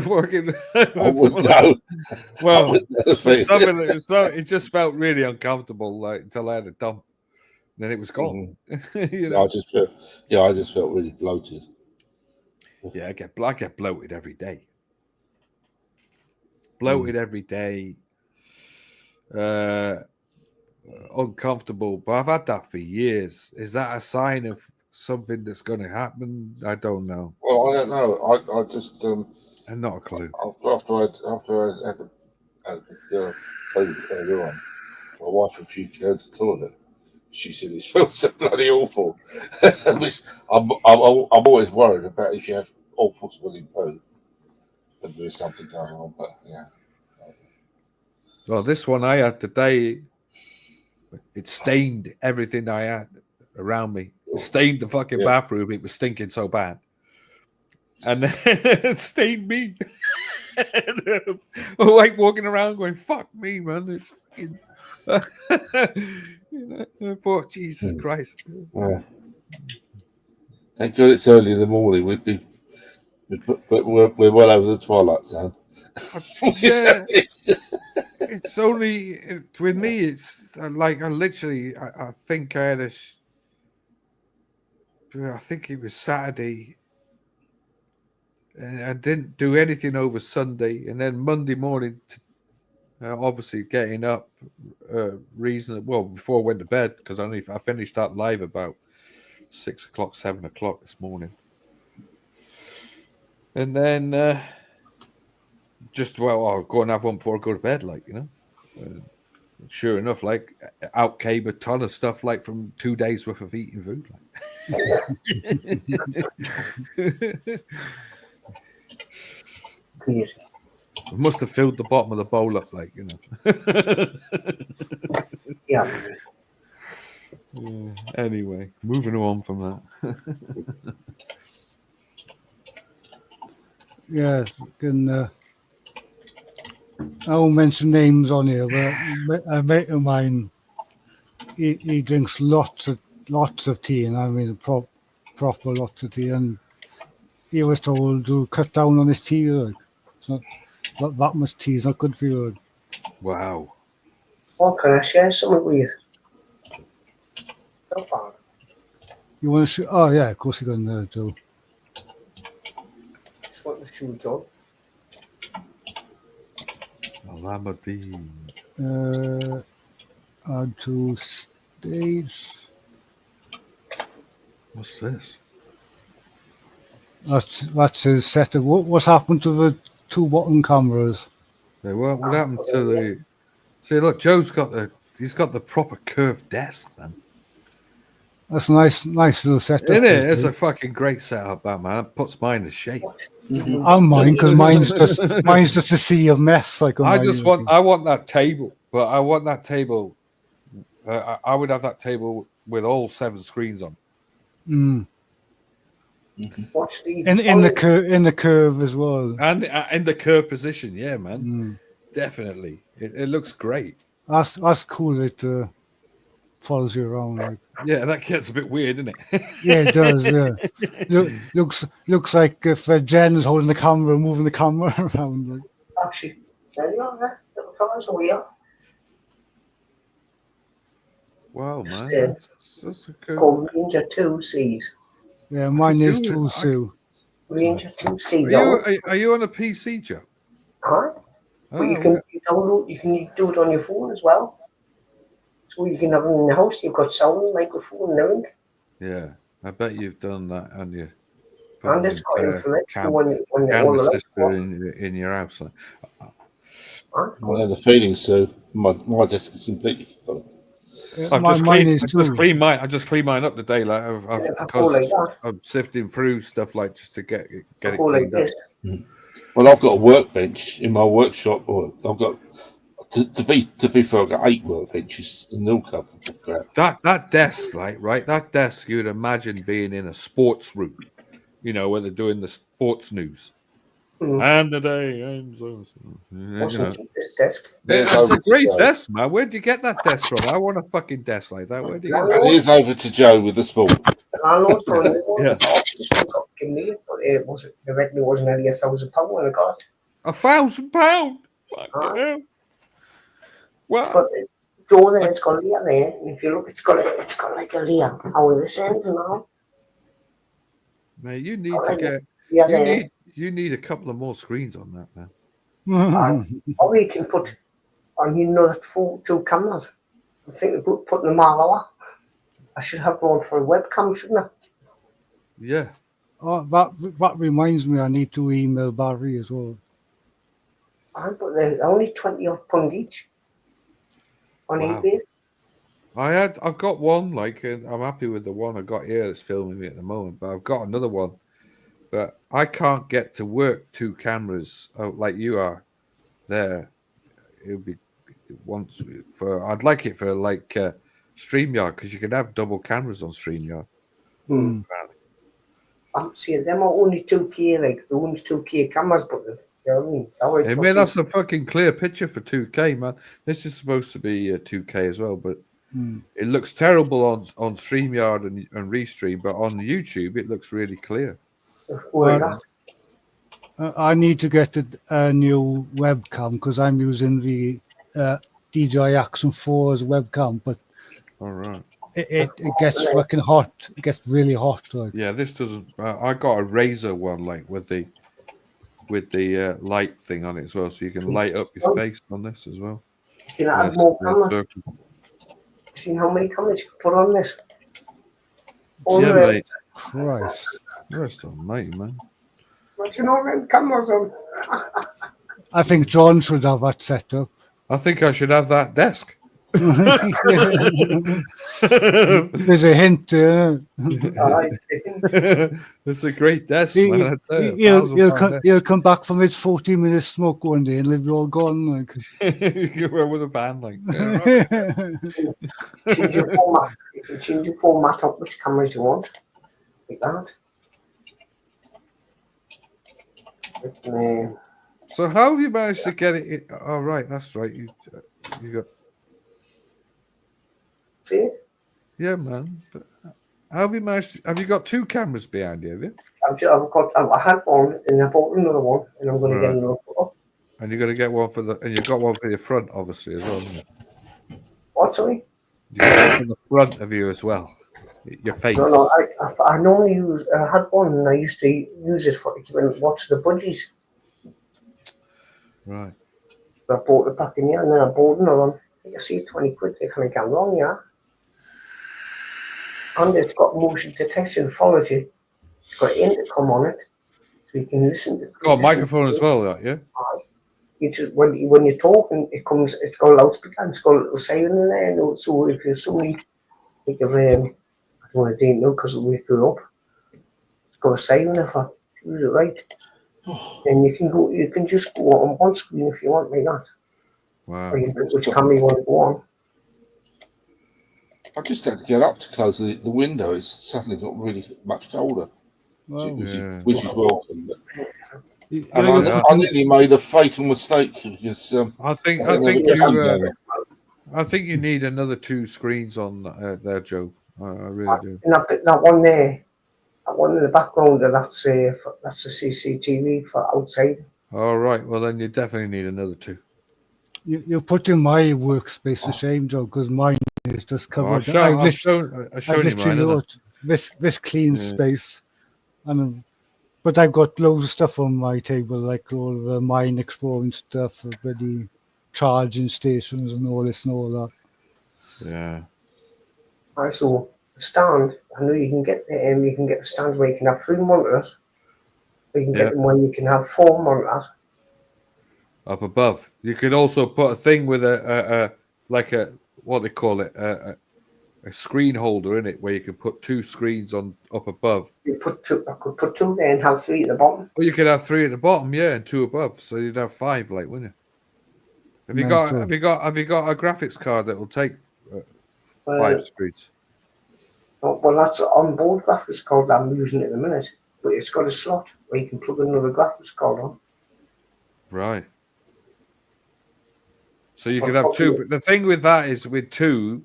Working. I wouldn't know. Well, something. it just felt really uncomfortable, like until I had a dump. Then it was gone. You know? I just felt really bloated. Yeah, I get bloated every day. Bloated every day. Uncomfortable, but I've had that for years. Is that a sign of something that's going to happen? I don't know. Well, I don't know. I just I'm not a clue. After I had the poo earlier on, my wife refused to go to the toilet. She said it smells so bloody awful. Which I'm always worried about if you have awful smelling poo, that there is something going on. But yeah. Well, this one I had today, it stained everything I had around me. It stained the fucking bathroom. It was stinking so bad. And then it stained me. I'm like walking around going, fuck me, man. It's fucking... I thought, Jesus Christ. Yeah. Thank God it's early in the morning. We're well over the twilight zone. Yeah. It's only with me. It's like I think I had I think it was Saturday, and I didn't do anything over Sunday, and then Monday morning, obviously getting up reasonably well before I went to bed because I finished that live about 6 o'clock, 7 o'clock this morning, and then I'll go and have one before I go to bed, like, you know. Sure enough, like out came a ton of stuff, like from 2 days worth of eating food. Like. I must have filled the bottom of the bowl up, like, you know. Yeah. Anyway, moving on from that. Yeah, I won't mention names on here, but a mate of mine, he drinks lots of tea, and I mean proper lots of tea, and he was told to cut down on his tea. Like, so that much tea is not good for you. Wow. Oh, can I share something with you? Not bad. You want to shoot? Oh yeah, of course you're going to do. Just want to shoot on. Alameddine. Add to stage. What's this? That's his setup. What's happened to the two button cameras? Hey, what happened to the? See, look, Joe's got he's got the proper curved desk, man. That's a nice little setup. Isn't it? It's a fucking great setup, that man. It puts mine to shape. I'm mine because mine's just a sea of mess. Like I want that table, but I want that table. I would have that table with all 7 screens on. What's the in the curve as well, and in the curve position, yeah, man, definitely. It looks great. That's cool. It follows you around. Like. Yeah, that gets a bit weird, doesn't it? Yeah, it does. Yeah, looks like if Jen is holding the camera, moving the camera around. Like. Actually, there you are. Little fellas over here. Wow, man, that's a good. Called Ranger 2Cs. Yeah, mine is too, Sue. Ranger 2C. Are you on a PC, Joe? Huh? But you can download. You can do it on your phone as well. So you can have it in the house. You've got sound, microphone, and everything. Yeah, I bet you've done that, and you. And it's got infrared. Camera system in your house. Like. I have the feeling so. My desk is completely. I just cleaned mine up today. Like I'm sifting through stuff like just to get it cleaned up. Well, I've got a workbench in my workshop. Or I've got to be fair, I've got 8 workbenches and all covered with crap. That desk, right? That desk you'd imagine being in a sports room, where they're doing the sports news. And today, desk. It's a great desk, man. Where'd you get that desk from? I want a fucking desk like that. Where'd you get it? Here's over to Joe with the sport. Yeah. It wasn't nearly £1,000 when I got. £1,000. Fucking well, Joe there, it's got a layer there, and if you look, it's got like a layer. How are the same now? Man, you need to get. You need a couple of more screens on that, man. Or you can put on that 2 cameras. I'm thinking about putting them all over. I should have one for a webcam, shouldn't I? Yeah. Oh, that reminds me. I need to email Barry as well. But they're only £20 each on eBay. I've got one. Like I'm happy with the one I got here that's filming me at the moment, but I've got another one. But I can't get to work 2 cameras like you are there. It would be I'd like it for like StreamYard because you can have double cameras on StreamYard. See, them are only 2K, like the ones 2K cameras, but you know what I mean? That's a fucking clear picture for 2K, man. This is supposed to be 2K as well, but it looks terrible on StreamYard and Restream, but on YouTube it looks really clear. I need to get a new webcam because I'm using the DJI Action 4 as a webcam, but all right, it gets fucking hot. It gets really hot. Like. Yeah, this doesn't. I got a Razer one like with the light thing on it as well, so you can light up your face on this as well. You can add more cameras. See how many cameras you can put on this? Yeah, mate. Christ almighty, man. What you know them cameras on? I think John should have that set up. I think I should have that desk. There's a hint. It's a great desk, man. I tell you, he'll come back from his 40-minute smoke one day and leave it all gone. Like. You're with a band like. Change your format. You can change your format up which cameras you want, like that. So how have you managed to get it? Oh, right, that's right. You got. See? Yeah, man. But how have you managed? Have you got 2 cameras behind you? Have you? I had one, and I bought another one, and I'm going to get another one. And you're going to get one and you've got one for your front, obviously, as well. Haven't you? What? Sorry. You got one for the front of you as well. Your face. No. I normally use. I had one, and I used to use it for watch the budgies. Right. I bought it back in here, and then I bought another one. You see, 20 quid, they can't get wrong, yeah. And it's got motion detection, follows you. It's got intercom on it, so you can listen to it. Got a microphone as well, yeah. You just, when you're talking, it's got a loudspeaker, and it's got a little siren in there. And so if you're somebody, like if, I don't want to know because it'll wake you up. It's got a siren if I use it right. And you can just go on one screen if you want, like that. Wow. Or you can, which camera you want to go on. I just had to get up to close the window. It's suddenly got really much colder, Wow. which Yeah. is welcome. But, You- and you're- I nearly made a fatal mistake because I think you need another 2 screens on there, Joe. I really do. And that one there, that one in the background, that's a CCTV for outside. All right. Well, then you definitely need another 2. You're putting my workspace to shame, Joe, because mine is just Oh, covered. I've shown you literally mine. haven't I? got this clean Yeah. space, but I've got loads of stuff on my table, like all the mine exploring stuff, bloody charging stations, and all this and all that. Yeah. So the stand, I know you can get the stand where you can have 3 monitors, or you can get them where you can have 4 monitors. Up above, you could also put a thing with a what they call it, a screen holder in it, where you can put 2 screens on up above. I could put 2 there and have 3 at the bottom. Or you could have 3 at the bottom, yeah, and 2 above, so you'd have 5, like, wouldn't you? Have you got a graphics card that will take 5 screens? Well, that's an onboard graphics card that I'm using at the minute, but it's got a slot where you can plug another graphics card on. Right. So you could have 2. But the thing with that is, with 2,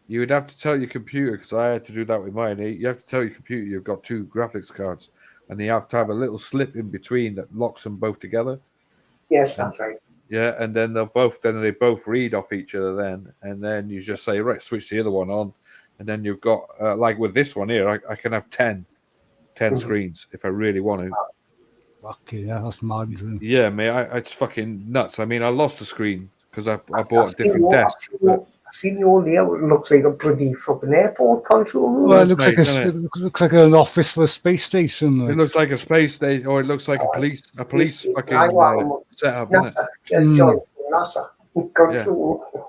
you would have to tell your computer, because I had to do that with mine. You have to tell your computer you've got 2 graphics cards, and you have to have a little slip in between that locks them both together. Yes, that's right. Yeah, and then they both read off each other and then you just say, right, switch the other one on, and then you've got like with this one here, I can have 10 screens if I really want to. Okay, yeah, that's mad. Yeah, mate, it's fucking nuts. I mean, I lost the screen because I bought a different desk. I've seen you all there. It looks like a bloody fucking airport control room. Well, it looks like an office for a space station. It looks like a space station, or it looks like a police fucking setup, doesn't it? Just joined from NASA.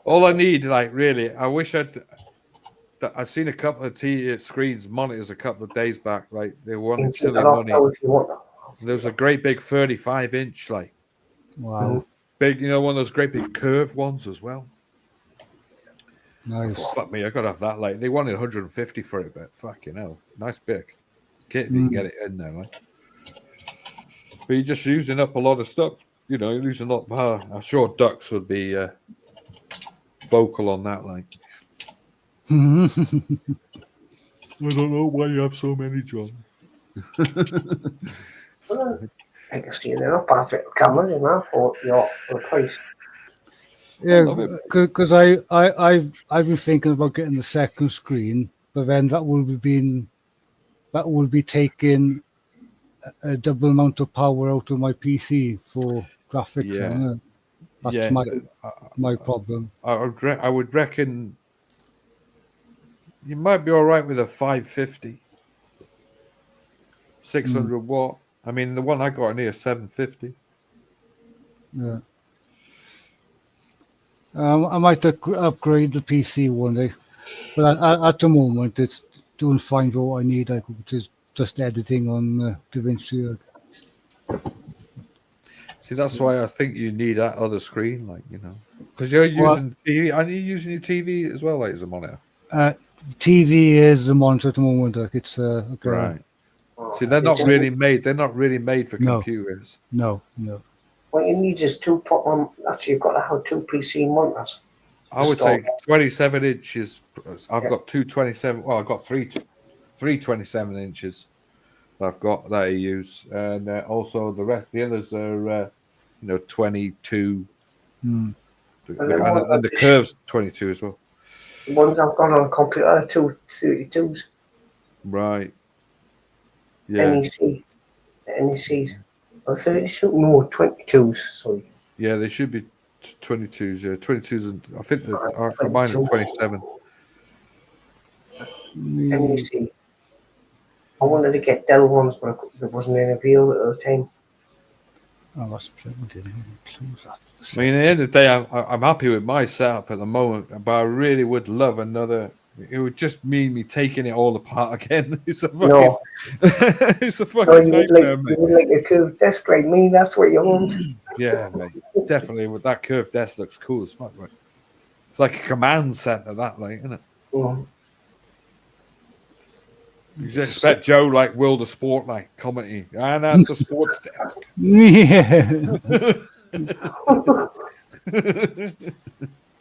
All I need, like, really, I wish I've seen a couple of screens, monitors a couple of days back. Like, they wanted silly money. There's a great big 35-inch, like, wow, big, one of those great big curved ones as well. Nice. Fuck me, I gotta have that. Like, they wanted 150 for it, but fucking hell, nice big. You can get it in there, like. But you're just using up a lot of stuff. You're losing a lot of power. I'm sure Ducks would be vocal on that, like. I don't know why you have so many, John. I can see they're not perfect cameras in that for your place. Yeah, because I've been thinking about getting the second screen, but then that will be taking a double amount of power out of my PC for graphics. Yeah. That's my problem. I would reckon you might be all right with a 550, 600 watt. I mean, the one I got in here is 750. Yeah. I might upgrade the PC one day, but at the moment it's doing fine for what I need, which is just editing on DaVinci. See, that's why I think you need that other screen, like, because you're using TV. Are you using your TV as well, like, as a monitor? TV is the monitor at the moment. Like, it's right. See, they're not really made. They're not really made for computers. No. What you need is 2 actually, you've got to have 2 PC monitors. I would say 27 inches. I've got 2 27. Well, I've got three 27 inches. I've got that I use, and also the others are 22. And the curves 22 as well. The ones I've got on a computer are 2 32s. Right. Yeah. NECs. 32? No, 22s. Sorry. Yeah, they should be 22s, yeah, 22s, and I think that mine are 27. And you see, I wanted to get Dell ones, but there wasn't any available at the time. I was plugged in. Close that. I mean, at the end of the day, I'm happy with my setup at the moment, but I really would love another. It would just mean me taking it all apart again. It's a fucking, No, it's a no, fucking you nightmare, mate. would like a curved desk like me. That's what you want. Yeah, mate, definitely. With that curved desk, looks cool as fuck. Like, it's like a command center, that, like, isn't it? Mm. You just expect Joe like World of Sport, like commenting, and that's the sports desk. Yeah.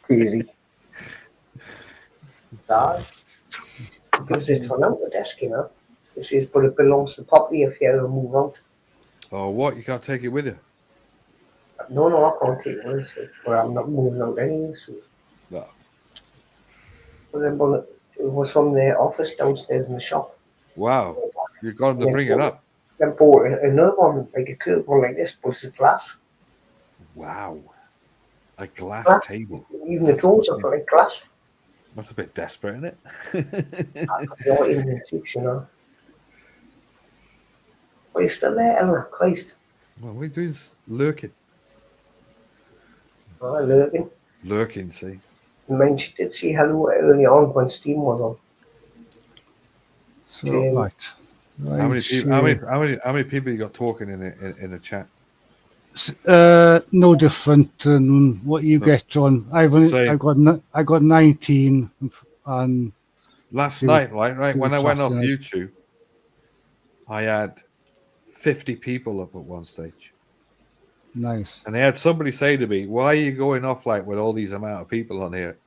Crazy. That gives it for now, the desk, you know. It says, but it belongs to the property if you ever move out. Oh, what? You can't take it with you? No, I can't take it with me, but I'm not moving out anyway. So. No. But then, but it was from the office downstairs in the shop. Wow, you got him to bring it up. Then bought another one, like a curved one like this, but it's a glass. Wow, a glass table. Even the drawers are like glass. That's a bit desperate, isn't it? Not even in six, you know. But it's still there, Ella. Christ. Well, we're doing lurking. Lurking. Lurking, see. I mean, she did say hello early on when Steam was on. So, right. How many people? How many people you got talking in the chat? No different than what you get, John. I got 19, and last night, right when I went off YouTube, I had 50 people up at one stage. Nice. And they had somebody say to me, "Why are you going off like with all these amount of people on here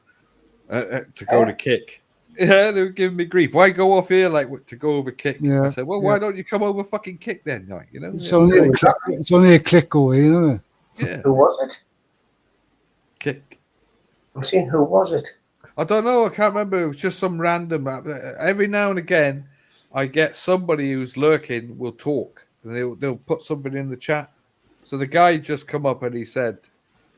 to go to kick?" Yeah, they were giving me grief. Why go off here like to go over kick? Yeah, I said, "Well, why don't you come over fucking kick then?" Like, you know, it's only a click away, isn't it? Yeah. Who was it? Kick. I'm saying, who was it? I don't know. I can't remember. It was just some random. Every now and again, I get somebody who's lurking will talk, and they'll put something in the chat. So the guy just come up and he said,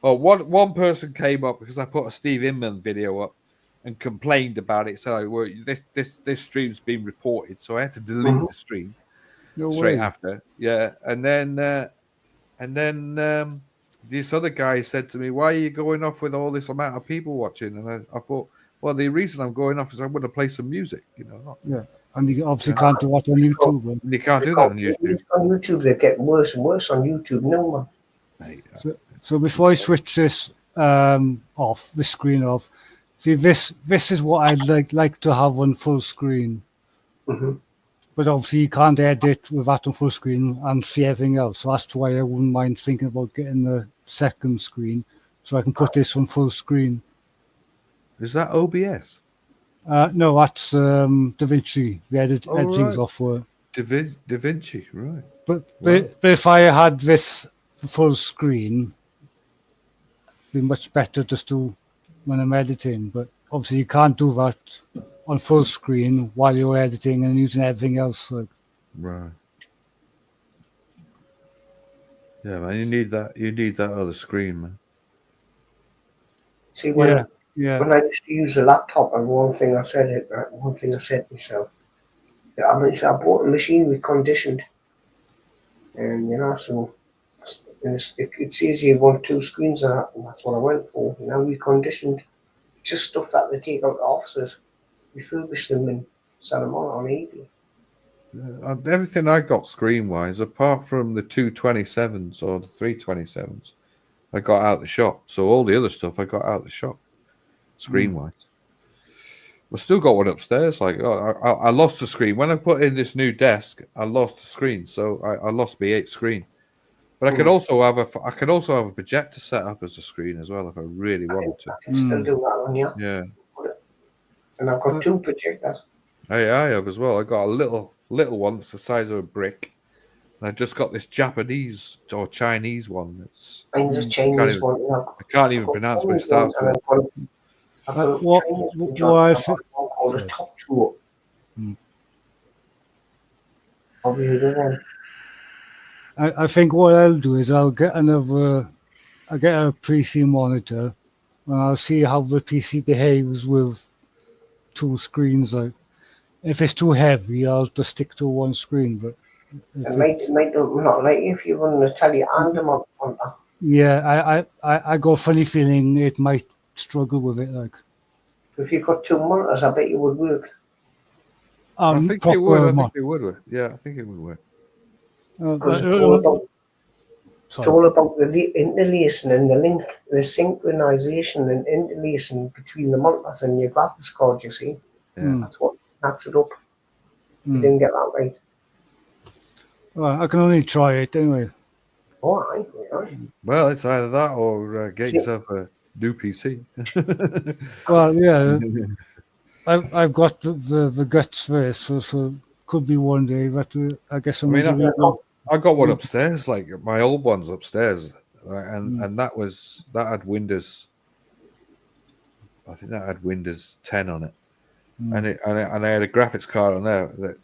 "Oh, one person came up because I put a Steve Inman video up and complained about it. So well, this stream's been reported, so I had to delete the stream straight after. Yeah, and then this other guy said to me, "Why are you going off with all this amount of people watching?" And I thought, well, the reason I'm going off is I want to play some music, you know. Yeah, and you obviously can't do that on YouTube. You can't do that on YouTube. On YouTube, they get worse and worse on YouTube now, man. So before I switch this off, the screen off, see this is what I'd like to have on full screen. Mm-hmm. But obviously you can't edit with that on full screen and see everything else. So that's why I wouldn't mind thinking about getting the second screen so I can put this on full screen. Is that OBS? No, that's DaVinci. The editing software. DaVinci, right. But if I had this full screen, it'd be much better just to when I'm editing. But obviously you can't do that on full screen while you're editing and using everything else. Right. Yeah, man, you need that other screen, man. See, when I used to use a laptop, and one thing I said to myself, I bought a machine we conditioned, and you know, so it says you want 2 screens on it, and that's what I went for. Now we conditioned, just stuff that they take out of offices, refurbish them and sell them on eBay. Everything I got screen-wise, apart from the 227s or the 327s, I got out the shop. So all the other stuff I got out the shop, screen-wise. I still got one upstairs. Like I lost the screen when I put in this new desk. I lost the screen, so I lost my 8th screen. But I could also have a projector set up as a screen as well if I really wanted to. I can still do that one, yeah. Yeah. And I've got 2 projectors. I have as well. I got a little one that's the size of a brick. And I just got this Japanese or Chinese one. That's mine's a Chinese one. I can't even pronounce what it starts with. Called a top tool. I think what I'll do is I'll get another I get a PC monitor, and I'll see how the PC behaves with two screens. Like, if it's too heavy, I'll just stick to one screen. But if It might not like if you run the telly and the monitor. yeah, I got a funny feeling it might struggle with it. Like, If you got two monitors, I bet you would work. I think it would. proper I mon- think it would work. Yeah, I think it would work. Because it's sorry. all about the interlacing and the link, the synchronization and interlacing between the monitors and your graphics card, you see. Yeah. That's what knacks it up. You Mm. didn't get that right. Well, I can only try it anyway. All right. Well, it's either that or get See- yourself a new PC. Well, yeah, I've got the guts for it, so could be one day. But I guess I'm mean, gonna give it a go. I got one upstairs, like my old one's upstairs, and that had Windows. I think that had Windows 10 on it, and I had a graphics card on there that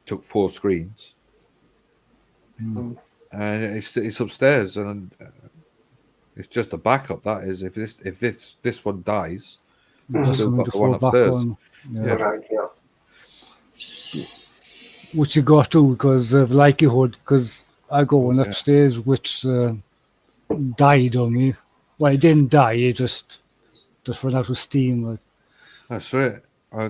took 4 screens, and it's upstairs, and it's just a backup. That is, if this one dies, I've Just still something got to the one fall back upstairs. on. Yeah. Right, yeah. Which you got to because of likelihood. Because I got one upstairs which died on me. Well, it didn't die. It just ran out of steam. Like, That's right.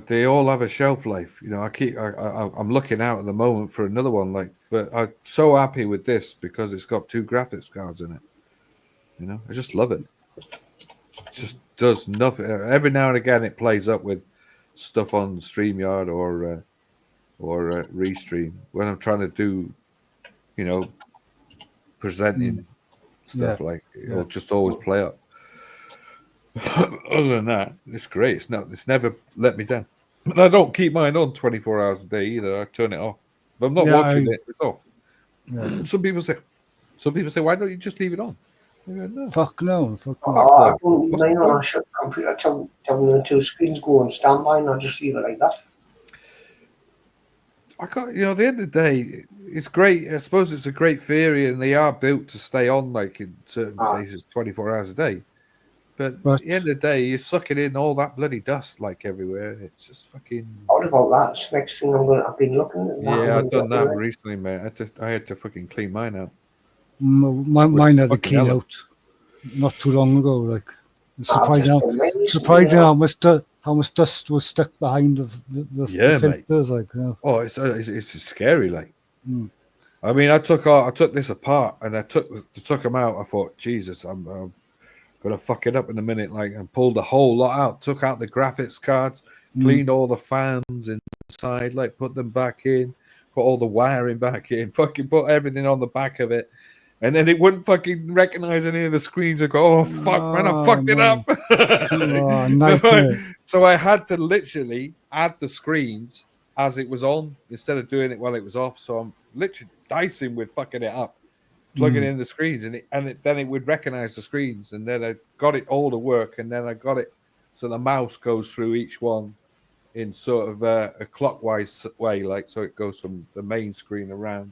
They all have a shelf life. You know, I'm looking out at the moment for another one. Like, but I'm so happy with this because it's got 2 graphics cards in it. You know, I just love it. It just does nothing. Every now and again, it plays up with stuff on StreamYard or Restream when I'm trying to do, you know, presenting stuff. Like it'll just always play up. Other than that, it's great. It's never let me down. But I don't keep mine on 24 hours a day either. I turn it off. If I'm not watching it, it's off. yeah. Some people say, why don't you just leave it on? I go, no. Fuck no. I don't leave mine on. I shut the computer, tell the 2 screens go on standby, and I just leave it like that. I got, you know, at the end of the day, it's great. I suppose it's a great theory, and they are built to stay on like in certain places 24 hours a day. But at the end of the day, you're sucking in all that bloody dust like everywhere. It's just fucking. What about that? It's the next thing I've been looking at. Yeah, I've done that recently, mate. I had to fucking clean mine out. Mine had a clean out not too long ago. Like, it's surprising how much dust was stuck behind the filters. Mate. Like, you know. Oh, it's scary. Like, I mean, I took this apart and I took them out. I thought, Jesus, I'm gonna fuck it up in a minute. Like, and pulled the whole lot out. Took out the graphics cards, cleaned all the fans inside, like put them back in, put all the wiring back in, fucking put everything on the back of it. And then it wouldn't fucking recognize any of the screens. I go, oh fuck, man, I fucked it up. So I had to literally add the screens as it was on instead of doing it while it was off. So I'm literally dicing with fucking it up, plugging in the screens, and then it would recognize the screens, and then I got it all to work, and then I got it so the mouse goes through each one in sort of a clockwise way, like so it goes from the main screen around.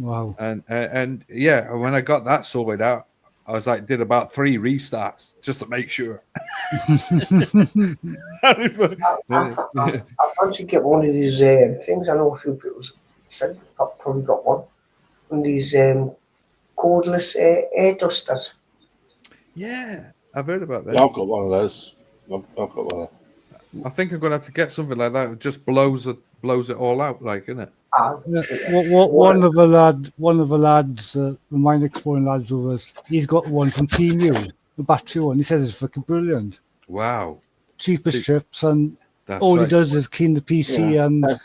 Wow. And yeah, when I got that sorted out, I was like, did about 3 restarts just to make sure. I fancy get one of these things. I know a few people said I've probably got one. One of these cordless air dusters. Yeah, I've heard about that. Yeah, I've got one of those. I've got one. I think I'm gonna have to get something like that. It just blows it all out, like, isn't it? One of the lads, the Mine Exploring lads with us, he's got one from Team U, the battery one. He says it's fucking brilliant. Wow. Cheapest chips, and all he does is clean the PC and the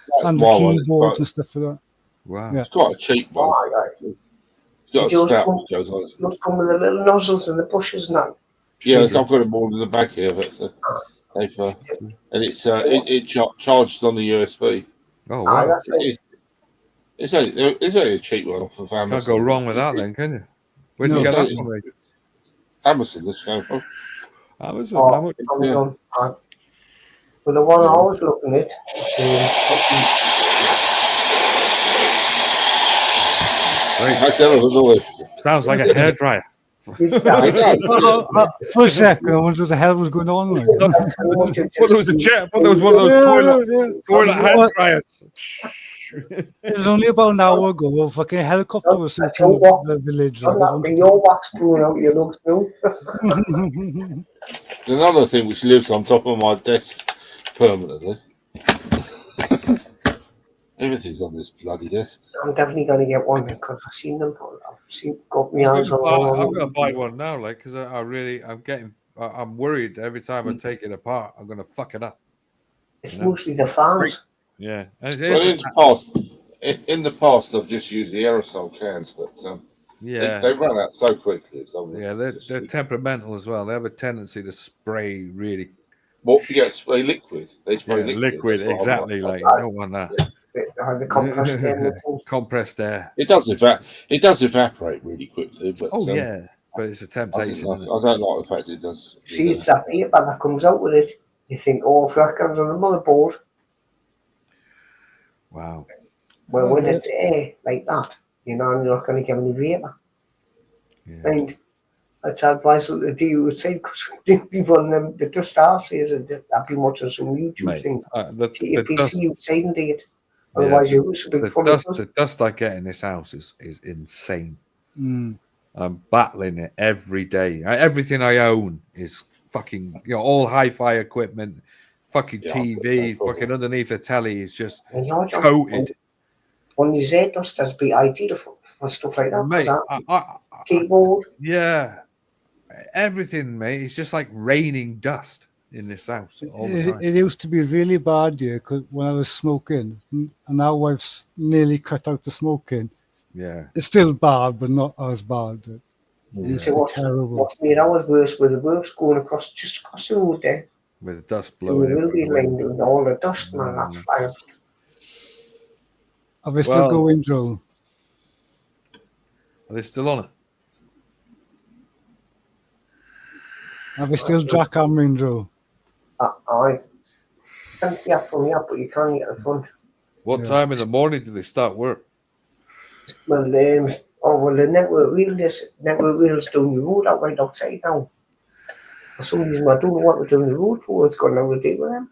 keyboard and stuff like that. Wow. Yeah. It's quite a cheap one. It's got a spout that goes on it. Not come with the little nozzles and the pushes now. Yeah, I've got them all in the back here, but and it's it charged on the USB. Oh wow! It's only a cheap one off of Amazon. Can't go wrong with that, then, can you? Where did you get that from? Amazon, let's go. Amazon. But the one I was looking at, Sounds like a hairdryer. It does. For a second, I wondered what the hell was going on. Like. Well, there was a jet. Well, there was one of those toilet hand dryers. It was only about an hour ago. A fucking helicopter was Don't searching walk. the village. Don't Like, that be your wax blowing out your nose now? There's another thing which lives on top of my desk permanently. Everything's on this bloody desk. I'm definitely going to get one because I've seen them. Got my I'm eyes on going to buy one now, like, because I'm worried every time I take it apart, I'm going to fuck it up. It's mostly the fans. Yeah. And Well, in the past, I've just used the aerosol cans, but they run out so quickly. It's they're temperamental as well. They have a tendency to spray really. Well, yeah, spray liquid. They spray liquid, exactly. Like, you don't want that. The compressed air. Compressed air. It does evaporate really quickly. But, but it's a temptation. I don't like the fact it does. See, it's that paper that comes out with it. You think, oh, if that comes on the motherboard. Wow. Well, when it's air like that, you're not going to get any vapor. Yeah. And that's advisable to do with say because people on them the dust says I've been watching some YouTube things. The PC you've seen it. Otherwise you was a big fun. The dust I get in this house is insane. I'm battling it every day. Everything I own is fucking all hi-fi equipment, fucking TV, fucking underneath the telly is just coated. On your Z dust has be ideal for stuff like that. Mate, keyboard. Yeah. Everything, mate. It's just like raining dust in this house all the time. It used to be really bad here when I was smoking, and now I've nearly cut out the smoking. Yeah. It's still bad, but not as bad. It used to be terrible. What's made ours worse with the works going just across the road there. With the dust blowing. It will be lined with all the dust, man. That's fine. Are they still going, Joe? Are they still on it? Are they still jackhammering, Joe? I can't get from here, but you can't get the front. What time in the morning do they start work? Well, the network wheels down the road out right outside now. For some reason, I don't know what they're doing the road for. It's got nothing to do with them.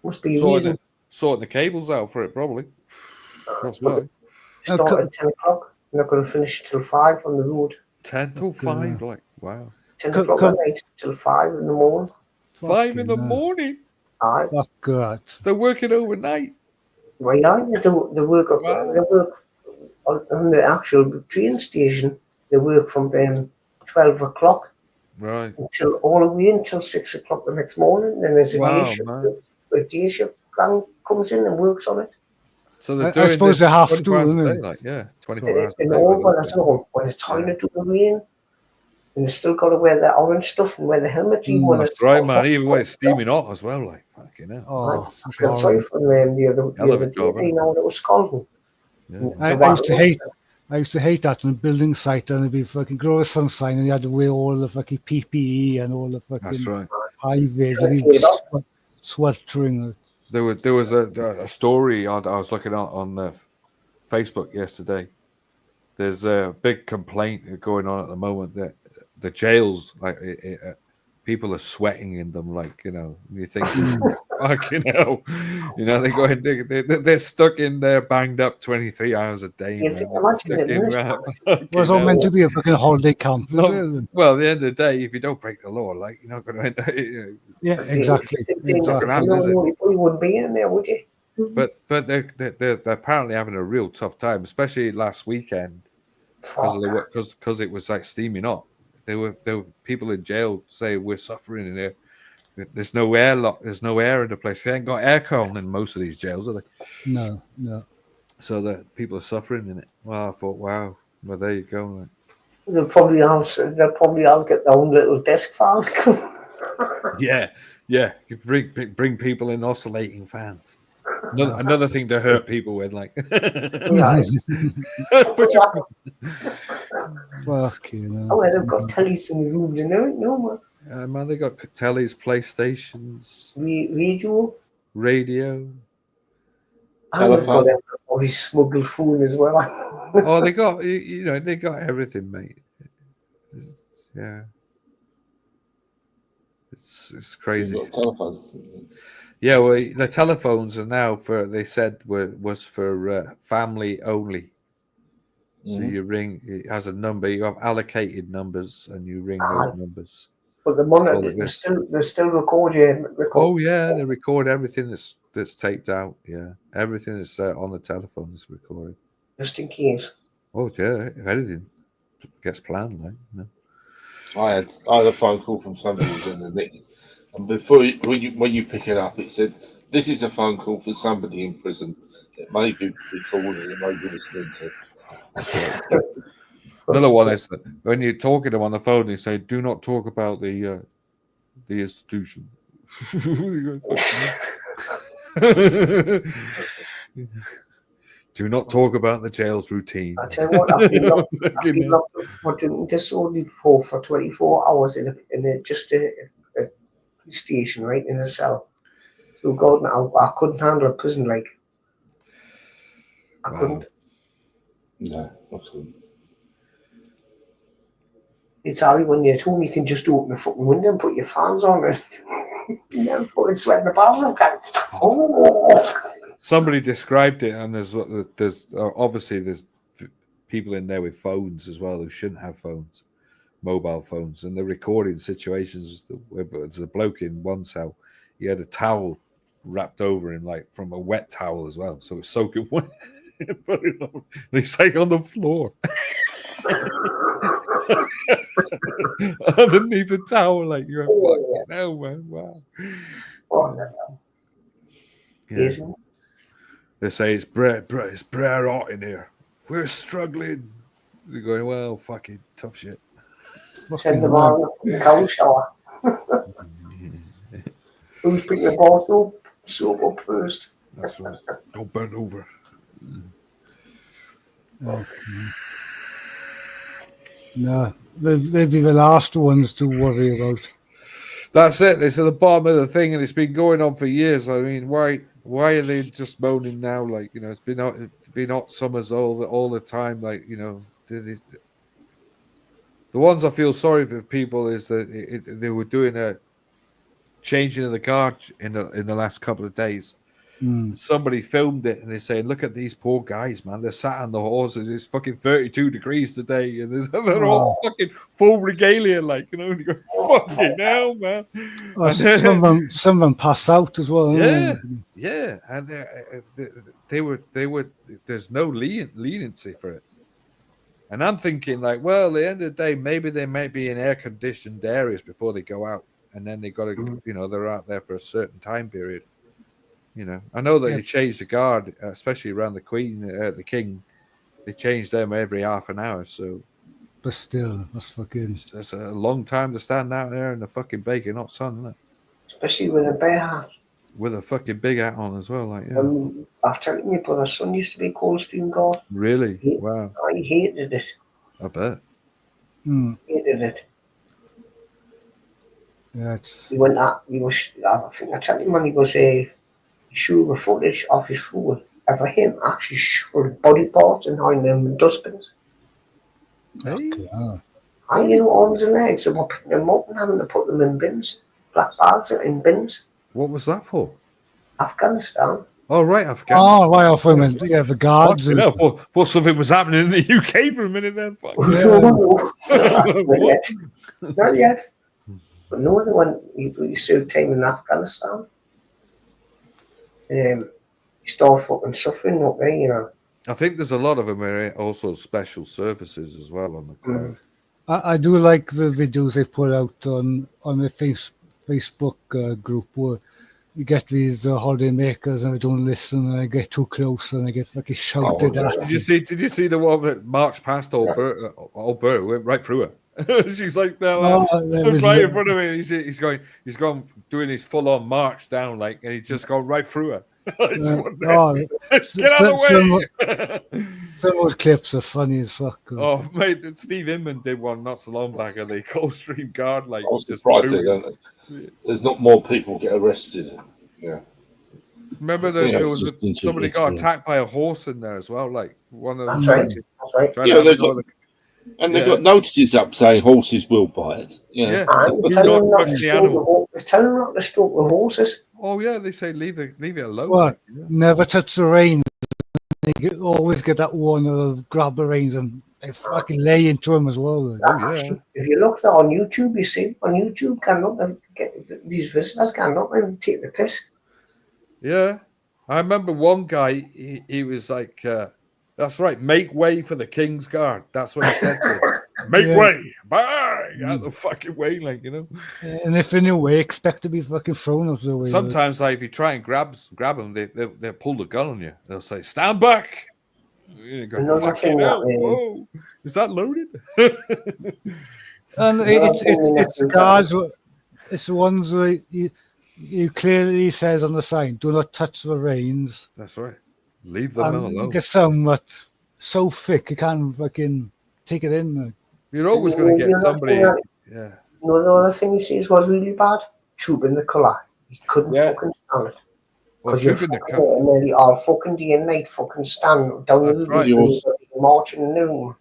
Must be a reason. Sorting the cables out for it, probably. That's why. Start at 10 o'clock. They're not going to finish till 5 on the road. 10 till 5? Like, wow. 10 o'clock at night till 5 in the morning. 5 in the morning? Aye. Fuck that. They're working overnight. Why aren't they? They work on the actual train station. They work from 12 o'clock. Right. Until all the way until 6 o'clock the next morning. Then there's a day shift. A day shift gang comes in and works on it. So they're doing I suppose they have to, isn't it? Like, 24 hours. And all when it's trying to do the rain, and they still got to wear the orange stuff and wear the helmets. That's right, man. Even when it's steaming hot as well, like fucking hell. Oh, I feel sorry for them the other day. You know, it was scalding. Yeah. I used to hate that on the building site, and it'd be fucking gross sunshine, and you had to wear all the fucking PPE and all the fucking high vis, and sweltering. There was a story I was looking at on Facebook yesterday. There's a big complaint going on at the moment that the jails, like people are sweating in them, like you think, fucking hell, they go in, they're stuck in there, banged up 23 hours a day. It was all meant to be a fucking holiday camp. Well, at the end of the day, if you don't break the law, like you're not going to end up. Yeah, exactly. You wouldn't be in there, would you? But they're apparently having a real tough time, especially last weekend because it was like steaming hot. There were people in jail say we're suffering in there. There's no air there's no air in the place. They ain't got aircon in most of these jails, are they? No. So the people are suffering in it. Well, I thought, wow. Well, there you go. Like. They'll probably all get their own little desk fan. Yeah. Bring people in oscillating fans. Another thing to hurt people with, like. Fuck you know. Oh, they've got tellies in the rooms and everything, no man. Man, they got tellies, PlayStations, radio, telephone. Or he smuggled food as well. Oh, they got they got everything, mate. Yeah. It's You've crazy. got telephones. Yeah, well, the telephones are now they said was for family only. So you ring, it has a number, you have allocated numbers and you ring those numbers. But the That's all monitor, it they is. still record you. Oh yeah, they record everything that's taped out. Yeah, everything that's on the telephone is recorded. Just in case. Oh yeah, if anything gets planned, like. You know. I had a phone call from somebody who was in the nick, and before when you pick it up, it said, "This is a phone call for somebody in prison. It may be recorded. It may be listening to." That's right. Another one is that when you're talking to them on the phone, they say, "Do not talk about the institution." Do not talk about the jail's routine. I tell you what, I've been locked up for doing disorderly before for 24 hours in just a police station, right, in a cell. So God, I couldn't handle a prison, like. I couldn't. No, I couldn't. It's Harry when you're at home, you can just open the fucking window and put your fans on and then fucking sweat the balls of Somebody described it, and there's obviously there's people in there with phones as well who shouldn't have phones, mobile phones, and they're recording situations where there's a bloke in one cell. He had a towel wrapped over him, like from a wet towel as well, so it's soaking wet. Put it on, and he's like on the floor. Underneath the towel, like you're fucking hell, man. Wow. Yeah. They say it's bread hot in here. We're struggling. They're going, well, fucking tough shit. Send them out in the cow shower. Who's picking the ball soap up first? That's right. Don't bend over. Okay. No, they'd be the last ones to worry about. That's it. It's at the bottom of the thing, and it's been going on for years. I mean, why are they just moaning now? Like, you know, it's been hot summers all the time. Like, you know, the ones I feel sorry for people is that they were doing a changing of the guard in the last couple of days. Somebody filmed it and they're saying, "Look at these poor guys, man. They're sat on the horses. It's fucking 32 degrees today, and they're all fucking full regalia, like, you know." And you go, "Fucking hell, man!" Well, some of them pass out as well. Yeah, and they were. There's no leniency for it, and I'm thinking, like, well, at the end of the day, maybe they might be in air-conditioned areas before they go out, and then they got to, you know, they're out there for a certain time period. You know, I know that they change the guard, especially around the Queen, the King. They change them every half an hour. So, but still, that's a long time to stand out there in the fucking baking hot sun, isn't it? Especially with a bear hat. With a fucking big hat on as well, like I've told you, my brother's son used to be a Coldstream guard. Really? Wow. I hated it. I bet. Hated it. Yeah, he went out. I think I told him when he goes he showed the footage of his food of him actually showing body parts and hiding them in dustbins. Okay. I, you know, arms and legs, and we're picking them up and having to put them in bins, black bags in bins. What was that for? Afghanistan. Oh, right, Afghanistan. Oh, right, off women. Yeah, the guards. Thought something was happening in the UK for a minute then. Not yet. But no, the one he served time in Afghanistan. He started fucking suffering up there, you know. I think there's a lot of them are also special services as well on the crowd. I do like the videos they put out on the Facebook group where you get these holiday makers and they don't listen and they get too close and they get fucking shouted at. Did you see the one that marched past old Bert went right through her? She's like stood right in front of me. He's going doing his full on march down, like, and he's just gone right through her. Get out of the way! Some of those clips are funny as fuck. Oh, mate, Steve Inman did one not so long back of the Coldstream Guard. Like, I was surprised there's not more people get arrested. Yeah. Remember there was somebody got attacked by a horse in there as well. Like one of them. That's right. Yeah, And they've got notices up saying horses will bite. Yeah. And Do tell not them not touch to the stroke animal. tell them not to stroke the horses. Oh yeah, they say leave it alone. Well, like, yeah. never touch the reins. Always get that one that'll grab the reins and they fucking lay into them as well. Like. Oh yeah. Actually, if you look there on YouTube, you see on YouTube, can look and get these visitors can look and take the piss. Yeah. I remember one guy, he was like, that's right, make way for the King's Guard. That's what he said to him. Make Yeah. way. Bye. Out the fucking way, like, you know. And if in a way, expect to be fucking thrown out of the way. Sometimes, like, if you try and grab them, they'll pull the gun on you. They'll say, stand back. You go, Another fucking thing hell. that, Whoa. Is that loaded? And it's guards. It's the ones where you clearly says on the sign, "Do not touch the reins." That's right. Leave them And alone. it gets so thick you can't fucking take it in. Like. You're always going to get somebody. Yeah. You know, the other thing he says was really bad. Trooping the colour. He couldn't Yeah. fucking stand it. Well, Because you're trooping the fucking there nearly all fucking day and night fucking stand down That's the right. road marching in the room.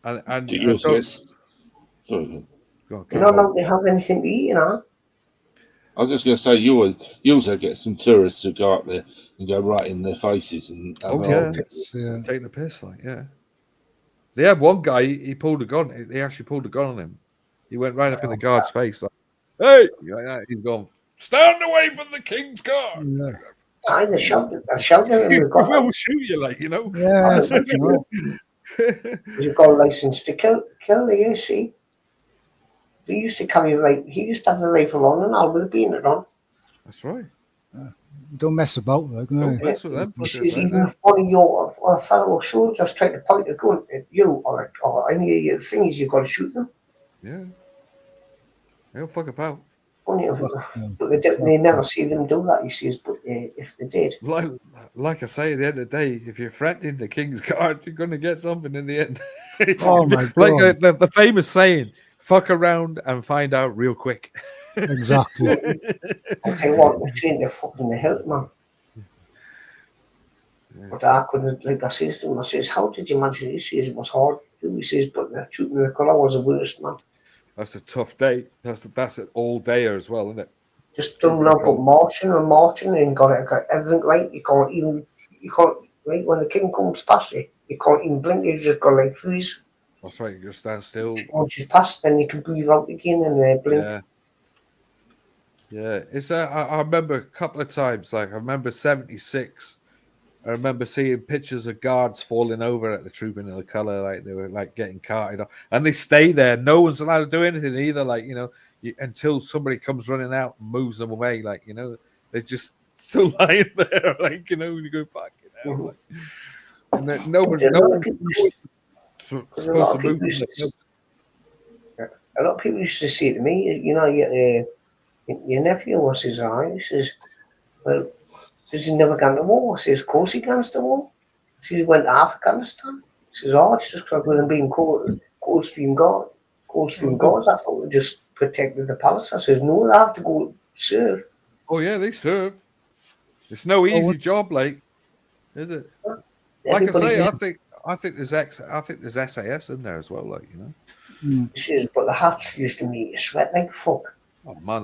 And Do you also get... Sorry. Go on, You're not allowed to have anything to eat, you know. I was just going to say, you also get some tourists who go up there and go right in their faces and Yeah. Taking the piss, like, yeah. They had one guy, he pulled a gun. They actually pulled a gun on him. He went right up in the guard's face, like, hey! He's gone, stand away from the King's Guard! Yeah. I shouted and I will shoot you, like, you know. Yeah. You've got a license to kill, you see. They used to carry he used to have the rifle on and all with the bayonet on. That's right. Don't mess about, like, no. Don't mess with them. He says even if one of your fellow soldiers try to point a gun at you or any of the things, you've got to shoot them. Yeah. They don't fuck about. Funny, but they never see them do that, he says, but if they did. Like I say, at the end of the day, if you're threatening the King's Guard, you're going to get something in the end. Oh my God. Like the famous saying, fuck around and find out real quick. Exactly. I tell you what, they're trained to fucking the hilt, man. Yeah. But I couldn't, like I says to him, I says, how did you manage it? He says it was hard to do. He says, but the shooting the colour was the worst, man. That's a tough day. That's an all dayer as well, isn't it? Just done up marching and got everything right. You can't, right, when the king comes past you can't even blink, you just got like freeze. That's right, you just stand still. Once he's past, then you can breathe out again and blink. Yeah. Yeah, it's I remember a couple of times, like I remember 76. I remember seeing pictures of guards falling over at the Trooping of the Colour, like they were like getting carted off, and they stay there. No one's allowed to do anything either, like, you know, until somebody comes running out and moves them away, like, you know, they're just still lying there, like, you know, you go fuck it out, like, and then nobody supposed to move them. A lot of people used to say to me, you know, your nephew was his eye. He says, well, does he never gone to war? I says, of course he goes to war. He says, he went to Afghanistan. He says, oh, it's just because with him being Coldstream Guards, that's what we just protected the palace. I says, no, they have to go serve. Oh, yeah, they serve. It's no easy job, like, is it? Like I say, I think there's SAS in there as well, like, you know. He says, but the hats used to make you sweat like fuck. Oh man,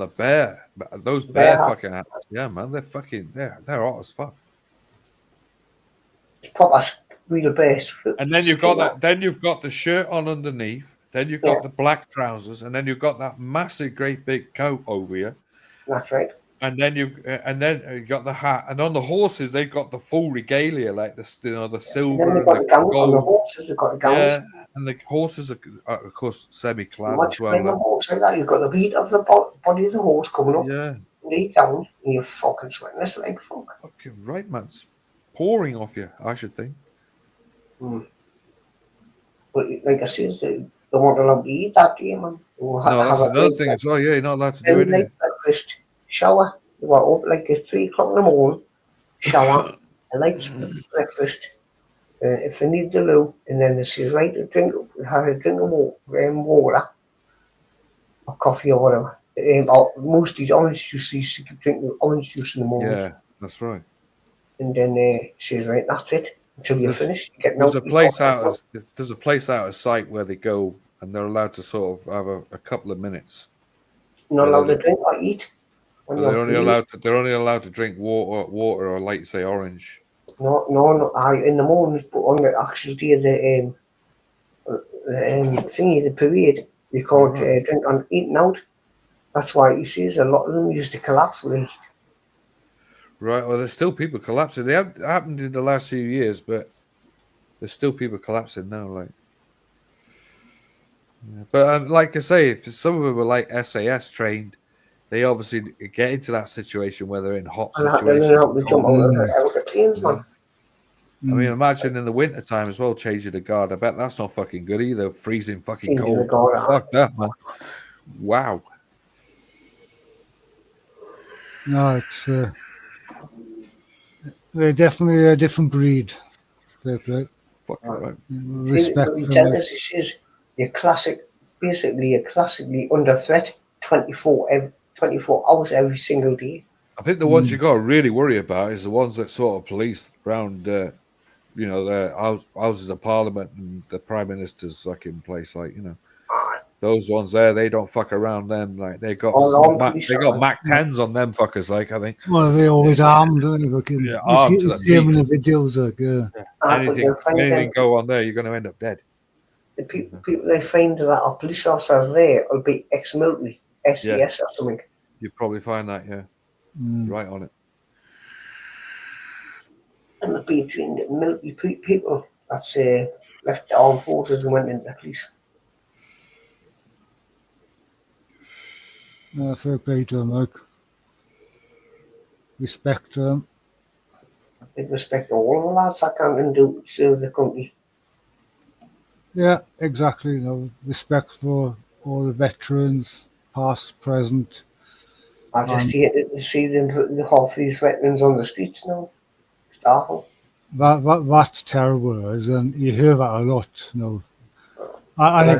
those bear fucking hats, yeah, man, they're hot as fuck. It's proper real base. And then you've got that. Then you've got the shirt on underneath. Then you've got the black trousers, and then you've got that massive, great big coat over you. That's right. And then you got the hat, and on the horses they've got the full regalia, like the silver and the gold. On the horses, they've got the gowns. Yeah, and the horses are of course semi-clad as well. The horse like that, you've got the beat of the body of the horse coming up. Yeah. Lay down, and you're fucking sweating. It's like fuck. Okay, right, man. It's pouring off you, I should think. But like I said, they weren't allowed to eat that day, man. No, that's another thing as well. Yeah, you're not allowed to do anything. Breakfast, shower. They were up like at 3 o'clock in the morning. Shower, a light breakfast. If they need the loo, and then they say, right, have a drink of water or coffee or whatever. Mostly orange juice. They used to keep drinking orange juice in the morning. Yeah, that's right. And then says, right, that's it. until you're finished. You get There's a place out. There's a place out of sight where they go and they're allowed to sort of have a couple of minutes. You're not allowed to drink or eat. They're only allowed to. They're only allowed to drink water, or like you say, orange. No. In the morning, but on the actual day of the thingy, the parade, you can't drink on eating out. That's why he says a lot of them used to collapse with it. Right. Well, there's still people collapsing. They have happened in the last few years, but there's still people collapsing now. Like, yeah. But like I say, if some of them were like SAS trained, they obviously get into that situation where they're in hot situations. And how to jump out of planes, man. I mean, imagine in the winter time as well, changing the guard. I bet that's not fucking good either. Freezing fucking cold. Fuck that, man. Wow. No, it's they're definitely a different breed. Fucking right. Respect. He says you're classically under threat 24 hours every single day. I think the ones you got to really worry about is the ones that sort of police around, the houses of parliament and the prime minister's like in place, like, you know, those ones there, they don't fuck around them. Like they got Mac 10s on them fuckers, like I think. Well, they're always armed, aren't they? Yeah, armed you see them in the videos, like anything go on there, you're going to end up dead. The people they find that are police officers there will be ex-military, SES or something. You'd probably find that, yeah. Right on it. And they've been trained military people that's left the armed forces and went into the police. Fair play to them, like. Respect to them. I respect all the lads that come and do serve the country. Yeah, exactly. You know, respect for all the veterans, past, present. I just hate to see them, half these veterans on the streets now. It's awful. That's terrible, and you hear that a lot. You know, and it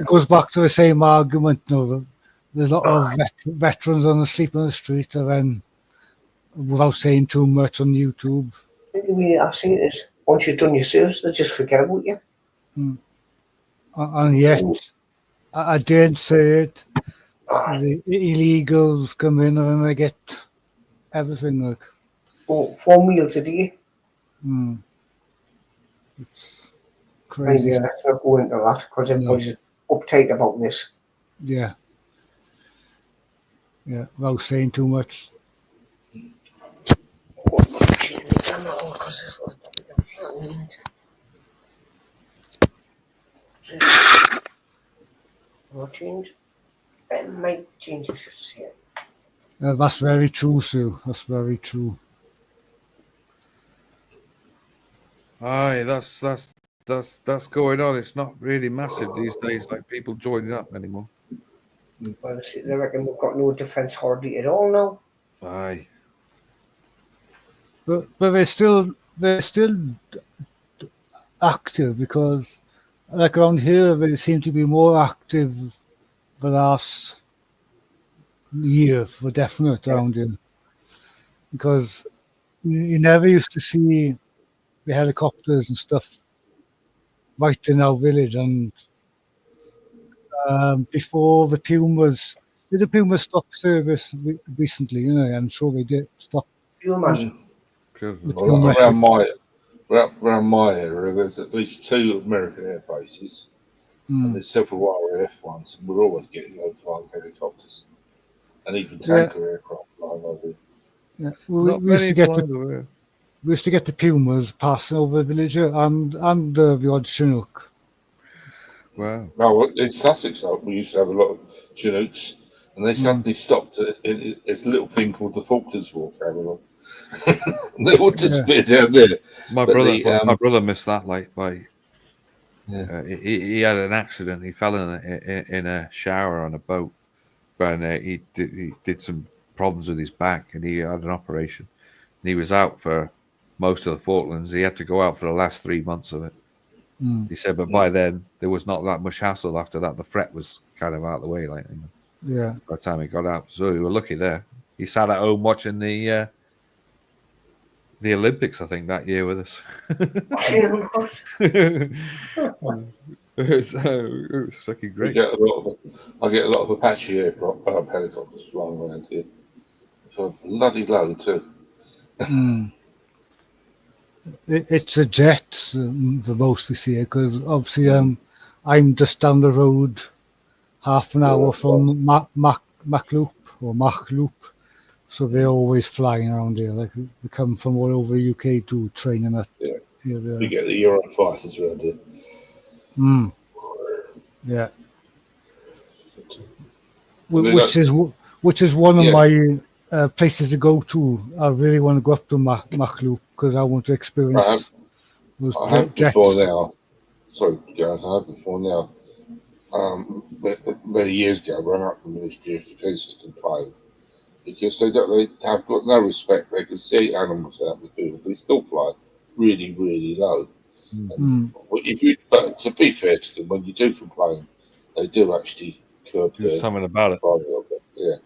goes back to the same argument. You know, there's a lot of veterans on the sleep on the street, and then without saying too much on YouTube. The way I see it is, once you've done your service, they just forget about you. And yet, I didn't say it. The illegals come in and they get everything, like. Oh, 4 meals a day. It's crazy. Maybe let's not go into that because everybody's uptight about this. Yeah. Yeah, without saying too much. What change? It might change this year. That's very true, Sue. That's very true. Aye, that's going on. It's not really massive these days, like people joining up anymore. Well, they reckon we've got no defence hardly at all now. Aye. But they're still active because, like around here, they seem to be more active the last year for definite around here. Because you never used to see the helicopters and stuff right in our village, and before the Pumas, did the Pumas stop service recently? You know, I'm sure they did stop. Pumas. Around my area, there's at least 2 American air bases, and there's several RAF ones, and we're always getting low-flying helicopters, and even tanker aircraft flying over here. Yeah, we used to get the Pumas passing over the village and the odd Chinook. Wow. No, in Sussex, we used to have a lot of Chinooks, and they suddenly stopped at it's a little thing called the Falklands War came along. They all disappeared down there. My brother missed that. He had an accident. He fell in a shower on a boat, and he did some problems with his back, and he had an operation. And he was out for most of the Falklands. He had to go out for the last 3 months of it. He said, but by then there was not that much hassle. After that, the threat was kind of out of the way. Like, you know, yeah. By the time he got out, so we were lucky there. He sat at home watching the the Olympics, I think, that year with us. It was fucking We great. get a lot of. I get a lot of Apache aircraft helicopters flying around here. So a bloody load too. It's the jets the most we see it because obviously I'm just down the road half an hour from Machloop or Machloop, so they're always flying around here. Like they come from all over the UK to training at Yeah. here. We get the Euro fighters around here. Yeah, And they which is one of Yeah. my places to go to. I really want to go up to Machloop because I want to experience those I have jets. before now. Sorry, Gareth. I have before now. Many years ago, I ran up the Ministry of Defence to complain because they have got no respect. They can see animals out in the field, but they still fly really, really low. And but to be fair to them, when you do complain, they do actually curb Do something about it. flying a little bit. Yeah.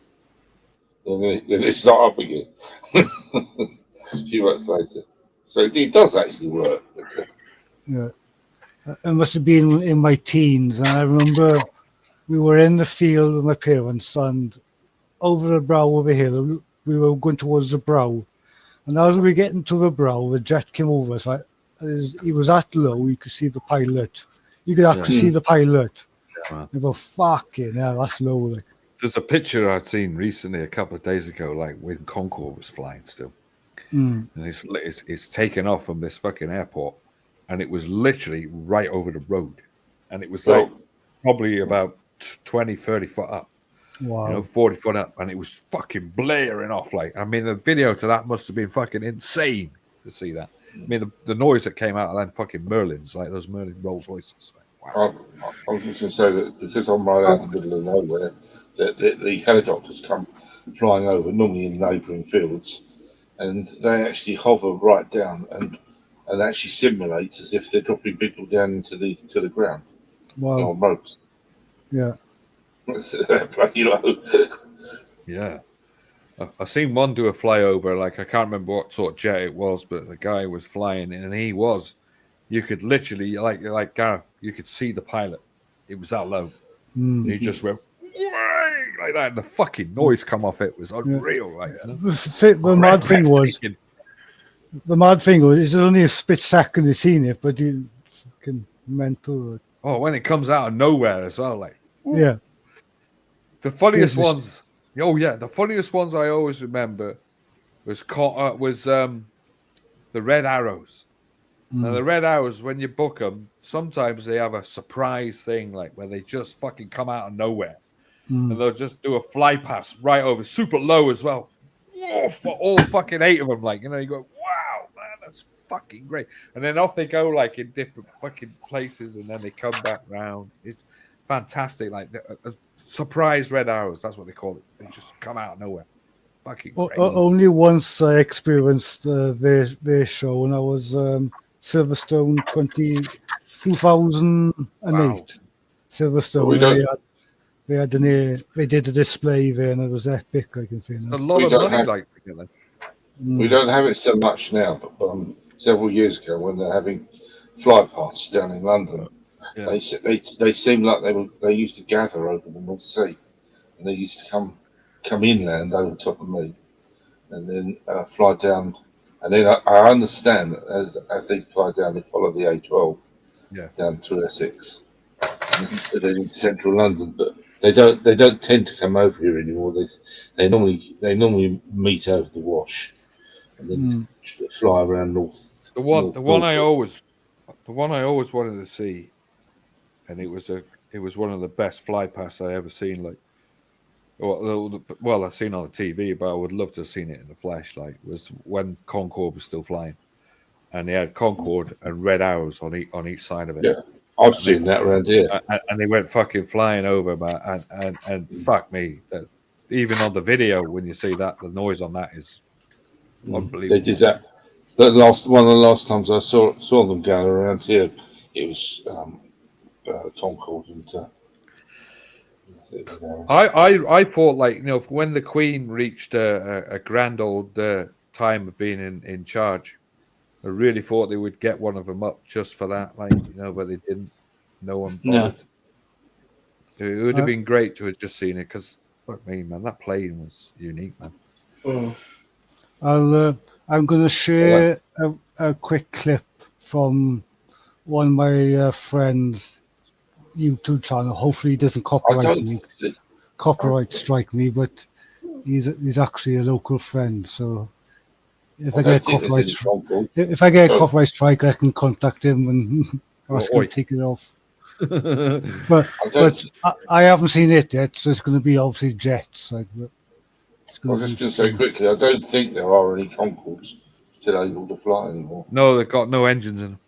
Then they start up again a few months later. So it does actually work. But, Yeah. I must have been in my teens, and I remember we were in the field with my parents, and over the brow of a hill, we were going towards the brow, and as we were getting to the brow, the jet came over. So he was that low, you could see the pilot. You could actually see the pilot. Wow. I go, fucking hell, that's low. Like. There's a picture I'd seen recently, a couple of days ago, like when Concorde was flying still, and it's taken off from this fucking airport, and it was literally right over the road, and it was like probably about 20, 30 foot up. Wow. 40 foot up, and it was fucking blaring off. Like, I mean, the video to that must have been fucking insane to see that. I mean, the noise that came out of them fucking Merlins, like those Merlin Rolls Royces. Like, wow. I was just going to say that because I'm right out in the middle of nowhere, the helicopters come flying over, normally in neighbouring fields, and they actually hover right down and actually simulate as if they're dropping people down into the ground on ropes. Yeah. Bloody low. Yeah. I've seen one do a flyover, like I can't remember what sort of jet it was, but the guy was flying, and you could literally, like Gareth, you could see the pilot. It was that low. He just went like that, and the fucking noise come off it was unreal. Like the mad thing was, it's only a split second you seen it, but you fucking mental. Oh, when it comes out of nowhere as well, like yeah. The funniest ones. Oh yeah, the funniest ones I always remember was the Red Arrows. Now the Red Arrows, when you book them, sometimes they have a surprise thing, like where they just fucking come out of nowhere, and they'll just do a fly pass right over, super low as well. Whoa, for all fucking 8 of them, like you go, wow, man, that's fucking great. And then off they go, like in different fucking places, and then they come back round. It's fantastic, like surprise Red Arrows. That's what they call it. They just come out of nowhere. Fucking great. Only once I experienced their show, and I was Silverstone 2008. Wow. Silverstone. They did a display there, and it was epic. I can feel a lot of money like together. We don't have it so much now, but several years ago when they're having fly pasts down in London. Yeah. They seemed like they used to gather over the North Sea, and they used to come inland over top of me, and then fly down. And then I understand that as they fly down, they follow the A12 down through Essex, and then into central London. But they don't tend to come over here anymore. They normally meet over the Wash, and then fly around north. The one I always wanted to see. And it was one of the best fly pasts I ever seen. Like, well, I've seen on the TV, but I would love to have seen it in the flesh. Like, was when Concorde was still flying, and they had Concorde and Red Arrows on each side of it. Yeah, I've seen that around here. And they went fucking flying over, man. And fuck me, that even on the video when you see that, the noise on that is unbelievable. They did that. One of the last times I saw them gather around here, it was. Concorde and I thought, like, when the Queen reached a grand old time of being in charge. I really thought they would get one of them up just for that, like, you know, but they didn't. No one bothered. It would have been great to have just seen it because, fuck me, man, that plane was unique, man. I'm going to share a quick clip from one of my friends' YouTube channel. Hopefully, he doesn't copyright strike me, but he's actually a local friend. So if I get a copyright strike, I can contact him and ask him to take it off. but I haven't seen it yet, so it's going to be obviously jets. Like, I was just going to say quickly, I don't think there are any Concords still able to fly anymore. No, they've got no engines in them.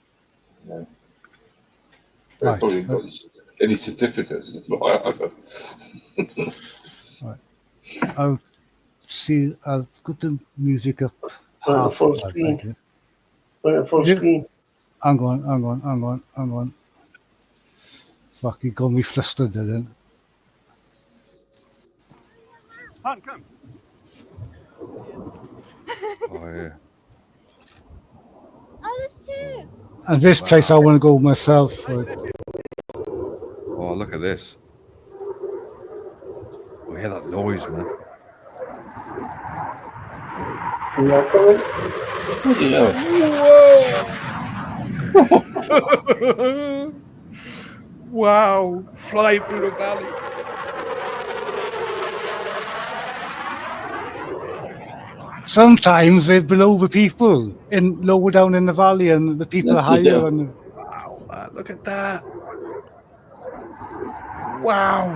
No. They've probably got any certificates to fly either. I'll see. I've got the music up. Full screen. Full screen. Hang on. Fuck, he got me flustered, didn't? Come. Oh, yeah. Oh, there's two. And this place I want to go myself. Oh, look at this. Oh, hear that noise, man. Whoa! Wow! Flying through the valley. Sometimes they're below the people, lower down in the valley, and the people are higher. And wow, man, look at that! Wow!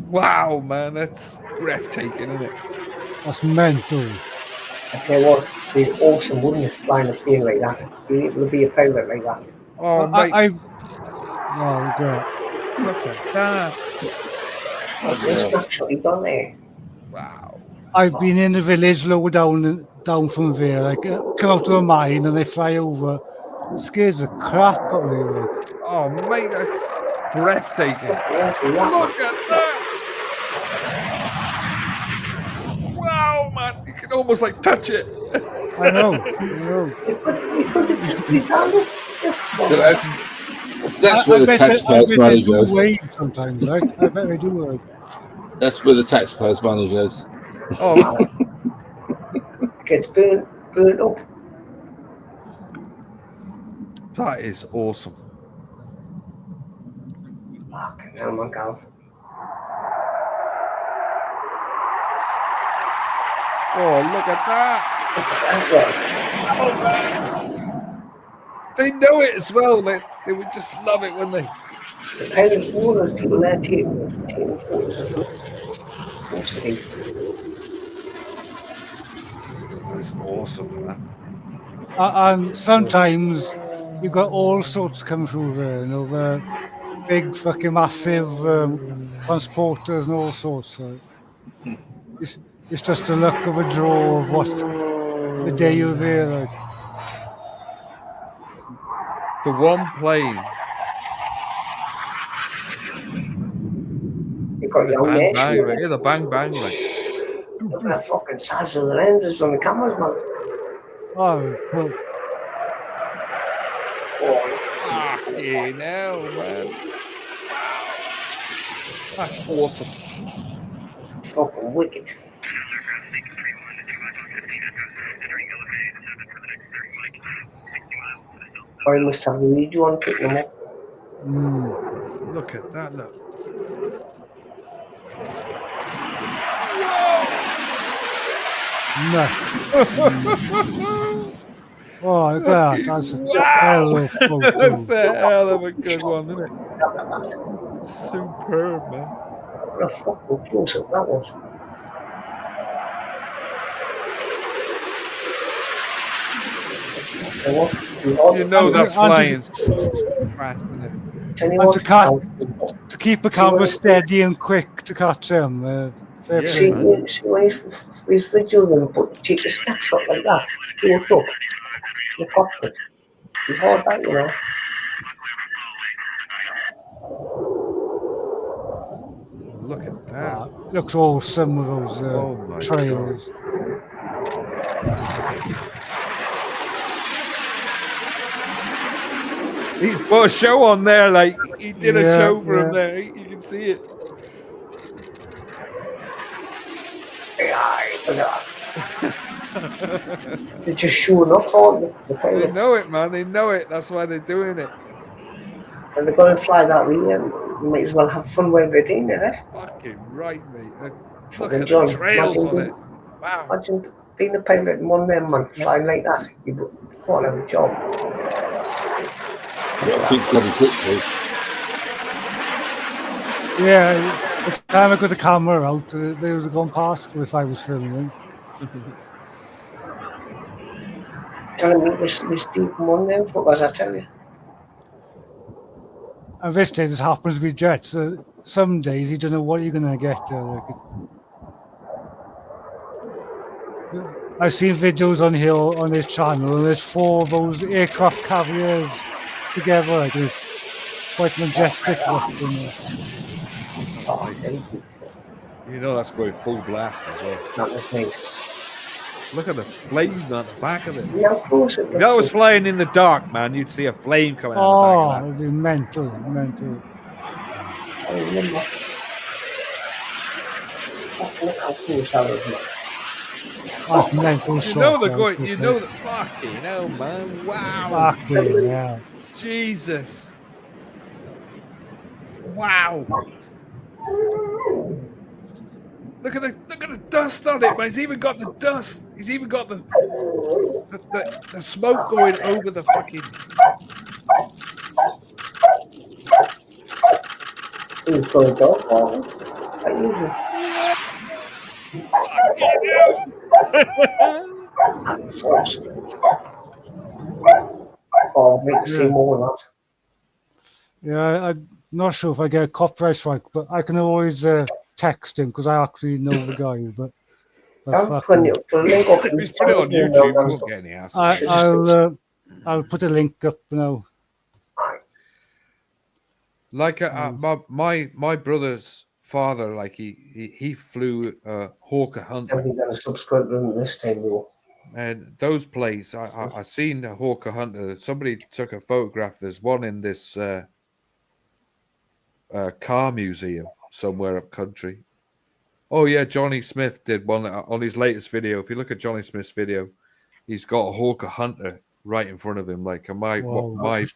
Wow, man, that's breathtaking, isn't it? That's mental. I tell you what, it'd be awesome, wouldn't it, flying a plane like that? Being able to be a pilot like that. Oh, mate. Look at that. What a snapshot you've done there. Wow. I've been in the village lower down from there. I come out to a mine and they fly over. It scares the crap out of me. Oh, mate, that's breathtaking. Look at that. Wow, man. You can almost like touch it. I know. You could have just pretended. That's where the taxpayers' money goes. Sometimes, right? I bet they do. That's where the taxpayers' money goes. Oh, Gets burnt up. That is awesome. Fucking hell, my God. Oh, look at that. Oh, man. They know it as well. They would just love it, wouldn't they? The pilot photos, people there taking photos of them. That's awesome, man. And sometimes you've got all sorts coming through there, you know, the big fucking massive transporters and all sorts. So it's just a luck of a draw of what the day you're there. Like. The one plane. You got your own bang, nation. bang, the bang bang, like. Look at that fucking size of the lenses on the cameras, man. Oh, well. Fucking hell, man. That's awesome. Fucking wicked. I must have the video on picking them up. Look at that, look. No. Oh, look at that. That's a hell of a photo. That's a hell of a good one, isn't it? Superb, man. What a fucking close up that was. You know that's flying fast, isn't it? And to keep the camera steady and quick to catch them. See when he's videoing them, but take a snapshot like that, close up, the cockpit. Before that, you know. look at that. Looks awesome with those Oh my trails. He's put a show on there, like he did a Yeah, show for him yeah. there. You can see it. They're just showing up, aren't they? The They pirates. know it, man. They know it. That's why they're doing it. And they're going to fly that way, and you might as well have fun while they're doing it, eh? Fucking right, mate. Look Fucking at John, the trails imagine on being- it. Wow. Imagine being a pilot and one of them, man, flying like that. You can't have a job. I think bloody quickly. Yeah, the time I got the camera out, they would have gone past if I was filming. Tell me, we Steve from one of them fuckers, I tell you. And this day, this happens with jets. Some days you don't know what you're going to get. I've seen videos on here on this channel, and there's 4 of those aircraft carriers together. Like it's quite majestic looking. Oh, very beautiful. You know that's going full blast as well. That was nice. Look at the flames on the back of it. See how close it If looks. that was flying in the dark, man, you'd see a flame coming out Oh, the back of it'd be mental. I remember. Fucking look how close that was, man. That's mental that. shot. You know they're that going. was You know that. Fucking hell, man! Wow! Fucking hell. Jesus! Wow! Look at the dust on it, man. He's even got the dust. He's even got the smoke going over the fucking. Who's going to go? I usually. Force. Oh, make see more of that. Yeah, I'm not sure if I get a copyright strike, but I can always text him because I actually know the guy. But I'm putting it, put a link up. If he's put it on YouTube, we won't get any ass. I'll put a link up now. Like my brother's father, like he flew Hawker Hunter. I'm going to subscribe to them this time, though. And those planes, I seen a Hawker Hunter. Somebody took a photograph. There's one in this car museum somewhere up country. Oh yeah, Johnny Smith did one on his latest video. If you look at Johnny Smith's video, he's got a Hawker Hunter right in front of him. Like my brother's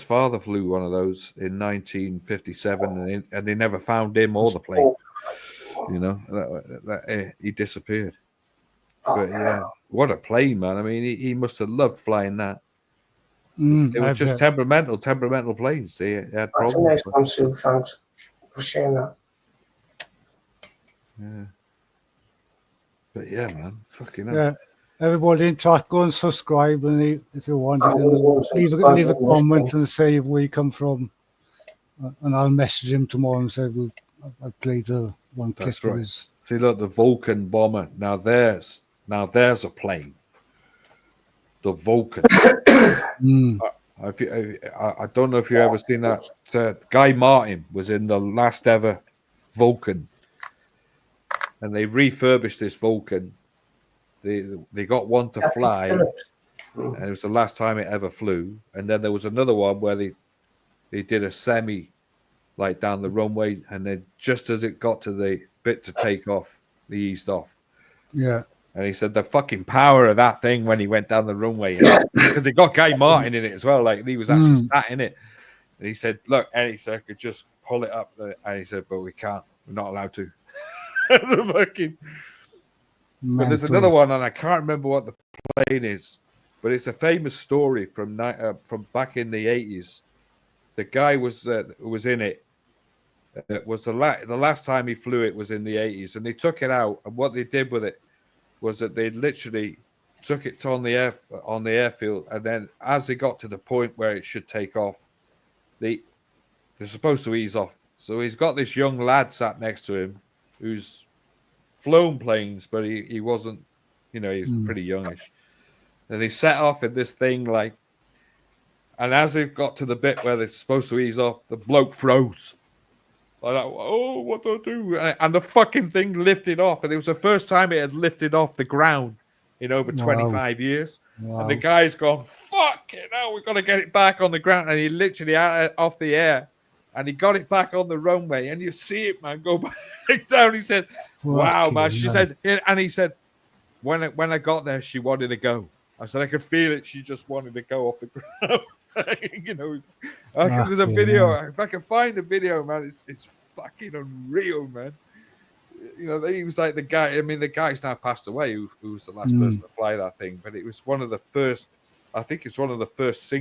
father flew one of those in 1957, and they never found him or the plane. You know, he disappeared. But yeah, what a plane, man! I mean, he must have loved flying that. It was just temperamental planes. They had That's a nice one, Sue. Thanks for sharing that. Yeah. But yeah, man, fucking hell. Yeah, everybody in chat, go and subscribe, and if you want, leave a comment and say where you come from, and I'll message him tomorrow and say I played one clip of his. See, look, the Vulcan bomber. Now there's a plane. The Vulcan. I don't know if you've ever seen that. Guy Martin was in the last ever Vulcan, and they refurbished this Vulcan. They got one to fly, and it was the last time it ever flew. And then there was another one where they did a semi, like down the runway, and then just as it got to the bit to take off, they eased off. Yeah. And he said the fucking power of that thing when he went down the runway, because they got Guy Martin in it as well. Like he was actually sat in it. And he said, "Look," and he said, "I could just pull it up." And he said, "But we can't. We're not allowed to." But there's another one, and I can't remember what the plane is, but it's a famous story from back in the 80s. The guy was in it. It was the last time he flew it was in the 80s, and they took it out. And what they did with it was that they literally took it on the airfield, and then as they got to the point where it should take off, they're supposed to ease off. So he's got this young lad sat next to him who's flown planes, but he wasn't, he's pretty youngish. And he set off in this thing and as they got to the bit where they're supposed to ease off, the bloke froze. Like, oh, what do I do? And the fucking thing lifted off, and it was the first time it had lifted off the ground in over Wow. 25 years. Wow. And the guy's gone, fuck it, now we've got to get it back on the ground. And he literally had it off the air, and he got it back on the runway, and you see it, man, go back down. He said, wow, man. She said, and he said, when I got there, she wanted to go. I said, I could feel it. She just wanted to go off the ground. You know, there's a video. If I can find a video, man, it's fucking unreal, man. You know, he was like the guy. I mean, the guy's now passed away. Who was the last person to fly that thing? But it was one of the first. I think it's one of the first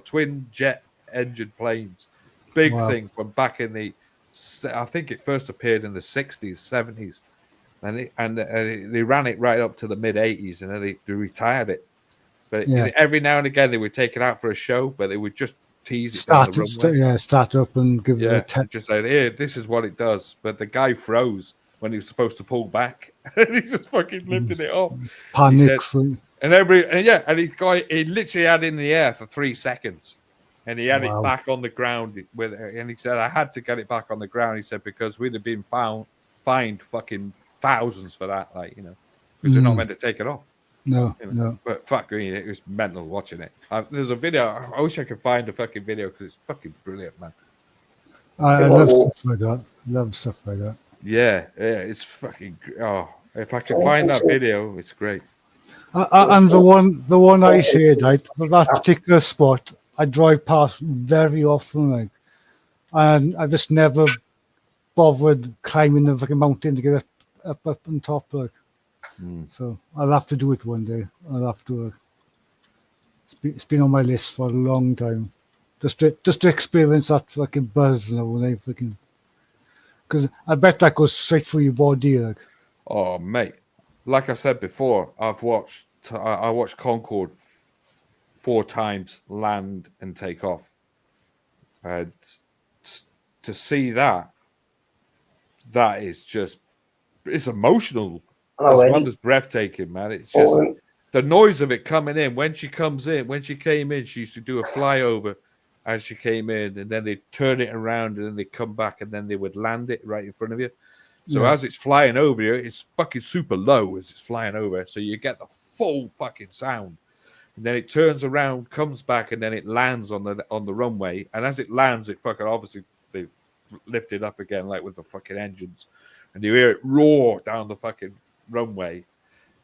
twin jet engine planes. Big thing from back in the. I think it first appeared in the 60s, 70s, and they ran it right up to the mid 80s, and then they retired it. But every now and again they would take it out for a show, but they would just tease it down the runway. Start up and give it a test. Just say, here, this is what it does. But the guy froze when he was supposed to pull back, and he just fucking lifted it off. Panics. And he literally had it in the air for 3 seconds, and he had it back on the ground and he said, I had to get it back on the ground. He said, because we'd have been fined fucking thousands for that, like, you know, because they're not meant to take it off. No, you know? no. But fuck me, it was mental watching it. There's a video. I wish I could find a fucking video because it's fucking brilliant, man. I love stuff like that. Love stuff like that. Yeah, it's fucking. Oh, if I can find that video, it's great. And the one I shared, right, for that particular spot, I drive past very often, like, and I just never bothered climbing the fucking mountain to get up on top, like. So I'll have to do it one day. I'll have to. It's been on my list for a long time, just to experience that fucking buzz, you know, when I fucking. Because I bet that goes straight through your body, like. Oh, mate! Like I said before, I watched Concorde 4 times land and take off, and to see that is just, it's emotional. As well as breathtaking, man. It's just the noise of it coming in. When she came in, she used to do a flyover as she came in, and then they'd turn it around, and then they'd come back, and then they would land it right in front of you. So as it's flying over you, it's fucking super low as it's flying over, so you get the full fucking sound. And then it turns around, comes back, and then it lands on the runway. And as it lands, it fucking obviously they lift it up again, like with the fucking engines, and you hear it roar down the fucking runway,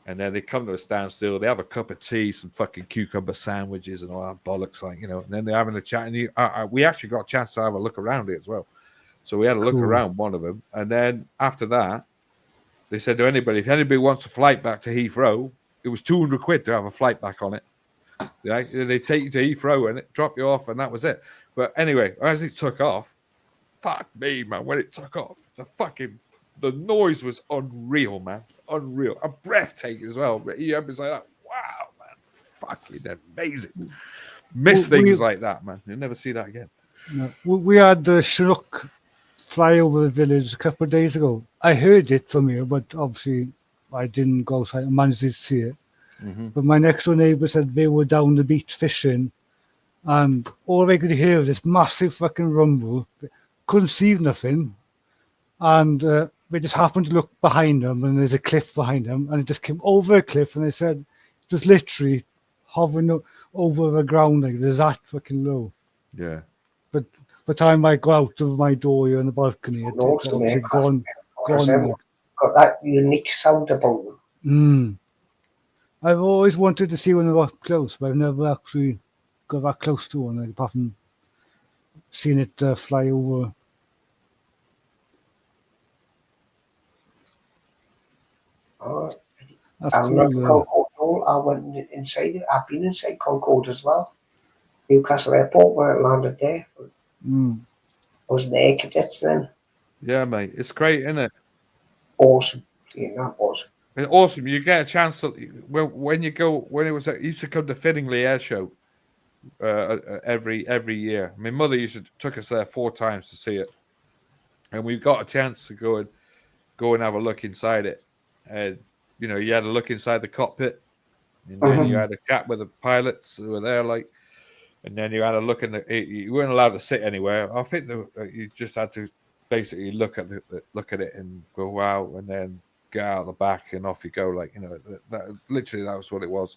and then they come to a standstill. They have a cup of tea, some fucking cucumber sandwiches, and all that bollocks, like, you know. And then they're having a chat, and we actually got a chance to have a look around it as well. So we had a look around one of them, and then after that, they said to anybody, if anybody wants a flight back to Heathrow, it was 200 quid to have a flight back on it. They take you to Heathrow and drop you off, and that was it. But anyway, as it took off, fuck me, man, when it took off, the noise was unreal, man. Unreal. And breathtaking as well. You was like that. Wow, man. Fucking amazing. Miss things like that, man. You'll never see that again. No. We had the Chinook fly over the village a couple of days ago. I heard it from here, but obviously I didn't go outside and managed to see it. Mm-hmm. But my next door neighbour said they were down the beach fishing, and all they could hear was this massive fucking rumble. Couldn't see nothing. And they just happened to look behind them, and there's a cliff behind them, and it just came over a cliff, and they said it was literally hovering over the ground, like there's that fucking low. Yeah. But by the time I got out of my door here on the balcony, it obviously gone. Got that unique sound about them. I've always wanted to see one of up close, but I've never actually got that close to one, apart from seeing it fly over. I remember Concorde. I went inside it. I've been inside Concorde as well. Newcastle Airport, where it landed there. I was in the air cadets then. Yeah, mate. It's great, isn't it? Awesome. Yeah, that was. It's awesome. You get a chance to when it used to come to Fittingly Air Show every year. My mother took us there 4 times to see it, and we got a chance to go and have a look inside it. And you know, you had a look inside the cockpit, and then you had a chat with the pilots who were there, like, and then you had a look in you weren't allowed to sit anywhere. I think you just had to basically look at it and go out, and then get out the back and off you go. Like, you know, literally that was what it was.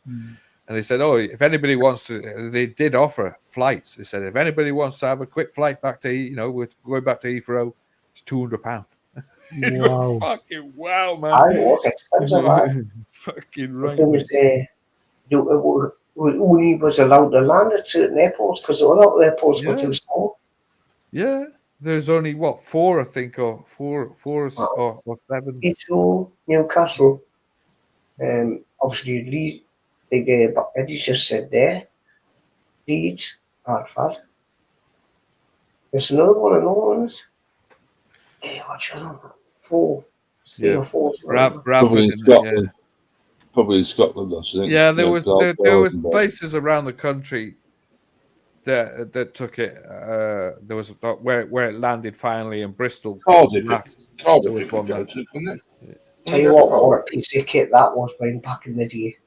And they said, oh, if anybody wants to, they did offer flights. They said, if anybody wants to have a quick flight back to, you know, we're going back to Heathrow, it's £200. Wow. Fucking wow, man. I was expensive. Fucking right. The thing was, we only was allowed to land at certain airports because a lot of airports were too small. Yeah, there's only what, 4, I think, or four or 7. Heathrow, Newcastle, obviously Leeds. But Eddie just said there, Leeds, Bradford. There's another one, what's your number? 4. 3 or 4. Probably in Scotland. Probably in Scotland, I think. Yeah, there was places around the country that took it. There was where it landed finally in Bristol. Cardiff There was you one could go there. to, couldn't it? Tell you what a piece of kit that was when back in the day.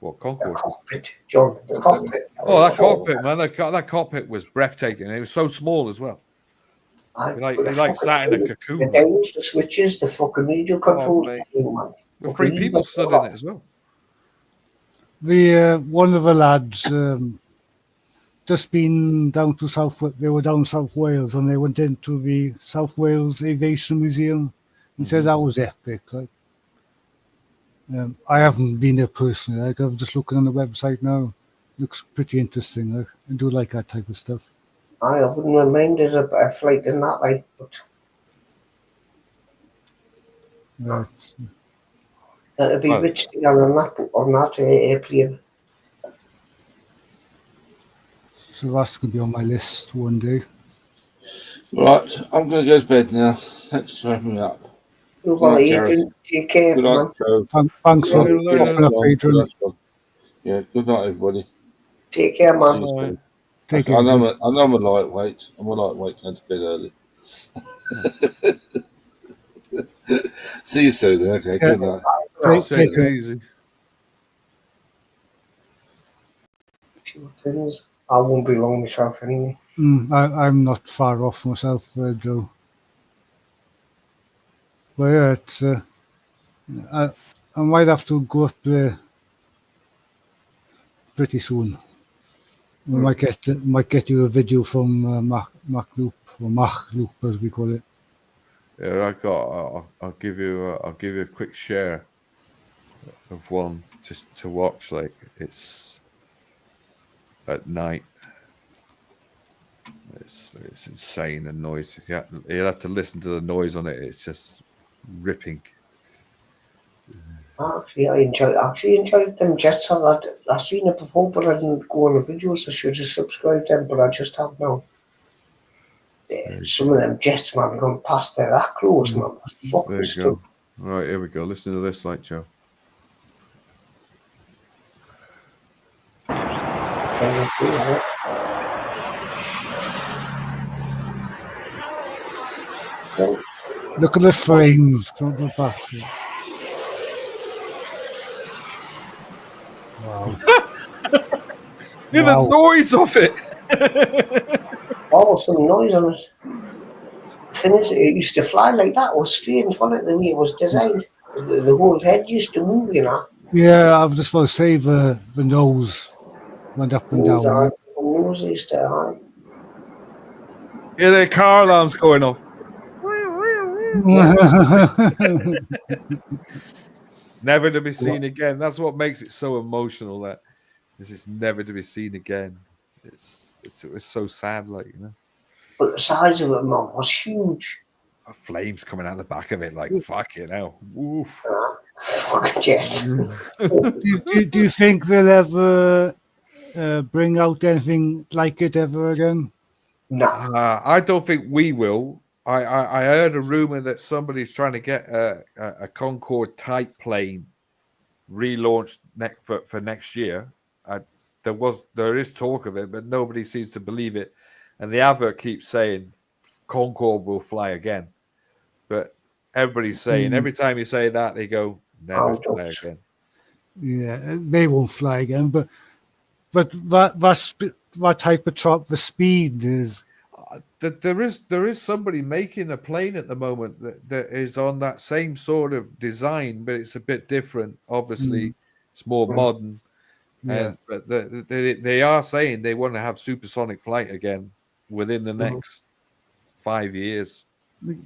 What, The Concorde? cockpit, John. The cockpit. Oh, that cockpit, man! That cockpit was breathtaking. It was so small as well. You like sat in a cocoon. The dials, the switches, the fucking radio controls. The 3 people stood in it as well. One of the lads just been down to they were down South Wales, and they went into the South Wales Aviation Museum. He said that was epic. Like, I haven't been there personally. Like, I'm just looking on the website now. Looks pretty interesting. Like, I do like that type of stuff. I wouldn't mind as a flight in that way, but that'd be rich to go on that airplane. So that's going to be on my list one day. Right, I'm going to go to bed now. Thanks for having me up. Well, Adrian, take care, good man. Night, Thanks for popping up, Adrian. Yeah, good night, everybody. Take care, man. Take care. I know I'm a lightweight. I'm a lightweight going to bed early. See you soon. Okay, good night. Take it easy. I won't be long myself anyway. I'm not far off myself, Joe. But yeah, it's, I might have to go up there pretty soon. We might get you a video from Mach Loop, or Mach Loop as we call it. Yeah, I'll give you a quick share of one just to watch. Like, it's at night. It's insane, the noise. You'll have to listen to the noise on it. It's just ripping. Actually, I enjoyed them jets. I've seen it before, but I didn't go on the videos. I should have subscribed them, but I just have now. Some of them jets, man, going past there that close, man. Fuck There you go. Right, here we go. Listen to this, like, Joe. Look at the frames. Don't look back. Wow. Hear the noise of it. Oh, some noise on it. The thing is, it used to fly like that. It was strange, wasn't it? The way it was designed. The whole head used to move, you know. Yeah, I was just going to say the nose went up and down. The nose used to Yeah, the car alarm's going off. Never to be seen again. That's what makes it so emotional. That it's never to be seen again. It was so sad, like, you know. But the size of it, man, was huge. Flames coming out the back of it, like, fucking hell. Oof. Fucking yes. do you think they'll ever bring out anything like it ever again? No. I don't think we will. I heard a rumor that somebody's trying to get a Concorde type plane relaunched for next year. There is talk of it, but nobody seems to believe it. And the advert keeps saying Concorde will fly again, but everybody's saying every time you say that, they go never fly again. Yeah, they won't fly again. But that type of chop, the speed is. there is somebody making a plane at the moment that is on that same sort of design, but it's a bit different. Obviously, it's more modern, Yeah. but they are saying they want to have supersonic flight again within the next 5 years.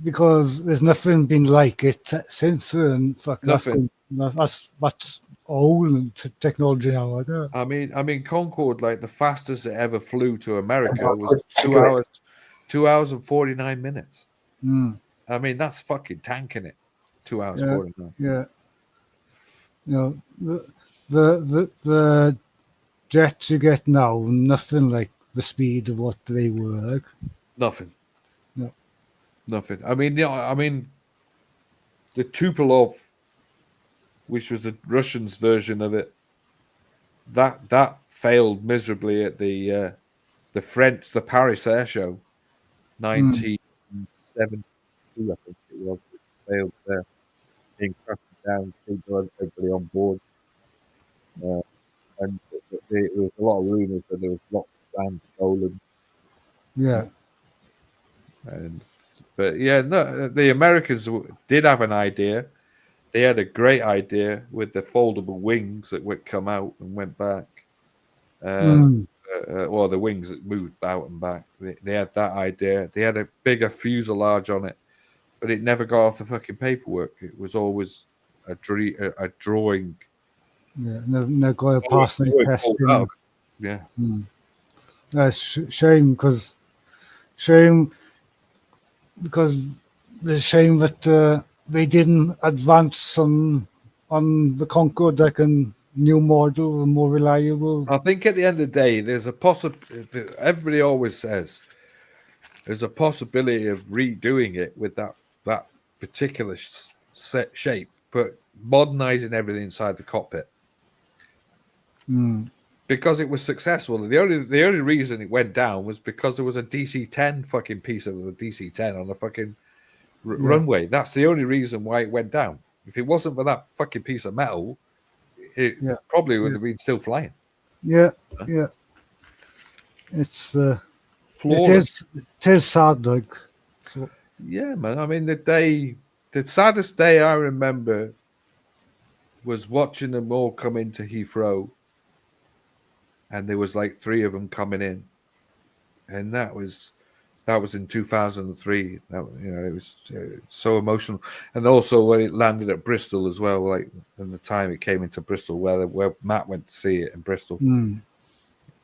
Because there's nothing been like it since, and fuck, Nothing. that's old technology now. I mean, Concorde, like the fastest it ever flew to America Oh, was it's 2 good. hours, 2 hours and 49 minutes. Mm. I mean, that's fucking tanking it. 2 hours Yeah. 49. Yeah. You know, the jets you get now, nothing like the speed of what they were like. Nothing. No. Nothing. I mean, the Tupolev, which was the Russians' version of it, that failed miserably at the Paris Air Show, 1972, I think it was. It failed there, being crashed down, killed everybody on board, and there was a lot of rumours that there was lots of plans stolen. Yeah. But yeah, no, the Americans did have an idea. They had a great idea with the foldable wings that would come out and went back. Or the wings that moved out and back. They had that idea. They had a bigger fuselage on it, but it never got off the fucking paperwork. It was always a drawing. Yeah. Never got a passing testing. Yeah. That's shame because the shame that they didn't advance on the Concorde like a new model, more reliable. I think at the end of the day, there's a everybody always says there's a possibility of redoing it with that particular set shape, but modernizing everything inside the cockpit. Because it was successful. The only reason it went down was because there was a DC-10 fucking piece of the DC-10 on the fucking runway. That's the only reason why it went down. If it wasn't for that fucking piece of metal, it probably would have been still flying. Yeah, yeah. It's flawless. It is sad, like. So. Yeah, man. I mean, the saddest day I remember was watching them all come into Heathrow, and there was like 3 of them coming in, and that was in 2003. It was so emotional, and also when it landed at Bristol as well, like in the time it came into Bristol, where Matt went to see it in Bristol, and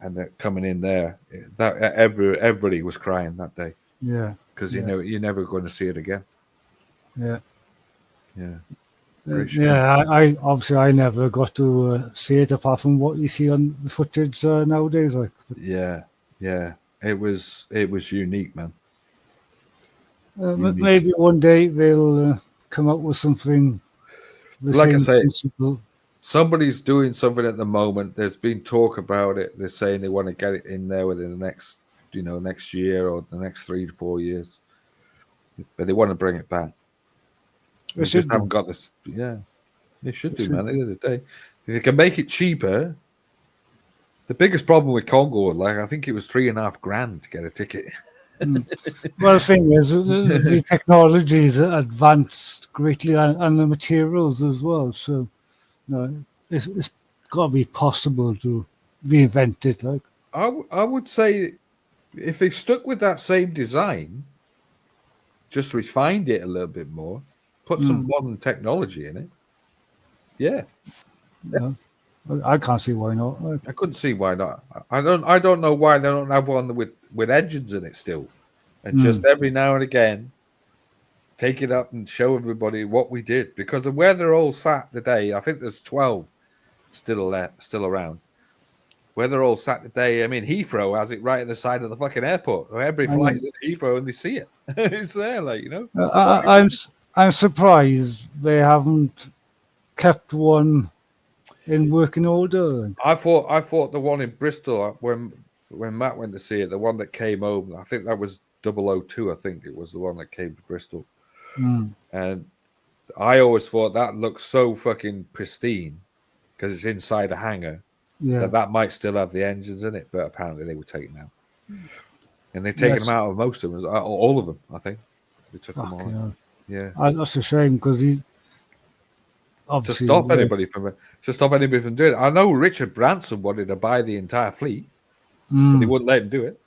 they're coming in there. That everybody was crying that day. Yeah, because you're never going to see it again. Yeah, yeah. I obviously I never got to see it apart from what you see on the footage nowadays. Like, yeah, it was unique, man. Unique. Maybe one day they'll come up with something. Like I say, somebody's doing something at the moment. There's been talk about it. They're saying they want to get it in there within the next year or the next 3 to 4 years, but they want to bring it back. They just haven't got this. Yeah, they should do, man. At the end of the day, if they can make it cheaper. The biggest problem with Concorde, like I think it was $3,500 to get a ticket. Well, the thing is, the technology's advanced greatly, and the materials as well. So, it's got to be possible to reinvent it. Like, I would say, if they stuck with that same design, just refined it a little bit more, put some modern technology in it. Yeah. I can't see why not. I couldn't see why not. I don't know why they don't have one with engines in it still, and just every now and again take it up and show everybody what we did. Because the where they're all sat today, I think there's 12 still around. Where they're all sat today, I mean, Heathrow has it right at the side of the fucking airport. Everybody flies into Heathrow and they see it. It's there, like, you know. I'm surprised they haven't kept one in working order. I thought the one in Bristol when Matt went to see it, the one that came home, I think that was 002. I think it was the one that came to Bristol, and I always thought that looked so fucking pristine because it's inside a hangar. Yeah, that might still have the engines in it, but apparently they were taken out. and they've taken Yes. them out of most of them, or all of them. I think they took them all. Fucking hell. Yeah, That's a shame because he to obviously stop anybody from doing it. I know Richard Branson wanted to buy the entire fleet, but they wouldn't let him do it.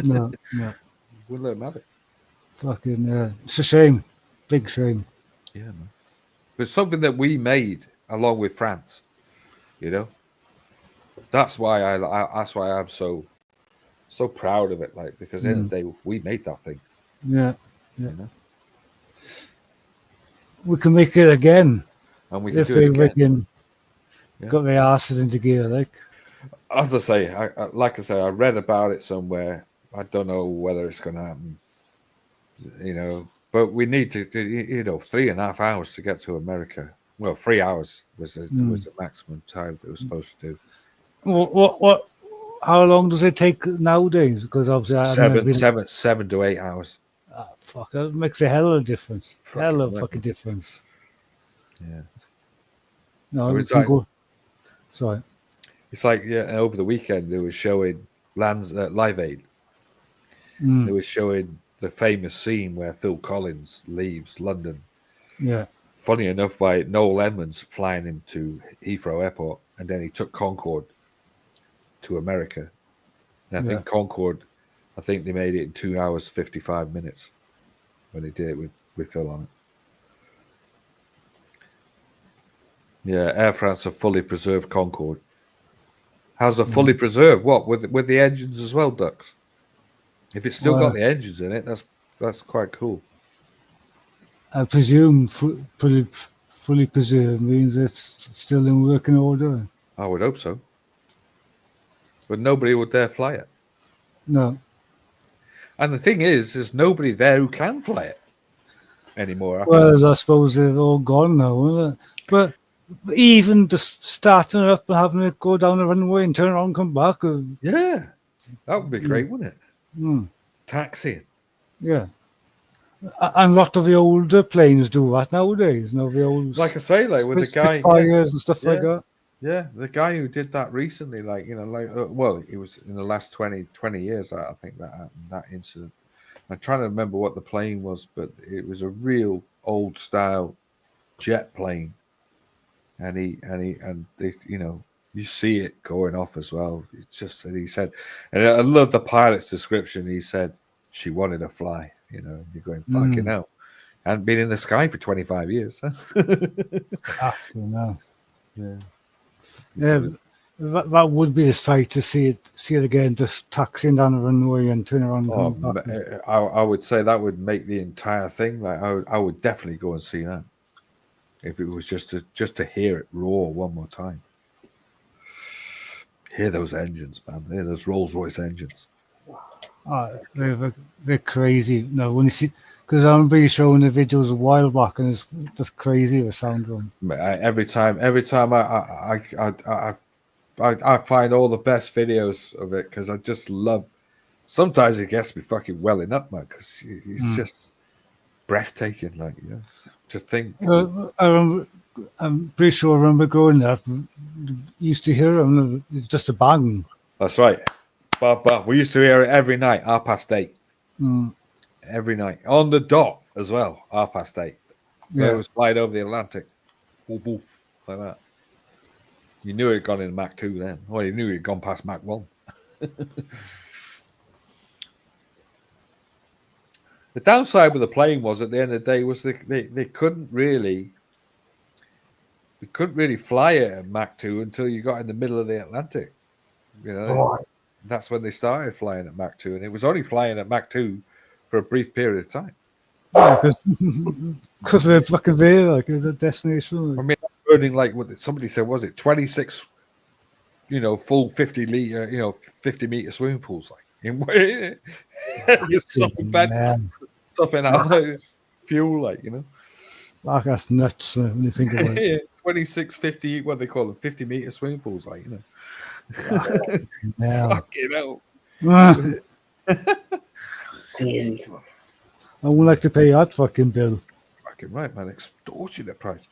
no. Wouldn't let him have it. Fucking it's a shame, big shame. Yeah, man. But something that we made along with France, you know. That's why I'm so proud of it. Like, because at the end of the day, we made that thing. Yeah. You know? We can make it again And we can if do it we again. got their asses into gear. Like, As I say, I read about it somewhere. I don't know whether it's going to happen. You know, but we need to, 3.5 hours to get to America. Well, 3 hours was the maximum time that it was supposed to do. what? How long does it take nowadays? Because obviously, I've never been. 7 to 8 hours. Fuck, it makes a hell of a difference. Fucking difference. Yeah. No, I mean, we can go. Sorry. It's like, over the weekend they were showing Live Aid. They were showing the famous scene where Phil Collins leaves London. Yeah. Funny enough, by Noel Edmonds flying him to Heathrow Airport, and then he took Concorde to America. And I think Concorde, they made it in 2 hours 55 minutes when they did it with Phil on it. Yeah, Air France have fully preserved Concorde. How's it fully preserved? What, with the engines as well, Dux? If it's still got the engines in it, that's quite cool. I presume fully preserved means it's still in working order. I would hope so. But nobody would dare fly it. No. And the thing is, there's nobody there who can fly it anymore. I suppose they're all gone now, isn't it? But even just starting it up and having it go down the runway and turn around and come back. Yeah. That would be great, wouldn't it? Taxiing. Yeah. And a lot of the older planes do that nowadays. The old, like I say, like with the guy, Spitfires and stuff like that. Yeah, the guy who did that recently, it was in the last 20 years, I think that happened, that incident. I'm trying to remember what the plane was, but it was a real old style jet plane, and you see it going off as well. It's just that he said, and I love the pilot's description. He said she wanted to fly. You're going fucking hell. Hadn't been in the sky for 25 years. No. Yeah, that would be the sight to see it again, just taxiing down the runway and turn around. And I would say that would make the entire thing. Like I would definitely go and see that if it was just to hear it roar one more time. Hear those engines, man. Hear those Rolls-Royce engines. They're crazy. No, when you see, because I remember you showing the videos a while back, and it's just crazy the sound of them. Every time I find all the best videos of it because I just love. Sometimes it gets me fucking welling up, man, because it's just breathtaking. Like, to think. I'm pretty sure I remember growing up, used to hear them. It's just a bang. That's right. But we used to hear it every night, 8:30. Every night. On the dot as well, 8:30. Yeah. It was flying over the Atlantic. Woof, woof, like that. You knew it had gone in Mach 2 then. Well, you knew it had gone past Mach 1. The downside with the plane was, at the end of the day, was they couldn't really fly it at Mach 2 until you got in the middle of the Atlantic. That's when they started flying at Mach 2, and it was only flying at Mach 2 for a brief period of time. Because they're fucking there, like it's a destination. I mean, burning like what somebody said, was it 26, full 50-liter, 50-meter swimming pools, like in something out fuel, like that's nuts when you think about it. 26, 50, what they call them, 50-meter swimming pools, like Fucking hell. Easy. I would like to pay that fucking bill. Fucking right, man. Extortionate price.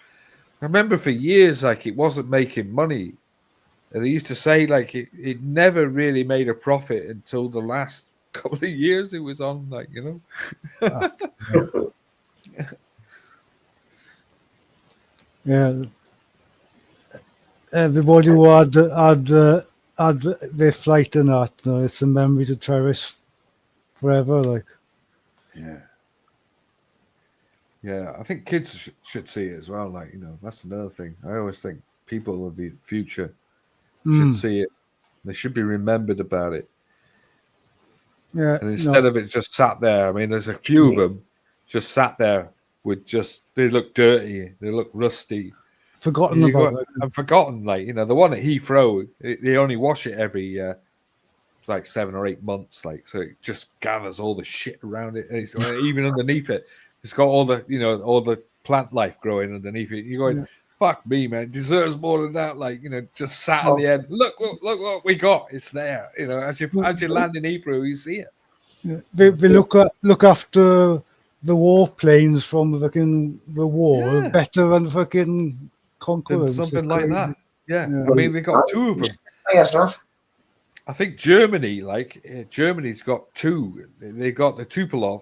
I remember for years, like, it wasn't making money. And they used to say, like, it never really made a profit until the last couple of years he was on, like, you know. Yeah. Everybody who had their flight and that, you know, it's a memory to cherish forever. Like, Yeah. Yeah, I think kids should see it as well. Like, you know, that's another thing. I always think people of the future should see it. They should be remembered about it. yeah, And instead of it just sat there, I mean, there's a few of them just sat there with they look dirty, they look rusty. forgotten about it. And forgotten, like, you know, the one at Heathrow, they only wash it every like 7 or 8 months, like, so it just gathers all the shit around it. And it's, even underneath it, it's got all the, you know, all the plant life growing underneath it. You're going, fuck me, man, it deserves more than that. Like, you know, just sat at the end. Look what we got. It's there. You know, as you land in Heathrow, you see it. Yeah. They look after the warplanes from the war better than fucking Conquerors. Something like that. Yeah. I mean, they got 2 of them. Yes, not. I think Germany, Germany's got 2. They got the Tupolev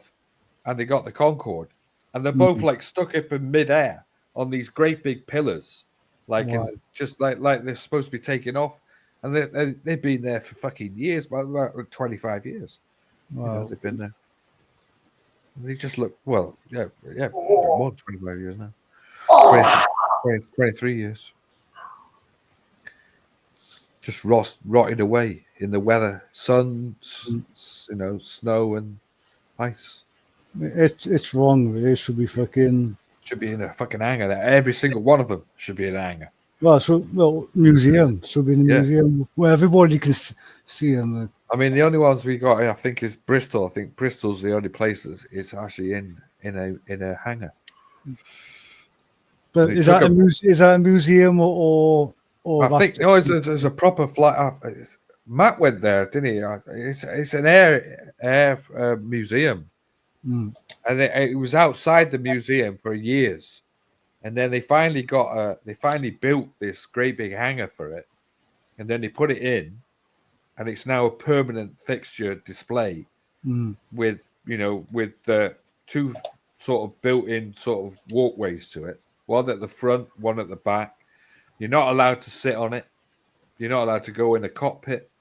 and they got the Concorde, and they're both like stuck up in midair on these great big pillars, like just like they're supposed to be taking off, and they've been there for fucking years, about 25 years. Wow. You know, they've been there. They just look more than 25 years now. 23 years. Just rotted away in the weather, sun, you know, snow and ice. It's wrong. It should be in a fucking hangar. Every single one of them should be in a hangar. Museum should be in a museum where everybody can see them. I mean, the only ones we got, I think, is Bristol. I think Bristol's the only place it's actually in a hangar. But is that a museum or I think there's a proper flight up. Matt went there, didn't he? It's an air museum, and it was outside the museum for years, and then they finally built this great big hangar for it, and then they put it in, and it's now a permanent fixture display with the 2 sort of built-in sort of walkways to it, one at the front, one at the back. You're not allowed to sit on it. You're not allowed to go in the cockpit.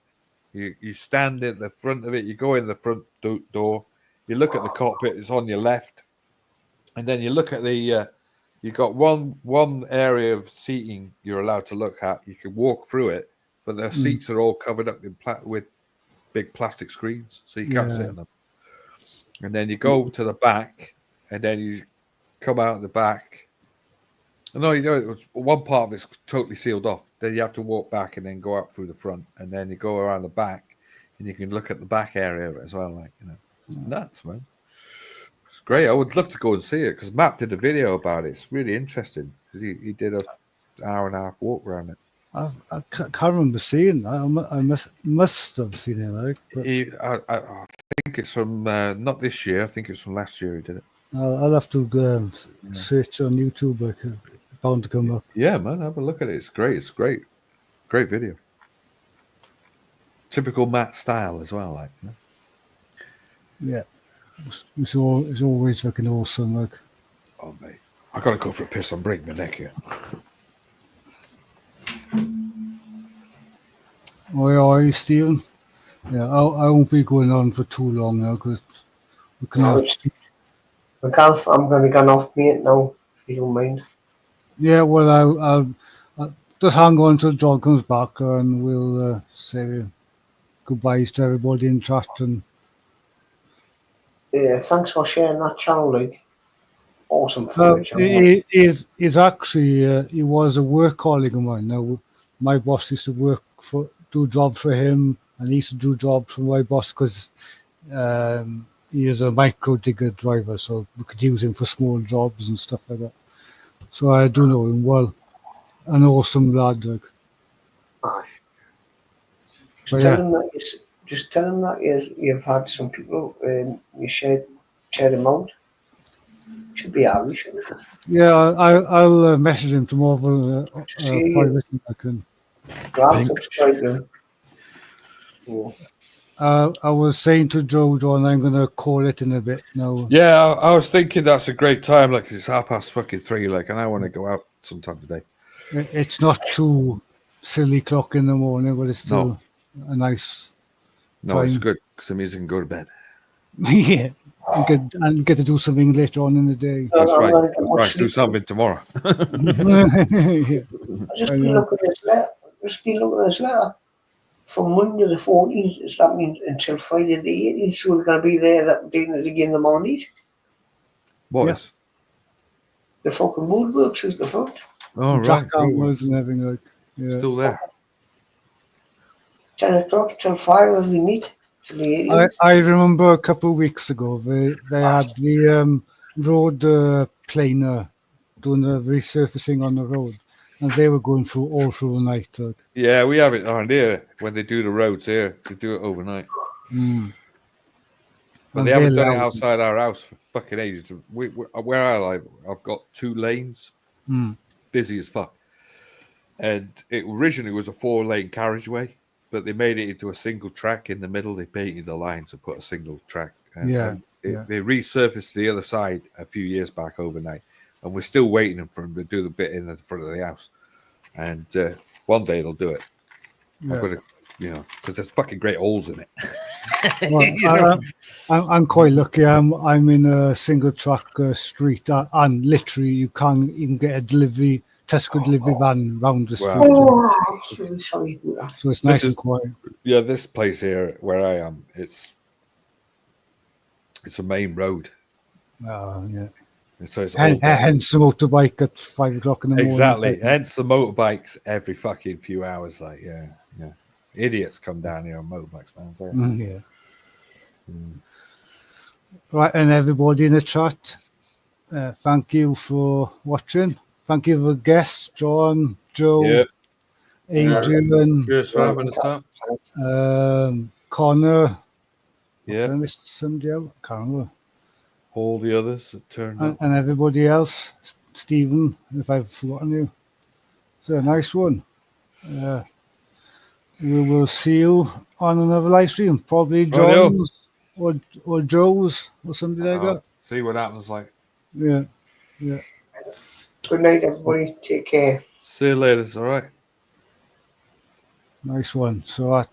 You stand at the front of it. You go in the front door. You look at the cockpit. It's on your left, and then you look at the. You got one area of seating you're allowed to look at. You can walk through it, but the seats are all covered up with big plastic screens, so you can't sit on them. And then you go to the back, and then you come out the back. No, you know, one part of it's totally sealed off. Then you have to walk back and then go out through the front, and then you go around the back, and you can look at the back area of it as well. Like, you know, it's nuts, man. It's great. I would love to go and see it because Matt did a video about it. It's really interesting because he did an hour and a half walk around it. I can't remember seeing that. I must have seen it. Like, I think it's from not this year. I think it's from last year. He did it. I'll have to search on YouTube. Like, bound to come up. Yeah, man, have a look at it. It's great. It's great. Great video. Typical Matt style as well, like. Yeah, it's always fucking awesome. Like, oh mate, I gotta go for a piss. I'm breaking my neck here. Oi, Stephen. Yeah, I won't be going on for too long now because we can. I'm going to be going off mate now, if you don't mind. Yeah, well, I'll just hang on till John comes back and we'll say goodbyes to everybody in chat. And yeah, thanks for sharing that channel, Luke. Awesome footage. He's actually he was a work colleague of mine. Now, my boss used to do jobs for him, and he used to do jobs for my boss because he is a micro digger driver, so we could use him for small jobs and stuff like that. So I do know him well. An awesome lad. Like. Just tell him that you've had some people you shared him out. Should be happy, shouldn't it? Yeah, I'll message him tomorrow. Privately, I can. I was saying to Joe, John, I'm going to call it in a bit now. Yeah, I was thinking that's a great time. Like it's 3:30. Like, and I want to go out sometime today. It's not too silly clock in the morning, but it's still a nice No, it's time. good because it means I can go to bed. Yeah, and get to do something later on in the day. That's I'm right. gonna get much Right, do sleep. something tomorrow. Yeah. I just I been know. looking at this letter. Just been looking at this letter. From Monday the 14th, does that mean until Friday the 18th? So we're going to be there that day again in the morning. What Yeah. is? The fucking woodworks is the front. Oh, right. Jackhammers and everything like. Yeah. Still there. 10 o'clock till 5 as we meet. Till the 18th. I remember a couple of weeks ago they had the road planer doing the resurfacing on the road, and they were going through all through the night. Yeah, we have it on here when they do the roads here. They do it overnight. But And they haven't they're done it loud. outside our house for fucking ages. Where I live, I've got 2 lanes, busy as fuck. And it originally was a 4-lane carriageway, but they made it into a single track in the middle. They painted the lines and put a single track. And, Yeah, they resurfaced the other side a few years back overnight, and we're still waiting for them to do the bit in the front of the house. And one day they'll do it. Yeah. I've got to, because there's fucking great holes in it. Well, I'm quite lucky. I'm in a single track street, and literally you can't even get a Tesco delivery van round the street. Oh, I'm so sorry to do that. So it's nice and quiet. Yeah, this place here where I am, it's a main road. Yeah. So it's all Hence the motorbike at 5 o'clock in the morning. exactly. Hence the motorbikes every fucking few hours. Like, yeah. Idiots come down here on motorbikes, man. So. Yeah. Right, and everybody in the chat, thank you for watching. Thank you for guests, John, Joe, Adrian, Cheers for having us up. Connor. Yeah. I missed somebody else. Can't remember. All the others that turned up. And everybody else, Stephen, if I've forgotten you. So a nice one. We will see you on another live stream, probably John's or Joe's or something like that. See what happens. Like. Yeah. Good night, everybody. Take care. See you later. It's all right. Nice one. So